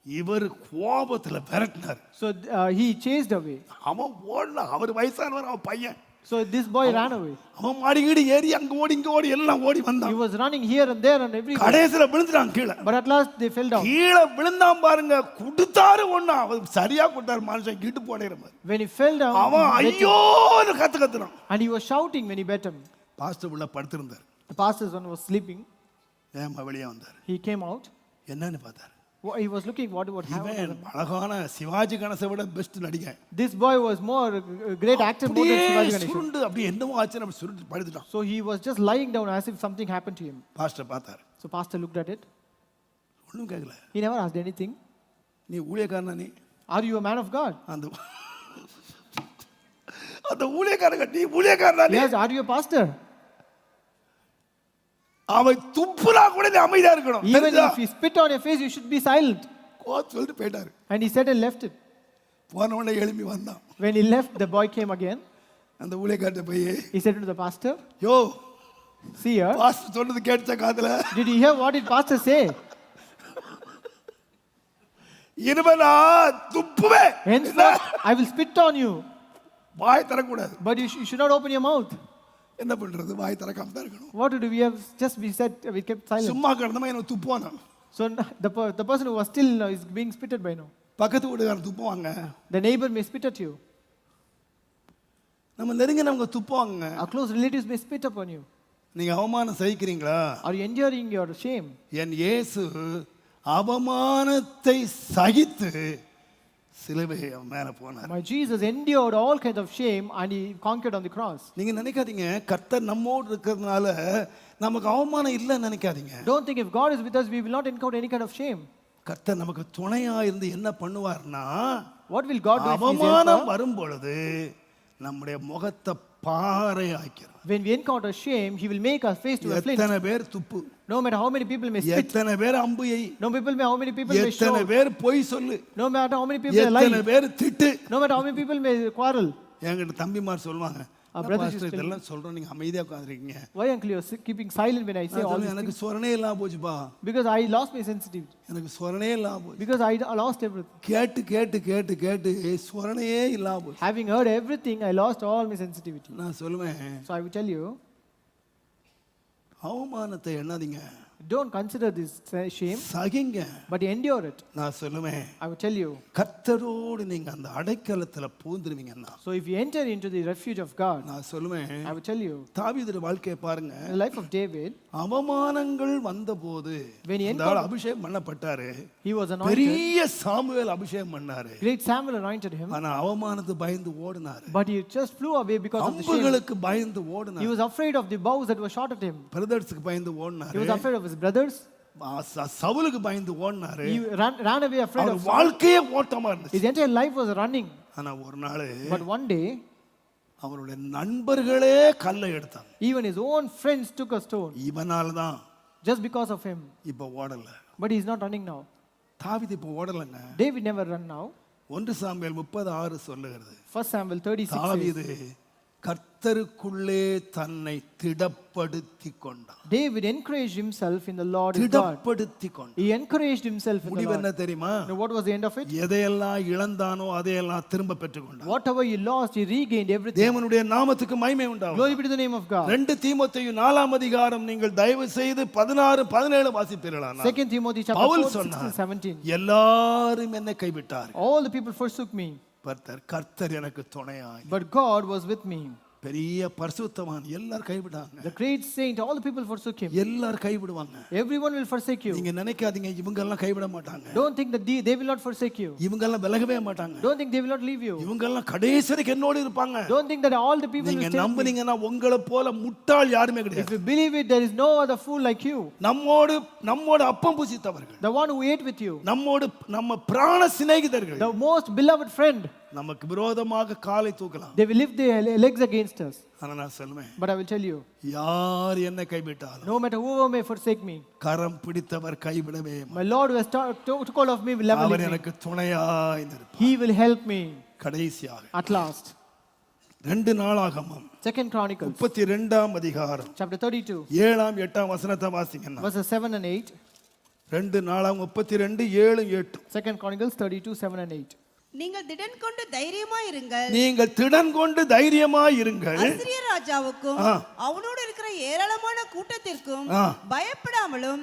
இவர் கோபத்துல விரட்டினார். So he chased away. அவன் ஓடல. அவர் வயசானவர், அவன் பையன். So this boy ran away. அவன் மாடிங்கடி ஏறி அங்க ஓடி இங்க ஓடி எல்லாம் ஓடி He வந்தான். was running here and there and everywhere. கடைசில விழுந்துட்டான் கீழே. But at last they fell down. கீழே விழுந்தான் பாருங்க. குடுத்தாரு ஒண்ணு, அவர் சரியா கொடுத்தாரு. மனுஷன் கிட்டு போடுற மாதிரி. When he fell down, அவன் he beat him. ஐயோன்னு கத்துறான். And he was shouting when he beat him. Pastor உள்ள படுத்திருந்தார். The pastor's son was sleeping. ஏமா வெளியே வந்தார். He came out. என்னன்னு பார்த்தாரு. He was looking what happened. இவன் அழகான சிவாஜி கணேசை விட best Nadigan. This boy was more great actor more than Shivaji Ganesan. சுருண்டு அப்படி என்னமோ ஆச்சுன்னு அப்படி சுருண்டு படுத்துட்டான். So he was just lying down as if something happened to him. Pastor பார்த்தார். So pastor looked at it. ஒண்ணும் கேட்கல. He never asked anything. நீ ஊழியக்காரனா? நீ Are you a man of God? அந்த ஊழியக்காரங்க, நீ ஊழியக்காரனா? Yes. Are you a pastor? அவன் துப்புனா கூட நீ அமைதியா இருக்கணும். Even if he spit on your face, you should be silent. சொல்லிட்டு போயிட்டாரு. And he said and left it. போன உடனே எழும்பி வந்தான். When he left, the boy came again. அந்த ஊழியக்காரட்ட போய், He said to the pastor, யோ, see here. பாஸ்டர் சொன்னது கேட்டச்ச காதுல? Did you hear what did pastor say? இனிமே நான் துப்புவேன். Henceforth, I will spit on you. வாய் தரக்கூடாது. But you should not open your mouth. என்ன பண்றது? வாய் திறக்காம தான் இருக்கணும். What to do? We have just we kept silent. சும்மா கிடந்தமா என்ன துப்புவானா? So the person who was still is being spitted by now. பக்கத்து வீட்டுக்காரன் துப்புவாங்க. The neighbor may spit at you. நம்ம நெருங்கினவங்க துப்புவாங்க. Our close relatives may spit upon you. நீங்க அவமானம் சகிக்கிறீங்களா? Are you enduring your shame? என் இயேசு அவமானத்தை சகித்து சிலுவை மேல போனார். My Jesus endured all kinds of shame and he conquered on the cross. நீங்க நினைக்காதீங்க கர்த்தர் நம்மோடு இருக்கிறதுனால நமக்கு அவமானம் இல்லைன்னு நினைக்காதீங்க. Don't think if God is with us, we will not encounter any kind of shame. கர்த்தர் நமக்கு துணையா இருந்து என்ன பண்ணுவார்னா, What will God do? அவமானம் வரும் பொழுது நம்முடைய முகத்தை பாறை ஆக்கிறார். When we encounter shame, he will make our face to a flint. எத்தனை பேர் துப்பு, No matter how many people may spit, எத்தனை பேர் அம்பு எய், how many people may எத்தனை shout, பேர் பொய் சொல்லு, no matter how many people may எத்தனை lie, பேர் திட்டு. no matter how many people may quarrel. என்கிட்ட தம்பிமார் சொல்லுவாங்க, brothers பாஸ்டர் இதெல்லாம் சொல்றோம் நீங்க அமைதியா உட்கார்ந்திருக்கீங்க. Why uncle you are keeping silent when I say all this? எனக்கு சொரணே இல்லாம போச்சுப்பா. Because I lost my sensitivity. எனக்கு சொரணே இல்லாம போச்சு. Because I lost everything. கேட்டு கேட்டு கேட்டு கேட்டு சொரணையே இல்லாம போச்சு. Having heard everything, I lost all my sensitivity. நான் சொல்லுவேன், So I will tell you, அவமானத்தை எண்ணாதீங்க, don't consider this shame, சகிங்க. but endure it. நான் சொல்லுவேன், I will tell you. கர்த்தரோடு நீங்க அந்த அடைக்கலத்துல பூந்துருவீங்கன்னா, So if you enter into the refuge of God, நான் சொல்லுவேன், I will tell you. தாவீதுடைய வாழ்க்கையை பாருங்க. In the life of David, அவமானங்கள் வந்தபோது when he அந்த ஆள் அபிஷேகம் பண்ணப்பட்டாரு. he was anointed. பெரிய சாமுவேல் அபிஷேகம் பண்ணாரு. Great Samuel anointed him, ஆனா அவமானத்துக்கு பயந்து ஓடினாரு. but he just flew away because of the shame. அம்புகளுக்கு பயந்து He ஓடினாரு. was afraid of the bows that were shot at him. பிரதர்ஸ்க்கு பயந்து He ஓடினாரு. was afraid of his brothers. சவுலுக்கு பயந்து ஓடினாரு. He ran away afraid our of Saul. வாழ்க்கையே ஓட்டமா இருந்துச்சு. His entire life was running. ஆனா ஒரு நாள் But one day, அவருடைய நண்பர்களே கல்லை எடுத்தாங்க. even his own friends took a stone இவனால தான் just because of him. இப்ப ஓடல. But he is not running now. தாவீது இப்ப ஓடலங்க. David never run now. 1 Samuel 36 சொல்லுகிறது 1 Samuel 36 says, தாவீது கர்த்தருக்குள்ளே தன்னை திடப்படுத்தி கொண்டான். David encouraged himself in the Lord his God. திடப்படுத்தி கொண்டான். He encouraged himself in the முடிவு Lord. என்ன தெரியுமா? Now, what was the end of it? எதையெல்லாம் இழந்தானோ அதையெல்லாம் திரும்ப பெற்றுக்கொண்டான். Whatever he lost, he regained everything. தேவனுடைய நாமத்துக்கு மகிமை உண்டாகும். Glory be to the name of God. 2 தீமோத்தேயு 4ஆம் அதிகாரம் நீங்கள் தயவு செய்து 16 17 வாசிப்பீர்களானால் 2 Timothy chapter பவுல் 4, 16 சொன்னார், 17. எல்லாரும் என்னை கைவிட்டார், All the people forsook me, கர்த்தர் எனக்கு துணையாய். but God was with me. பெரிய பரிசுத்தவான் எல்லாரும் கைவிட்டாங்க. The great saint, all the people forsook him. எல்லாரும் கைவிடுவாங்க. Everyone will forsake you. நீங்க நினைக்காதீங்க இவங்க எல்லாம் கைவிட மாட்டாங்க. Don't think that they will not forsake you. இவங்க எல்லாம் விலகவே மாட்டாங்க. Don't think they will not leave you. இவங்க எல்லாம் கடைசி வரைக்கும் என்னோட இருப்பாங்க. Don't think that all the people will நீங்க stay with me. நம்புனீங்கன்னா உங்களை போல முட்டாள் யாருமே If கிடையாது. you believe it, there is no other fool like you. நம்மோடு அப்பம் புசித்தவர்கள், The one who ate with you, நம்ம பிராண சிநேகிதர்கள் the most beloved friend, நமக்கு விரோதமாக காலை தூக்கலாம். they will lift their legs against us. ஆனா நான் சொல்லுவேன், But I will tell you, யார் என்னை கைவிட்டாலும் no matter whoever may forsake me, கரம் பிடித்தவர் கைவிடவே மாட்டார். my Lord who has took hold of me will never our leave me. எனக்கு துணையாய் இருப்பார். He will help me கடைசியாக at last. 2 நாளாகமம் 2 Chronicles 32ஆம் அதிகாரம் chapter 32 7ஆம் 8ஆம் வசனத்தை வாசிங்கன்னா verses 7 and 8. 2 நாளாகமம் 32 7 8. 2 Chronicles 32 7 and 8. நீங்கள் திடன் கொண்டு தைரியமாய் இருங்கள். நீங்கள் திடன் கொண்டு தைரியமாய் இருங்கள். அசிரிய ராஜாவுக்கும் அவனோடு இருக்கிற ஏராளமான கூட்டத்திற்கும் பயப்படாமலும்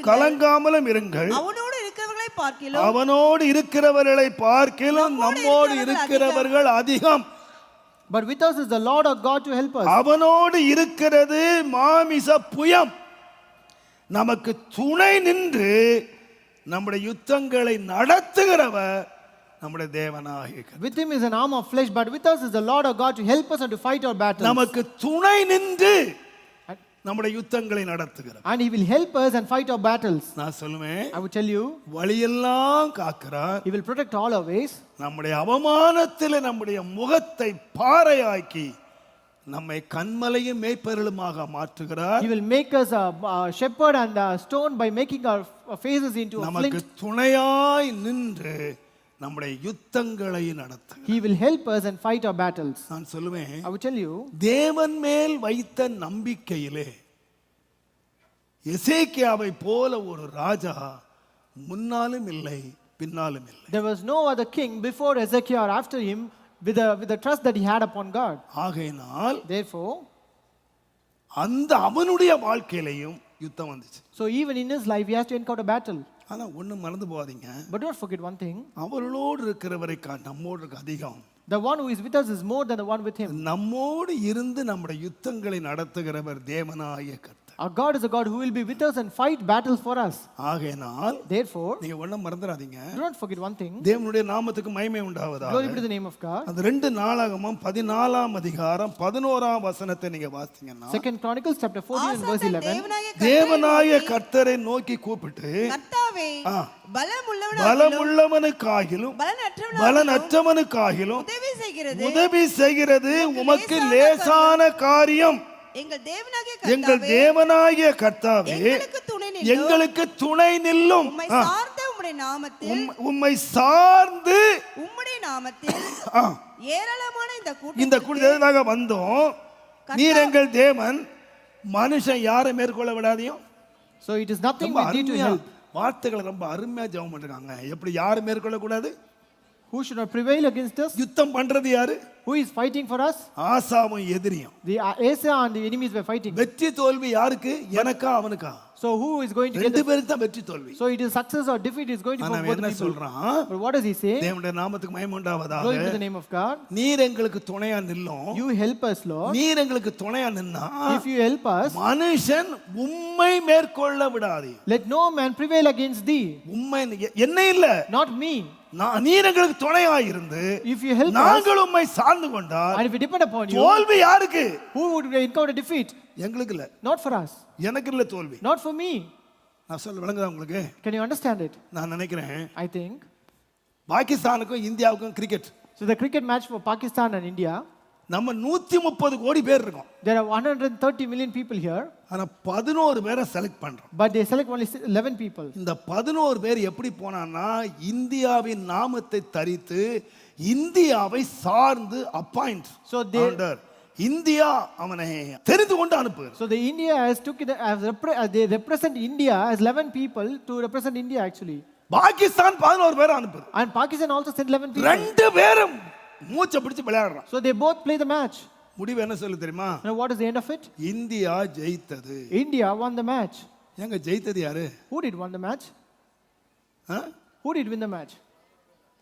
கலங்காமலும் இருங்கள். அவனோடு இருக்கிறவர்களை பார்க்கிலும் நம்மோடு இருக்கிறவர்கள் அதிகம். But with us is the Lord our God to help us. அவனோடு இருக்கிறது மாமிச புயம், நமக்கு துணை நின்று நம்முடைய யுத்தங்களை நடத்துகிறவர் நம்முடைய தேவனாகிய கர்த்தர். With him is an arm of flesh, but with us is the Lord our God to help us and to fight our battles. நமக்கு துணை நின்று நம்முடைய யுத்தங்களை நடத்துகிறார். And he will help us and fight our battles. நான் சொல்லுவேன், I would tell you, வழியெல்லாம் காக்கிறார். he will protect all our ways. நம்முடைய அவமானத்தில் நம்முடைய முகத்தை பாறையாக்கி நம்மை கன்மலையும் மேய்ப்பர்களுமாக மாற்றுகிறார். He will make us a shepherd and a stone by making our faces into a நமக்கு flint. துணையாய் நின்று நம்முடைய யுத்தங்களை நடத்துகிறார். He will help us and fight our battles. நான் சொல்லுவேன், I would tell you, தேவன் மேல் வைத்த நம்பிக்கையிலே எசேக்கியாவை போல ஒரு ராஜா முன்னாலும் இல்லை பின்னாலும் இல்லை. there was no other king before Hezekiah or after him with the trust that he had upon God. ஆகையினால் Therefore, அந்த அவனுடைய வாழ்க்கையிலையும் யுத்தம் வந்துச்சு. so even in his life he has to encounter battle. ஆனா ஒண்ணு மறந்து போகாதீங்க, But don't forget one thing, அவர்களோடு இருக்கிறவரை நம்மோடு இருக்க அதிகம். the one who is with us is more than the one with him. நம்மோடு இருந்து நம்முடைய யுத்தங்களை நடத்துகிறவர் தேவனாகிய கர்த்தர். Our God is a God who will be with us and fight battles for us. ஆகையினால் Therefore, நீங்க ஒண்ணும் மறந்துடாதீங்க, do not forget one thing, தேவனுடைய நாமத்துக்கு மகிமை உண்டாவதாக. glory be to the name of God. அந்த 2 நாளாகமம் 14ஆம் அதிகாரம் 11ஆம் வசனத்தை நீங்க வாசிங்கன்னா 2 Chronicles chapter 14 and verse 11. தேவனாகிய கர்த்தரை நோக்கி கூப்பிட்டு, கர்த்தாவே பலமுள்ளவனுக்காகிலும் பலனற்றவனுக்காகிலும் உதவி செய்கிறது உமக்கு லேசான காரியம். எங்கள் தேவனாகிய கர்த்தாவே எங்களுக்கு துணை நில்லும். உம்மை சார்ந்து உம்முடைய நாமத்தில் ஏராளமான இந்த கூட்டத்துக்காக வந்தோம். நீர் எங்கள் தேவன், மனுஷன் யாரை மேற்கொள்ள விடாதையும். So it is nothing we need to help. வார்த்தைகளை ரொம்ப அருமையா ஜெபம் பண்றாங்க. எப்படி யாரை மேற்கொள்ள கூடாது? Who should not prevail against us? யுத்தம் பண்றது யாரு? Who is fighting for us? ஆசாவும் எதிரியும். The Asa and the enemies were fighting. வெற்றி தோல்வி யாருக்கு? எனக்கா அவனுக்கா? So who is going to get ரெண்டு பேருக்கு தான் வெற்றி தோல்வி. So it is success or defeat is going to ஆனா be both என்ன people. சொல்றான்? But what does he say? தேவனுடைய நாமத்துக்கு மகிமை உண்டாவதாக. Glory to the name of God. நீர் எங்களுக்கு துணையா நில்லும். You help us, Lord. நீர் எங்களுக்கு துணையா நின்னா If you help us, மனுஷன் உம்மை மேற்கொள்ள விடாதே. let no man prevail against thee. உம்மை என்ன இல்ல, Not me. நீர் எங்களுக்கு துணையா இருந்து If you help us, நாங்கள் உம்மை சார்ந்து கொண்டால் and if we depend upon you, தோல்வி யாருக்கு? who would encounter defeat? எங்களுக்கு இல்ல. Not for us. எனக்கு இல்ல தோல்வி. Not for me. நான் சொல்ல விளங்குதா உங்களுக்கு? Can you understand it? நான் நினைக்கிறேன், I think பாகிஸ்தானுக்கும் இந்தியாவுக்கும் cricket so. The cricket match for Pakistan and India, நம்ம 130 கோடி பேர் இருக்கோம். There are 130 million people here, ஆனா 11 பேரை செலக்ட் பண்றோம். but they select only 11 people. இந்த 11 பேர் எப்படி போனான்னா இந்தியாவின் நாமத்தை தரித்து இந்தியாவை சார்ந்து அப்பாயிண்ட். So they- இந்தியா அவனை தெரிந்து கொண்டு அனுப்புகிறார். So the India has took it as they represent India as 11 people to represent India actually. Pakistan 11 பேரை அனுப்புது. And Pakistan also sent 11 people. ரெண்டு பேரும் மூச்சை பிடிச்சு விளையாடுறான். So they both play the match. முடிவு என்ன சொல்லு தெரியுமா? Now what is the end of it? India ஜெயித்தது. India won the match. எங்க ஜெயித்தது யாரு? Who did won the match? Who did win the match?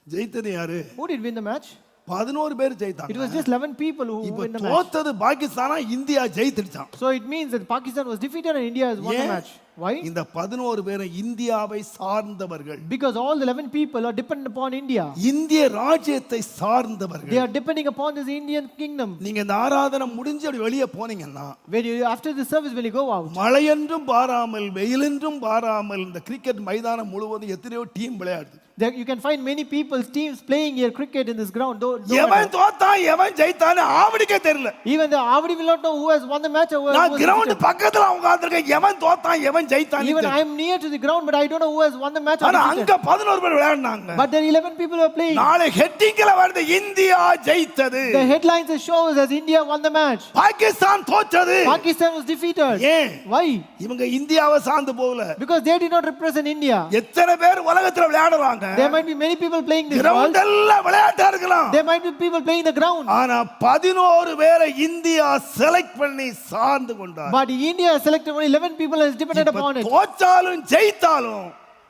ஜெயித்தது யாரு? Who did win the match? 11 பேர் It ஜெயித்தாங்க. was just 11 people who இப்போ win the match. தோத்தது பாகிஸ்தானா India ஜெயித்துட்டான். So it means that Pakistan was defeated and India has won the ஏன்? match. Why? இந்த 11 பேரும் இந்தியாவை சார்ந்தவர்கள். Because all the 11 people are dependent upon India. இந்திய ராஜ்யத்தை They சார்ந்தவர்கள். are depending upon this Indian kingdom. நீங்க இந்த ஆராதனை முடிஞ்சு அப்படி வெளியே போனீங்கன்னா When you after the service when you go out, மழையென்றும் பாராமல் வெயிலென்றும் பாராமல் இந்த கிரிக்கெட் மைதானம் முழுவதும் எத்தனையோ டீம் விளையாடுது. there you can find many people teams playing here cricket in this ground. எவன் தோத்தான் எவன் ஜெயித்தான்னு ஆவடிக்கே தெரியல. Even the Avadi will not know who has won the match or who நான் was கிரவுண்ட் defeated. பக்கத்துல உட்கார்ந்திருக்கேன் எவன் தோத்தான் எவன் ஜெயித்தான்னு Even I தெரியல. am near to the ground but I don't know who has won the match or ஆனா defeated. அங்க 11 பேர் விளையாடுனாங்க. But there 11 people are playing. நாளை ஹெட்டிங்ல வருது இந்தியா ஜெயித்தது. The headlines shows as India won the match. Pakistan தோற்றது. Pakistan was defeated. ஏன்? Why? இவங்க இந்தியாவை சார்ந்து போகல. Because they did not represent India. எத்தனை பேர் உலகத்துல விளையாடுறாங்க? There might be many people playing this ground world. எல்லாம் விளையாட்டா இருக்கலாம். There might be people playing the ground. ஆனா 11 பேரை இந்தியா செலக்ட் பண்ணி சார்ந்து கொண்டார். But India has selected only 11 people as dependent இப்ப upon it. தோற்றாலும் ஜெயித்தாலும்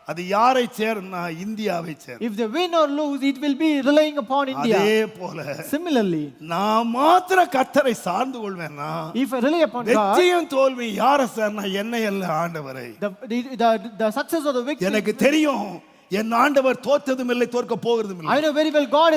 அது யாரை சேர்னா இந்தியாவை சேர். If they win or lose, it will be relying upon India. அதே போல Similarly, நான் மாத்திர கர்த்தரை சார்ந்து கொள்வேன்னா if I rely upon God, வெற்றியும் தோல்வி யாரை சேர்னா என்னை அல்ல ஆண்டவரை. the success or the victory, எனக்கு தெரியும் என் ஆண்டவர் தோற்றதும் இல்லை தோற்க போகிறதும் இல்லை. I know very well God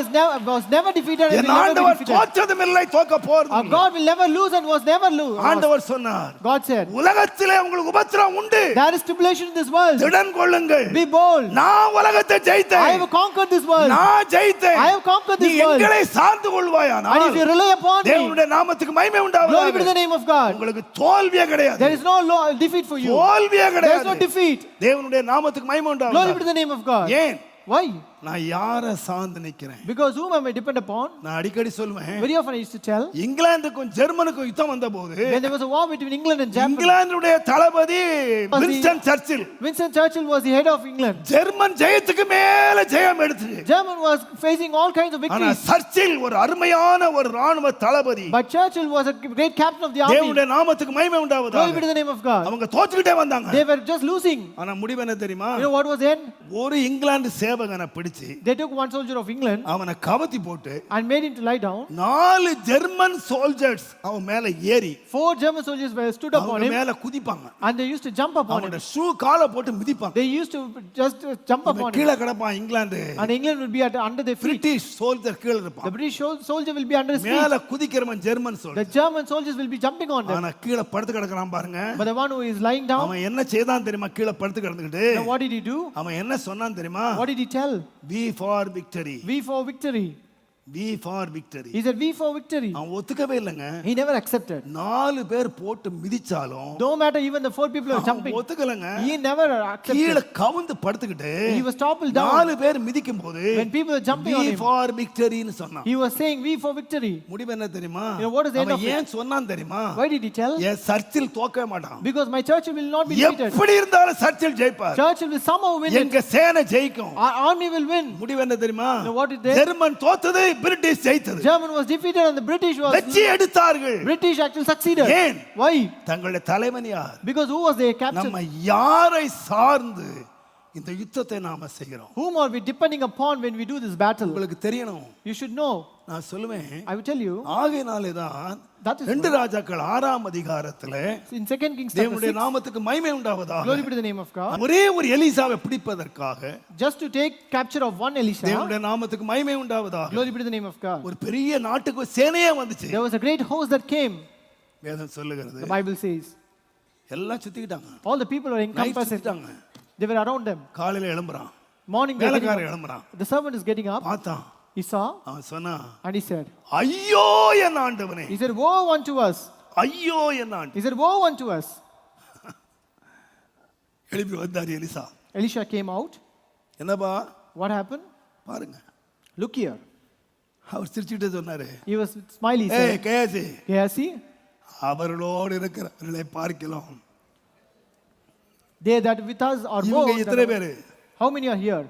was never defeated and N will never be ஆண்டவர் defeated. தோற்றதும் இல்லை தோற்க போகிறதும் Our இல்லை. God will never lose and was never lose. ஆண்டவர் சொன்னார் God said, உலகத்திலே உங்களுக்கு உபத்திரவம் உண்டு. there is tribulation in this world. திடன் கொள்ளுங்கள். Be bold. நான் உலகத்தை I ஜெயித்தேன். have conquered this world. நான் ஜெயித்தேன். I have conquered நீ this world. எங்களை சார்ந்து And கொள்வாயானால் if you rely upon me, தேவனுடைய நாமத்துக்கு மகிமை glory be to உண்டாவதாக. the name of God. உங்களுக்கு தோல்வியே கிடையாது. There is no defeat for you. தோல்வியே There is no கிடையாது. defeat. தேவனுடைய நாமத்துக்கு மகிமை Glory be உண்டாவதாக. to the name of God. ஏன்? Why? நான் யாரை சார்ந்து நிக்கிறேன்? Because whom am I depend upon? நான் அடிக்கடி சொல்வேன் Very often I used to tell, இங்கிலாந்துக்கும் ஜெர்மனுக்கும் யுத்தம் வந்தபோது when there was a war between England and Japan, இங்கிலாந்துடைய தளபதி Winston Churchill Winston Churchill was the head of England. German ஜெயத்துக்கு மேல ஜெயம் எடுத்து. German was facing all kinds of ஆனா victories. சர்ச்சில் ஒரு அருமையான ஒரு ராணுவ தளபதி. But Churchill was a great captain of the army. தேவனுடைய நாமத்துக்கு மகிமை Glory be உண்டாவதாக. to the name of God. அவங்க தோத்துக்கிட்டே வந்தாங்க. They were just losing. ஆனா முடிவு என்ன தெரியுமா? You know what was the end? ஒரு இங்கிலாந்து சேவகனை பிடிச்சு They took one soldier of England அவனை கவத்தி போட்டு and made him to lie down. 4 German soldiers அவன் மேல ஏறி 4 German soldiers were stood upon அவங்க him மேல குதிப்பாங்க. and they used to jump upon him. அவனோட ஷூ காலை போட்டு மிதிப்பாங்க. They used to just jump upon அவன் him. கீழ கிடப்பான் England. And England would be under their feet. British soldier கீழ The இருப்பான். British soldier will be under his feet. மேல குதிக்கிறவன் German The soldier. German soldiers will be jumping on them. ஆனா கீழ படுத்து கிடக்குறான் பாருங்க. But the one who is lying down, அவன் என்ன செய்தான் தெரியுமா? கீழ படுத்து கிடந்துக்கிட்டு now what did he do? அவன் என்ன சொன்னான் தெரியுமா? What did he tell? We for victory. We for victory. We for victory. He said, we for victory. அவன் ஒத்துக்கவே இல்லைங்க. He never accepted. 4 பேர் போட்டு மிதிச்சாலும் No matter even the 4 people were அவன் jumping, ஒத்துக்கலங்க. he never கீழ accepted. கவுந்து படுத்துக்கிட்டு He was toppled down. 4 பேர் மிதிக்கும் போது When people were jumping we on him, for victory ன்னு சொன்னான். he was saying, we for victory. முடிவு என்ன தெரியுமா? You know, what is the end அவன் of it? ஏன் சொன்னான் தெரியுமா? Why did he tell? என் சர்ச்சில் தோக்கவே மாட்டான். Because my church will not be defeated. எப்படி இருந்தாலும் சர்ச்சில் ஜெயிப்பார். Churchill will somehow win it. எங்க சேனை ஜெயிக்கும். Our army will win. முடிவு என்ன தெரியுமா? You know, what did they? German தோத்தது, பிரிட்டிஷ் ஜெயித்தது. German was defeated and the British was வெற்றி எடுத்தார்கள். British actually succeeded. ஏன்? Why? தங்களுடைய தலைவன் யார்? Because who was their captain? நம்ம யாரை சார்ந்து இந்த யுத்தத்தை நாம செய்கிறோம்? Whom are we depending upon when we do this battle? உங்களுக்கு தெரியணும். You should know. நான் சொல்லுவேன். I will tell you. ஆகையினாலே தான் That is 2 ராஜாக்கள் 6ஆம் அதிகாரத்திலே in 2 Kings chapter தேவனுடைய 6. நாமத்துக்கு மகிமை உண்டாவதாக. Glory be to the name of God. ஒரே ஒரு எலிசாவை பிடிப்பதற்காக Just to take capture of one Elisha. தேவனுடைய நாமத்துக்கு மகிமை உண்டாவதாக. Glory be to the name of God. ஒரு பெரிய நாட்டுக்கு சேனையே வந்துச்சு. There was a great host that came. வேதம் சொல்லுகிறது. The Bible says. எல்லாம் சுத்திக்கிட்டாங்க. All the people were encompassed. சுத்திட்டாங்க. They were around them. காலையில எழும்புறான். Morning they are getting வேலைக்காரன் up. எழும்புறான். The servant is getting up. பார்த்தான். He He saw அவன் சொன்னான், and he said, ஐயோ என் ஆண்டவனே, he said, woe unto us. ஐயோ என் ஆண்டு. He said, woe unto us. எழுப்பி வந்தார் எலிசா. Elisha came out. என்னப்பா What happened? பாருங்க, Look here. அவர் சிரிச்சுட்டு சொன்னாரு, He was smiling. He ஏய் said, கேசி, Gehazi, அவர்களோடு இருக்கிறவர்களை பார்க்கலாம். they that with us are more. இவங்க எத்தனை பேரு? How many are here?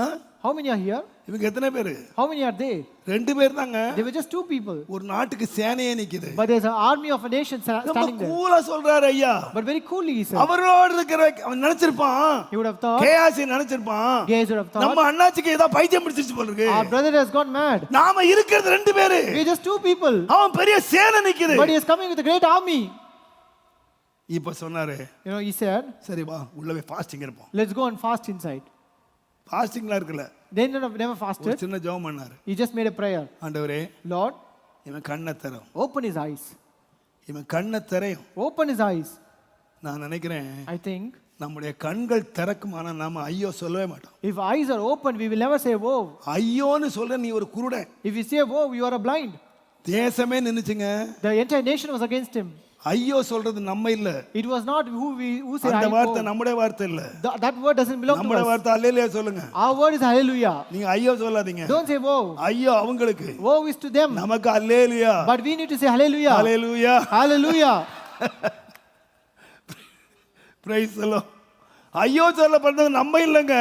Ah? How many are here? இவங்க எத்தனை பேரு? How many are they? 2 பேர் தாங்க. They were just 2 people. ஒரு நாட்டுக்கு சேனையே நிக்குது. But there's an army of a nation ரொம்ப standing there. கூலா சொல்றாரு ஐயா. But very coolly he said. அவரோடு இருக்கிற அவன் நினைச்சிருப்பான், He would have thought. Gehazi நினைச்சிருப்பான், Gehazi would have thought. நம்ம அண்ணாச்சிக்கு ஏதோ பைத்தியம் பிடிச்சிருச்சு போல இருக்கு. Our brother has gone mad. நாம இருக்கிறது 2 பேரு. We are just 2 people. அவன் பெரிய சேனை நிக்குது. But he is coming with a great army. இப்ப சொன்னாரு, You know, he said, சரி வா உள்ள போய் ஃபாஸ்டிங் இருப்போம். let's go and fast inside. ஃபாஸ்டிங்லாம் இருக்குல்ல, They never ஒரு fasted. சின்ன ஜெபம் பண்ணாரு. He just made a prayer. ஆண்டவரே, Lord, இவன் கண்ணை தரும், open his eyes. இவன் கண்ணை திரையும். Open his eyes. நான் நினைக்கிறேன் I think நம்முடைய கண்கள் திறக்குமானா நாம ஐயோ சொல்லவே மாட்டோம். if eyes are open, we will never say, woe. ஐயோன்னு சொல்ற நீ ஒரு குருடன். If you say, woe, you are a blind. தேசமே நின்னுச்சுங்க. The entire nation was against him. ஐயோ சொல்றது நம்ம இல்ல. It was not who said, அந்த I வார்த்தை woe. நம்முடைய வார்த்தை இல்ல. That word doesn't belong to நம்முடைய us. வார்த்தை அல்லேலூயா சொல்லுங்க. Our word is hallelujah. நீங்க ஐயோ சொல்லாதீங்க. Don't say woe. ஐயோ அவங்களுக்கு. Woe is to them. நமக்கு அல்லேலூயா. But we need to say hallelujah. Hallelujah. Hallelujah. Praise the Lord. ஐயோ சொல்ல பண்றது நம்ம இல்லங்க.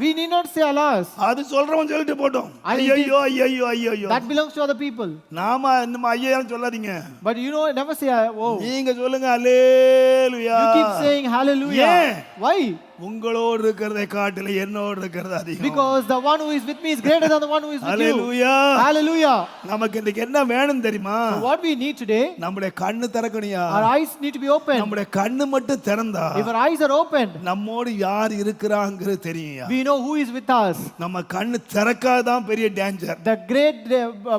We need not say alas. அது சொல்றவன் சொல்லிட்டு போட்டோம். ஐயோ ஐயோ ஐயோ. That belongs to other people. நாம இன்னும் ஐயோ சொல்லாதீங்க. But you know, never say woe. நீங்க சொல்லுங்க அல்லேலூயா. You keep saying hallelujah. Yeah. Why? உங்களோடு இருக்கிறதை காட்டில என்னோடு இருக்கிறது அதிகம். Because the one who is with me is greater than the one who is with you. Hallelujah. Hallelujah. நமக்கு இன்னைக்கு என்ன வேணும் தெரியுமா? So what we need today, நம்முடைய கண்ணு திறக்கணும்யா. our eyes need to be open. நம்முடைய கண்ணு மட்டும் திறந்தா If our eyes are opened, நம்மோடு யார் இருக்கிறாங்கிறது தெரியும்யா. we know who is with us. நம்ம கண்ணு திறக்காதான் பெரிய danger. The great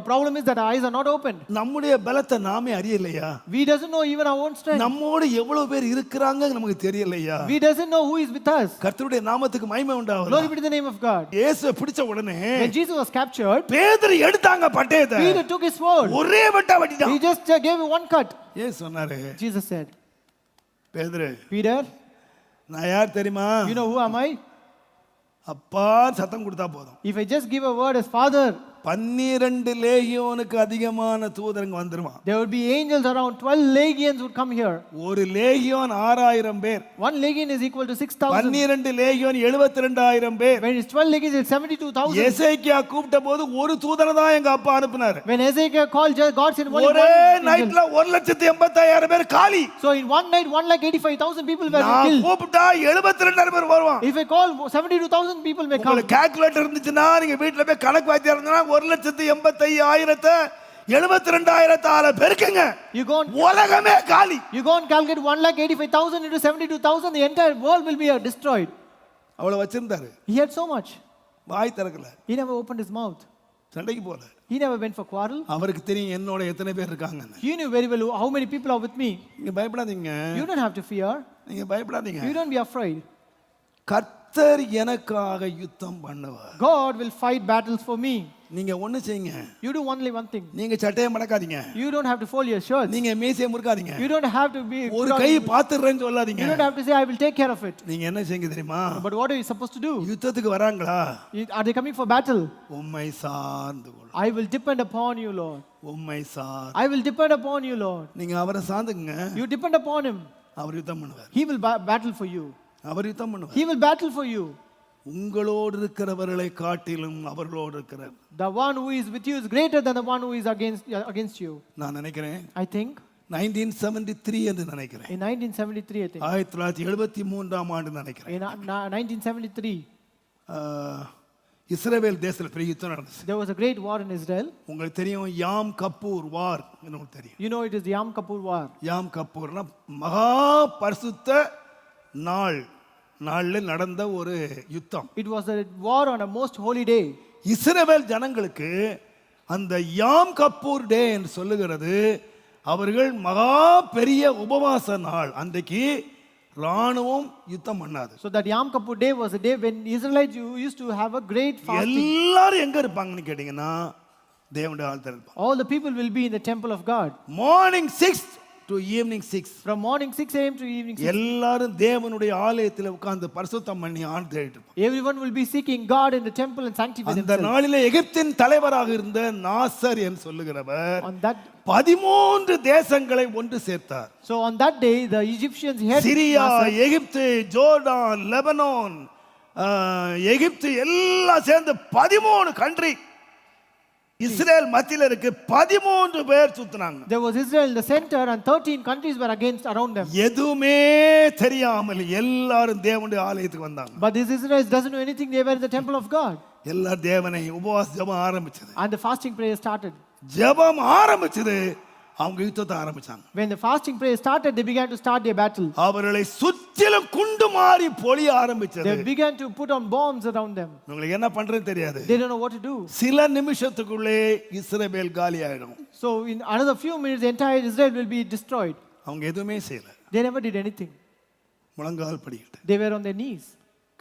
problem is that our eyes are not opened. நம்முடைய பலத்தை நாமே அறியலையா? We doesn't know even our own strength. நம்மோடு எவ்வளவு பேர் இருக்கிறாங்க நமக்கு தெரியலையா? We doesn't know who is with us. கர்த்தருடைய நாமத்துக்கு மகிமை உண்டாவதாக. Glory be to the name of God. இயேசுவை பிடிச்ச உடனே When Jesus was captured, பேதுரு எடுத்தாங்க பட்டயத்தை. Peter took his sword. ஒரே வெட்டா வெட்டிட்டான். He just gave one cut. இயேசு சொன்னாரு, Jesus said, பேதுரு Peter, நான் யார் தெரியுமா? you know who am I? அப்பா சத்தம் கொடுத்தா போதும். If I just give a word as Father, 12 லேகியோனுக்கு அதிகமான தூதருங்க வந்துருவான். there would be angels around 12 legions would come here. ஒரு லேகியோன் 6000 பேர். One legion is equal to 6,000. 12 லேகியோன் 72000 பேர். When it's 12 legions, it's 72,000. எசேக்கியா கூப்பிட்ட போது ஒரு தூதனை தான் எங்க அப்பா அனுப்புனாரு. When Ezekiel called, God sent only ஒரே one angel. நைட்ல 1,85,000 பேர் காலி. So in one night, 1,85,000 people were நான் killed. கூப்பிட்டா 72,000 பேர் வருவான். If I call, 72,000 people may come. உங்களுக்கு கால்குலேட்டர் இருந்துச்சுன்னா நீங்க வீட்ல போய் கணக்கு வாத்தியா இருந்தா 1,85,000 72,000 பெருக்குங்க. You go and உலகமே காலி. You go and calculate 1,85,000 into 72,000, the entire world will be destroyed. அவ்வளவு வச்சிருந்தாரு. He had so much. வாய் திறக்கல. He never opened his mouth. சண்டைக்கு போல. He never went for quarrel. அவருக்கு தெரியும் என்னோட எத்தனை பேர் இருக்காங்கன்னு. He knew very well how many people are with me. நீங்க பயப்படாதீங்க. You don't have to fear. நீங்க பயப்படாதீங்க. You don't be afraid. கர்த்தர் எனக்காக யுத்தம் பண்ணுவார். God will fight battles for me. நீங்க ஒண்ணு செய்யுங்க. You do only one thing. நீங்க சட்டையை மடக்காதீங்க. You don't have to fold your shirts. நீங்க மீசையை முறுக்காதீங்க. You don't have to be. ஒரு கை பாத்துறேன்னு சொல்லாதீங்க. You don't have to say I will take care of it. நீங்க என்ன செய்யுங்க தெரியுமா? But what are you supposed to do? யுத்தத்துக்கு வராங்களா? Are they coming for battle? உம்மை சார்ந்து கொள். I will depend upon you, Lord. உம்மை sir. I will depend upon you, Lord. நீங்க அவரை சார்ந்துங்க. You depend upon him. அவர் யுத்தம் பண்ணுவார். He will battle for you. அவர் யுத்தம் பண்ணுவார். He will battle for you. உங்களோடு இருக்கிறவர்களை காட்டிலும் அவர்களோடு இருக்கிற The one who is with you is greater than the one who is against you. நான் நினைக்கிறேன். I think 1973 என்று நினைக்கிறேன். in 1973, I think. 1973 ஆண்டு நினைக்கிறேன். In 1973, இஸ்ரவேல் தேசத்தில் பெரிய யுத்தம் நடந்துச்சு. there was a great war in Israel. உங்களுக்கு தெரியும் யாம் கப்பூர் வார் உங்களுக்கு தெரியும். You know it is the Yom Kippur war. யாம் கப்பூர்னா மகா பரிசுத்த நாள்ல நடந்த ஒரு யுத்தம். It was a war on a most holy day. இஸ்ரவேல் ஜனங்களுக்கு அந்த யாம் கப்பூர் டே என்று சொல்லுகிறது அவர்கள் மகா பெரிய உபவாச நாள். அன்றைக்கு ராணுவம் யுத்தம் பண்ணாது. So that Yom Kippur day was a day when Israelites used to have a great fasting. எல்லாரும் எங்க இருப்பாங்கன்னு கேட்டீங்கன்னா தேவனுடைய ஆலயத்தில் இருப்பாங்க. All the people will be in the temple of God. Morning 6 to evening 6. From morning 6 a.m. to evening 6. எல்லாரும் தேவனுடைய ஆலயத்தில் உட்கார்ந்து பரிசுத்தம் பண்ணி ஆண்டு தேடிட்டு இருப்பாங்க. Everyone will be seeking God in the temple and sanctify அந்த themselves. நாளிலே எகிப்தின் தலைவராக இருந்த நாசர் என்று சொல்லுகிறவர் On that 13 தேசங்களை ஒன்று சேர்த்தார். So on that day the Egyptians had Syria, Egypt, Jordan, Lebanon, Egypt எல்லாம் சேர்ந்து 13 கண்ட்ரி இஸ்ரேல் மத்தியில இருக்கு. 13 பேர் சுத்துனாங்க. There was Israel in the center and 13 countries were against around them. எதுவுமே தெரியாமல் எல்லாரும் தேவனுடைய ஆலயத்துக்கு வந்தாங்க. But this Israel doesn't know anything. They were in the temple of God. எல்லா தேவனை உபவாச ஜெபம் ஆரம்பிச்சது. And the fasting prayer started. ஜெபம் ஆரம்பிச்சது, அவங்க யுத்தத்தை ஆரம்பிச்சாங்க. When the fasting prayer started, they began to start their battle. அவர்களை சுற்றிலும் குண்டு மாறி பொழிய ஆரம்பிச்சது. They began to put on bombs around them. உங்களுக்கு என்ன பண்றதுன்னு தெரியாது. They don't know what to do. சில நிமிஷத்துக்குள்ளே இஸ்ரவேல் காலி ஆயிடும். So in another few minutes, the entire Israel will be destroyed. அவங்க எதுவுமே செய்யல. They never did anything. முழங்கால் படிக்கிட்டு They were on their knees.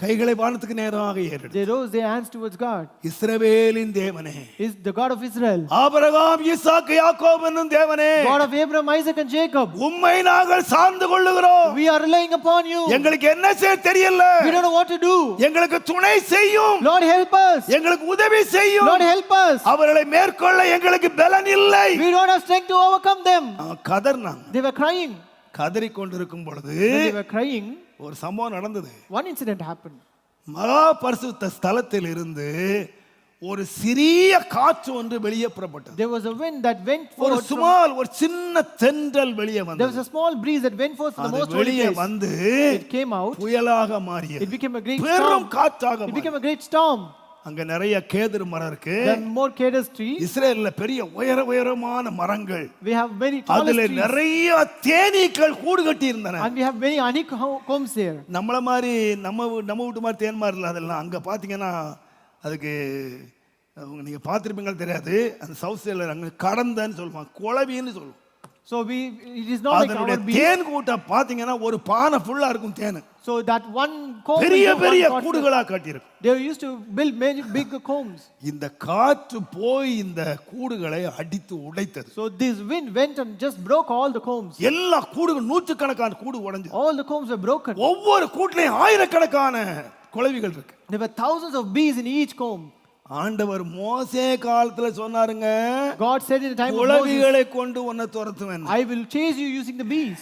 கைகளை வானத்துக்கு நேராக ஏறெடுத்து, They rose their hands towards God. இஸ்ரவேலின் தேவனே, Is the God of Israel, ஆபிரகாம், ஈசாக்கு, யாக்கோபு என்னும் தேவனே, God of Abraham, Isaac and Jacob, உம்மை நாங்கள் சார்ந்து கொள்ளுகிறோம். we are relying upon you. எங்களுக்கு என்ன செய்ய தெரியல. We don't know what to do. எங்களுக்கு துணை செய்யும். Lord, help us. எங்களுக்கு உதவி செய்யும். Lord, help us. அவர்களை மேற்கொள்ள எங்களுக்கு பலன் இல்லை. We don't have strength to overcome them. கதர்னாங்க. They were crying. கதறிக் கொண்டிருக்கும் பொழுது When they were crying, ஒரு சம்பவம் நடந்தது. one incident happened. மகா பரிசுத்த ஸ்தலத்தில் இருந்து ஒரு சிறிய காற்று ஒன்று வெளியே புறப்பட்டது. There was a wind that went ஒரு forth. சுமால் ஒரு சின்ன தென்றல் வெளியே There was வந்தது. a small breeze that went forth from the most holy வெளியே place. வந்து It came out. புயலாக மாறியது. It became a great பெரும் storm. காற்றாக It மாறியது. became a great storm. அங்க நிறைய கேதுரு மரம் இருக்கு. There are more cedars trees. இஸ்ரேல்ல பெரிய உயரமான மரங்கள். We have very tall அதுல trees. நிறைய தேனீக்கள் கூடு கட்டி இருந்தன. And we have many honeycombs there. நம்மள மாதிரி நம்ம வீட்டு மாதிரி தேன் மாதிரி இல்ல. அதெல்லாம் அங்க பாத்தீங்கன்னா அதுக்கு நீங்க பார்த்திருப்பீங்க தெரியாது. அந்த சவுத் சைடுல அங்க கடந்தன்னு சொல்லுவாங்க, குளவின்னு சொல்லுவாங்க. So it is not like our அதனுடைய bees. தேன் கூட்ட பாத்தீங்கன்னா ஒரு பானை ஃபுல்லா இருக்கும் தேன். So that one comb பெரிய is பெரிய one pot. கூடுகளா கட்டியிருக்கும். They used to build many big combs. இந்த காற்று போய் இந்த கூடுகளை அடித்து உடைத்தது. So this wind went and just broke all the combs. எல்லா கூடுகள் நூற்றுக்கணக்கான கூடு உடைஞ்சது. All the combs were broken. ஒவ்வொரு கூட்டிலையும் ஆயிரக்கணக்கான குளவிகள் இருக்கு. There were thousands of bees in each comb. ஆண்டவர் மோசே காலத்துல சொன்னாருங்க, God said in the time of Moses, குளவிகளை கொண்டு உன்னை துரத்துவேன். I will chase you using the bees.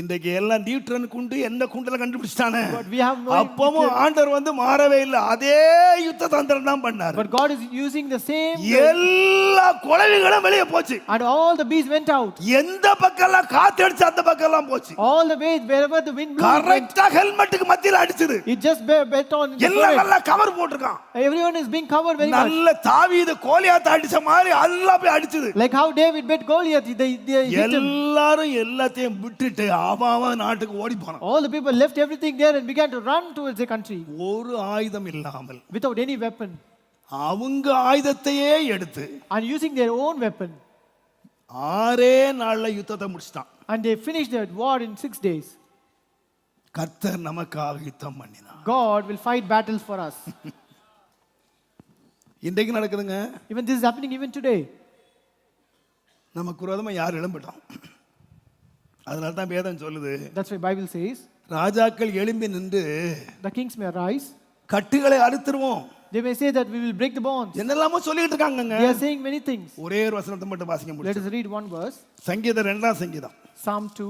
இன்றைக்கு எல்லாம் நியூட்ரன் குண்டு எந்த குண்டல கண்டுபிடிச்சிட்டானே. But we have no. அப்பவும் ஆண்டவர் வந்து மாறவே இல்லை. அதே யுத்த தந்திரம் தான் பண்ணாரு. But God is using the same. எல்லா குளவிகளும் வெளியே போச்சு. And all the bees went out. எந்த பக்கம்லாம் காத்து அடிச்சு அந்த பக்கம்லாம் போச்சு. All the way wherever the wind blew. கரெக்ட்டா ஹெல்மெட்டுக்கு மத்தியில அடிச்சது. It just bet on. எல்லாம் நல்லா cover போட்டுருக்கான். Everyone is being covered very much. நல்ல தாவீது கோலியாத் அடிச்ச மாதிரி எல்லாம் போய் அடிச்சது. Like how David bet Goliath, they hit him. எல்லாரும் எல்லாத்தையும் விட்டுட்டு அவன் நாட்டுக்கு ஓடி போனான். All the people left everything there and began to run towards the country. ஒரு ஆயுதம் இல்லாமல் Without any weapon. அவங்க ஆயுதத்தையே எடுத்து And using their own weapon. 6 நாள்ல யுத்தத்தை முடிச்சிட்டான். And they finished the war in 6 days. கர்த்தர் நமக்காக யுத்தம் பண்ணினார். God will fight battles for us. இன்றைக்கு நடக்குதுங்க. Even this is happening even today. நமக்கு விரோதமா யார் எழும்பிட்டோம். அதனால தான் வேதம் சொல்லுது, That's why Bible says, ராஜாக்கள் எழும்பி நின்று the kings may arise. கட்டுகளை அறுத்துருவோம். They may say that we will break the bonds. என்னெல்லாமோ சொல்லிட்டு இருக்காங்கங்க. They are saying many things. ஒரே ஒரு வசனத்தை மட்டும் வாசிக்க Let முடியும். us read one verse. சங்கீதம் 2ஆம் சங்கீதம். Psalm 2.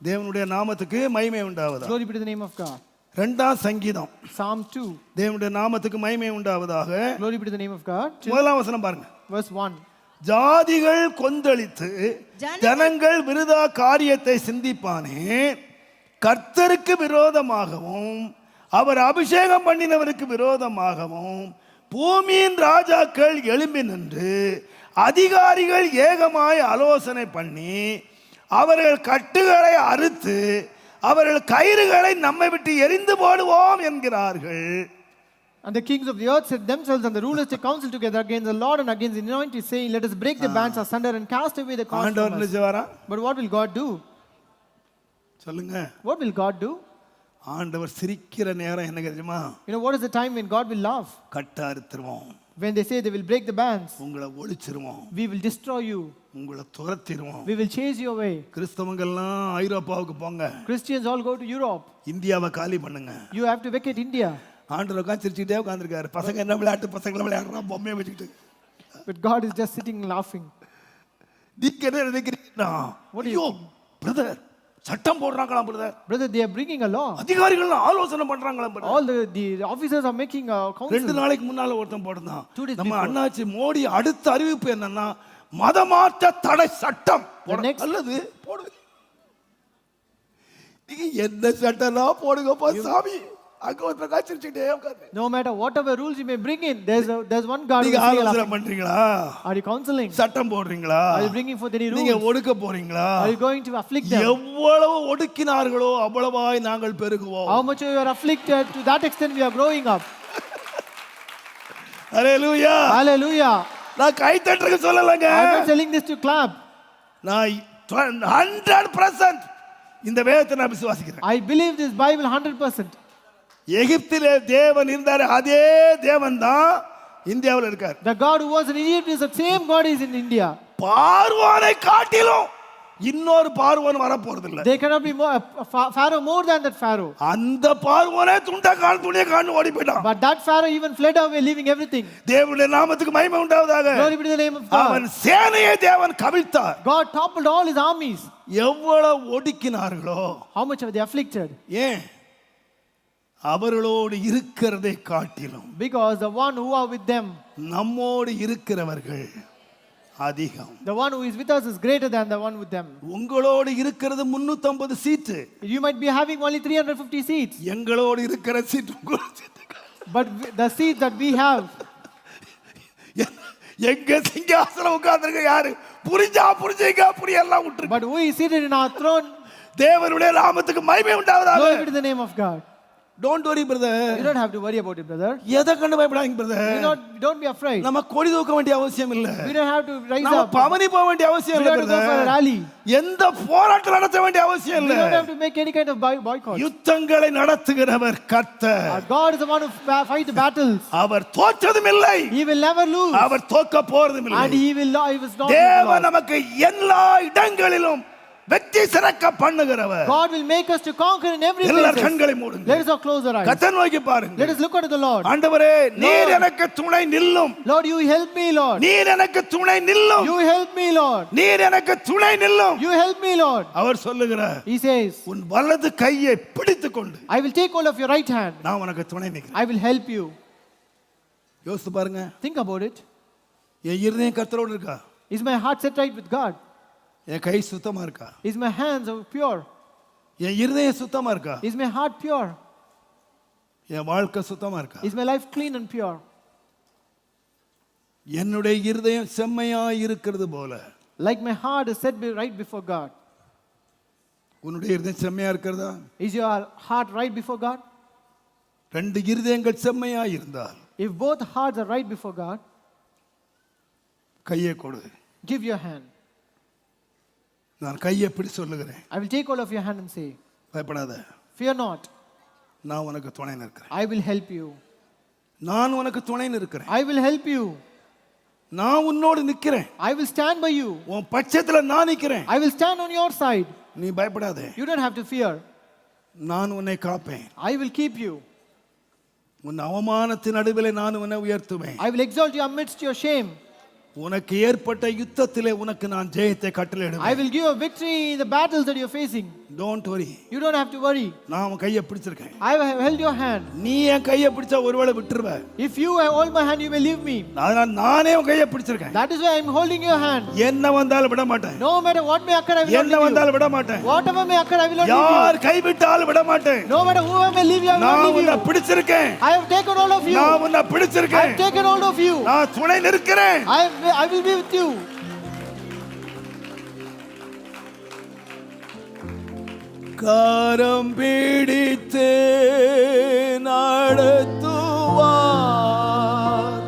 தேவனுடைய நாமத்துக்கு மகிமை உண்டாவதாக. Glory be to the name of God. 2ஆம் சங்கீதம். Psalm 2. தேவனுடைய நாமத்துக்கு மகிமை உண்டாவதாக. Glory be to the name of God. முதலாம் வசனம் பாருங்க. Verse 1. ஜாதிகள் கொந்தளித்து ஜனங்கள் விருதா காரியத்தை சிந்திப்பானே, கர்த்தருக்கு விரோதமாகவும் அவர் அபிஷேகம் பண்ணினவருக்கு விரோதமாகவும் பூமியின் ராஜாக்கள் எழும்பி நின்று அதிகாரிகள் ஏகமாய் ஆலோசனை பண்ணி அவர்கள் கட்டுகளை அறுத்து அவர்கள் கயிறுகளை நம்மை விட்டு எரிந்து போடுவோம் என்கிறார்கள். And the kings of the earth set themselves and the rulers take counsel together against the Lord and against the anointed, saying, let us break the bands asunder and cast away the cords from us. But what will God do? சொல்லுங்க. What will God do? ஆண்டவர் சிரிக்கிற நேரம் என்ன தெரியுமா? You know what is the time when God will laugh? கட்ட அறுத்துருவோம், When they say they will break the bands, உங்களை ஒழிச்சிருவோம், we will destroy you, உங்களை துரத்திடுவோம். we will chase you away. கிறிஸ்தவங்கள்லாம் ஐரோப்பாவுக்கு போங்க, Christians all go to Europe. இந்தியாவை காலி பண்ணுங்க. You have to vacate India. ஆண்டவர் உட்காந்து சிரிச்சுக்கிட்டே உட்காந்துருக்காரு. பசங்க என்ன விளையாட்டு பசங்களை விளையாடுறான் பொம்மையை வச்சுக்கிட்டு. But God is just sitting laughing. நீங்க என்ன நினைக்கிறீங்கன்னா, ஐயோ பிரதர் சட்டம் போடுறாங்களாம் brother, Brother, they are bringing a law. அதிகாரிகள் ஆலோசனை பண்றாங்களாம் பிரதர். All the officers are making a 2 council. நாளைக்கு முன்னால ஒருத்தன் போடுறான், 2 days நம்ம before. அண்ணாச்சி மோடி அடுத்த அறிவிப்பு என்னன்னா மதமாற்ற தடை சட்டம் next- அல்லது போடு. நீங்க என்ன சட்டம்லாம் போடுங்கப்பா சாமி. அங்க ஒருத்தன் காய்ச்சிட்டே உட்கார்ந்து, No matter whatever rules you may bring in, there's one guard who நீங்க is still ஆலோசனை laughing. பண்றீங்களா? Are you counseling? சட்டம் போடுறீங்களா? Are you bringing forth any நீங்க rules? ஒடுக்க போறீங்களா? Are you going to afflict them? எவ்வளவு ஒடுக்கினார்களோ அவ்வளவாய் நாங்கள் பெருகுவோம். How much you are afflicted, to that extent we are growing up. Hallelujah. Hallelujah. நான் கை தட்டுறதுக்கு சொல்லலங்க. I'm not telling this to clap. நான் 100% இந்த வேதத்தை நான் விசுவாசிக்கிறேன். I believe this Bible 100%. எகிப்திலே தேவன் இருந்தார், அதே தேவன் தான் இந்தியாவில் இருக்கார். The God who was in Egypt is the same God is in India. பார்வோனை காட்டிலும் இன்னொரு பார்வோன் வர போறது இல்ல. There cannot be more, Pharaoh more than that Pharaoh. அந்த பார்வோனே துணியை காணு ஓடி போய்ட்டான். But that Pharaoh even fled away, leaving everything. தேவனுடைய நாமத்துக்கு மகிமை உண்டாவதாக. Glory be to the name of God. அவன் சேனையை தேவன் கவிழ்த்தார். God toppled all his armies. எவ்வளவு ஒடுக்கினார்களோ, How much have they afflicted? ஏன் அவர்களோடு இருக்கிறதை காட்டிலும் Because the one who are with them, நம்மோடு இருக்கிறவர்கள் அதிகம். the one who is with us is greater than the one with them. உங்களோடு இருக்கிறது 350 சீட்டு, You might be having only 350 seats, எங்களோடு இருக்கிற சீட் உங்களோட சீட்டு. but the seats that we have, எங்க சிங்காசனம் உட்கார்ந்திருக்க யாரு? புரிஞ்சீங்க புரியெல்லாம் விட்டுரு. but who is seated in our throne? தேவனுடைய நாமத்துக்கு மகிமை உண்டாவதாக. Glory be to the name of God. Don't worry brother. You don't have to worry about it, brother. எதை கண்டு பயப்படாதீங்க brother. Don't be afraid. நம்ம கொடி தூக்க வேண்டிய அவசியம் இல்ல. We don't have to rise நம்ம up. பவனி போக வேண்டிய அவசியம் We இல்ல don't have to go for a brother. rally. எந்த போராட்டம் நடத்த வேண்டிய அவசியம் We இல்ல. don't have to make any kind of boycott. யுத்தங்களை நடத்துகிறவர் கர்த்தர். Our God is the one who fight the battles. அவர் தோற்றதும் இல்லை, He will never lose, அவர் தோக்க போறதும் இல்லை. and he was not தேவன் lost. நமக்கு எல்லா இடங்களிலும் வெற்றி சிறக்க பண்ணுகிறவர். God will make us to conquer in every எல்லார் place. கண்களை மூடுங்க. Let us all close our eyes. கர்த்தரை நோக்கி பாருங்க. Let us look unto the Lord. ஆண்டவரே, நீர் எனக்கு துணை நில்லும். Lord, you help me, Lord. நீர் எனக்கு துணை நில்லும். You help me, Lord. நீர் எனக்கு துணை நில்லும். You help me, Lord. அவர் சொல்லுகிறார், He says, உன் வலது கையை பிடித்துக்கொண்டு I will take hold of your right hand. நான் உனக்கு துணை நிற்கிறேன். I will help you. யோசித்து பாருங்க. Think about it. என் இருதயம் கர்த்தரோடு இருக்கா? Is my heart set right with God? என் கை சுத்தமா இருக்கா? Is my hands pure? என் இருதயம் சுத்தமா இருக்கா? Is my heart pure? என் வாழ்க்கை சுத்தமா இருக்கா? Is my life clean and pure? என்னுடைய இருதயம் செம்மையா இருக்கிறது போல Like my heart is set right before God. உன்னுடைய இருதயம் செம்மையா இருக்கிறதா? Is your heart right before God? ரெண்டு இருதயங்கள் செம்மையா இருந்தால் If both hearts are right before God, கையை கொடு. give your hand. நான் கையை பிடி சொல்லுகிறேன். I will take hold of your hand and say, பயப்படாத, fear not. நான் உனக்கு துணை நிற்கிறேன். I will help you. நான் உனக்கு துணை நிற்கிறேன். I will help you. நான் உன்னோடு நிற்கிறேன். I will stand by you. உன் பட்சத்துல நான் நிற்கிறேன். I will stand on your side. நீ பயப்படாதே. You don't have to fear. நான் உன்னை காப்பேன். I will keep you. உன் அவமானத்தின் நடுவிலே நான் உன்னை உயர்த்துவேன். I will exalt you amidst your shame. உனக்கு ஏற்பட்ட யுத்தத்திலே உனக்கு நான் ஜெயத்தை கட்டளையிடுவேன். I will give a victory in the battles that you are facing. Don't worry. You don't have to worry. நான் உன் கையை பிடிச்சிருக்கேன். I have held your hand. நீ என் கையை பிடிச்சா ஒருவேளை விட்டுருவ. If you hold my hand, you may leave me. அதனால நானே உன் கையை பிடிச்சிருக்கேன். That is why I am holding your hand. என்ன வந்தாலும் விட மாட்டேன். No matter what may occur, I will not என்ன leave you. வந்தாலும் விட மாட்டேன். Whatever may occur, I will not யார் leave you. கைவிட்டாலும் விட மாட்டேன். No matter who may leave you, I will நான் not leave உன்னை you. பிடிச்சிருக்கேன். I have taken hold of you. நான் உன்னை I பிடிச்சிருக்கேன். have taken hold of you. நான் துணை நிற்கிறேன். I will be with you. கரம் பிடித்து நடத்துவார்,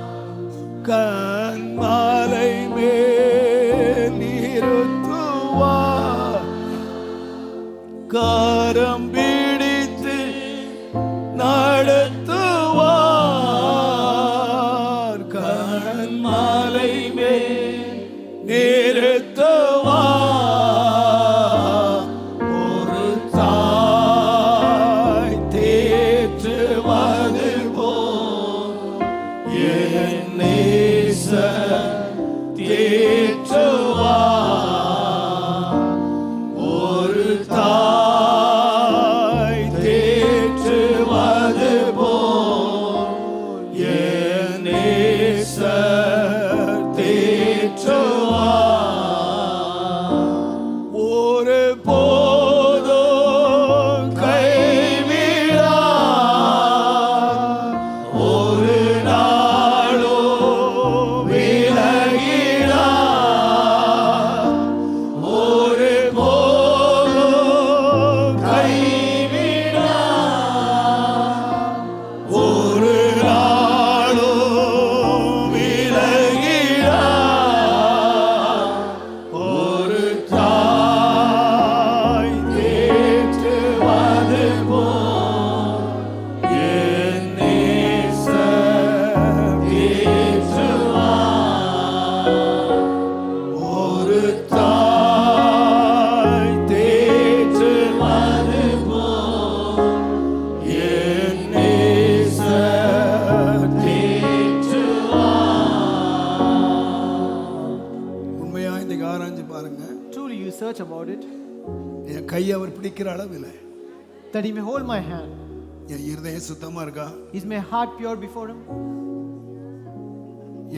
கண்மாலை மேல் நிறுத்துவார். கரம் பிடித்து போதும் கைவிடா ஒரு நாளோ விலகிடா ஒரு போதும் கைவிடா ஒரு நாளோ விலகிடா ஒரு தாய் தேற்றுவது போல் என் நேசர் தேற்றுவார். ஒரு தாய் தேற்றுவது போல் என் நேசர் தேற்றுவார். உண்மையா இந்த ஆராய்ஞ்சு பாருங்க. Truly, you search about it, என் கையை அவர் பிடிக்கிற அளவில் that he may hold my hand. என் இருதயம் சுத்தமா இருக்கா? Is my heart pure before him?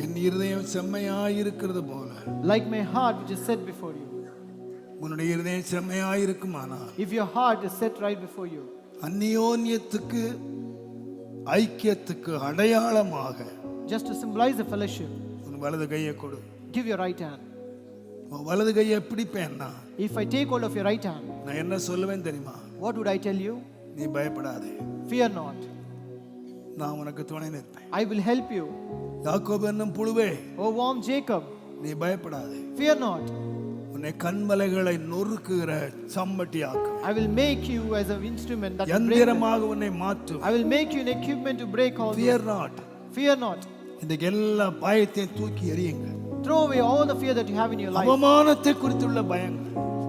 என் இருதயம் செம்மையா இருக்கிறது போல Like my heart which is set before you. உன்னுடைய இருதயம் செம்மையா இருக்குமானால் If your heart is set right before you, அந்நியோன்யத்துக்கு ஐக்கியத்துக்கு அடையாளமாக just to symbolize the fellowship, உன் வலது கையை கொடு. give your right hand. உன் வலது கையை பிடிப்பேன்னா If I take hold of your right hand, நான் என்ன சொல்லுவேன் தெரியுமா? what would I tell you? நீ பயப்படாதே, Fear not, நான் உனக்கு துணை நிற்பேன். I will help you. யாக்கோபு என்னும் புழுவே, O warm Jacob, நீ பயப்படாதே, fear not, உன்னை கண்மலைகளை நொறுக்குகிற சம்மட்டி ஆக்கும், I will make you as an instrument that will break them. எந்திரமாக உன்னை மாற்றும். I will make you an equipment to break all Fear those. not. Fear not. இன்றைக்கு எல்லா பயத்தையும் தூக்கி எறியுங்க. Throw away all the fear that you have in your life. அவமானத்தை குறித்துள்ள பயங்கள்,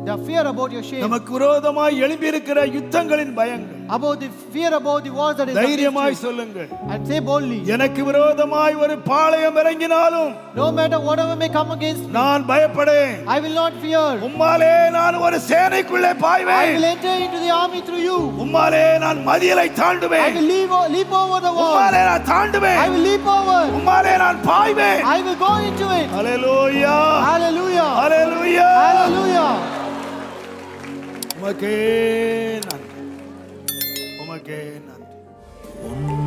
The fear about your shame, நமக்கு விரோதமாய் எழும்பியிருக்கிற யுத்தங்களின் பயங்கள், about the fear about the wars that is தைரியமாய் against you. சொல்லுங்கள். And say boldly, எனக்கு விரோதமாய் ஒரு பாளையம் இறங்கினாலும் no matter whatever may come against me, நான் பயப்படேன். I will not fear. உம்மாலே நான் ஒரு சேனைக்குள்ளே I பாய்வேன். will enter into the army through you. உம்மாலே நான் மதிலை I தாண்டுவேன். will leap over the wall. உம்மாலே நான் தாண்டுவேன். I will leap over. உம்மாலே நான் பாய்வேன். I will go into it. Hallelujah, Hallelujah. Hallelujah. Hallelujah. உமக்கே நன்றி, உமக்கே நன்றி.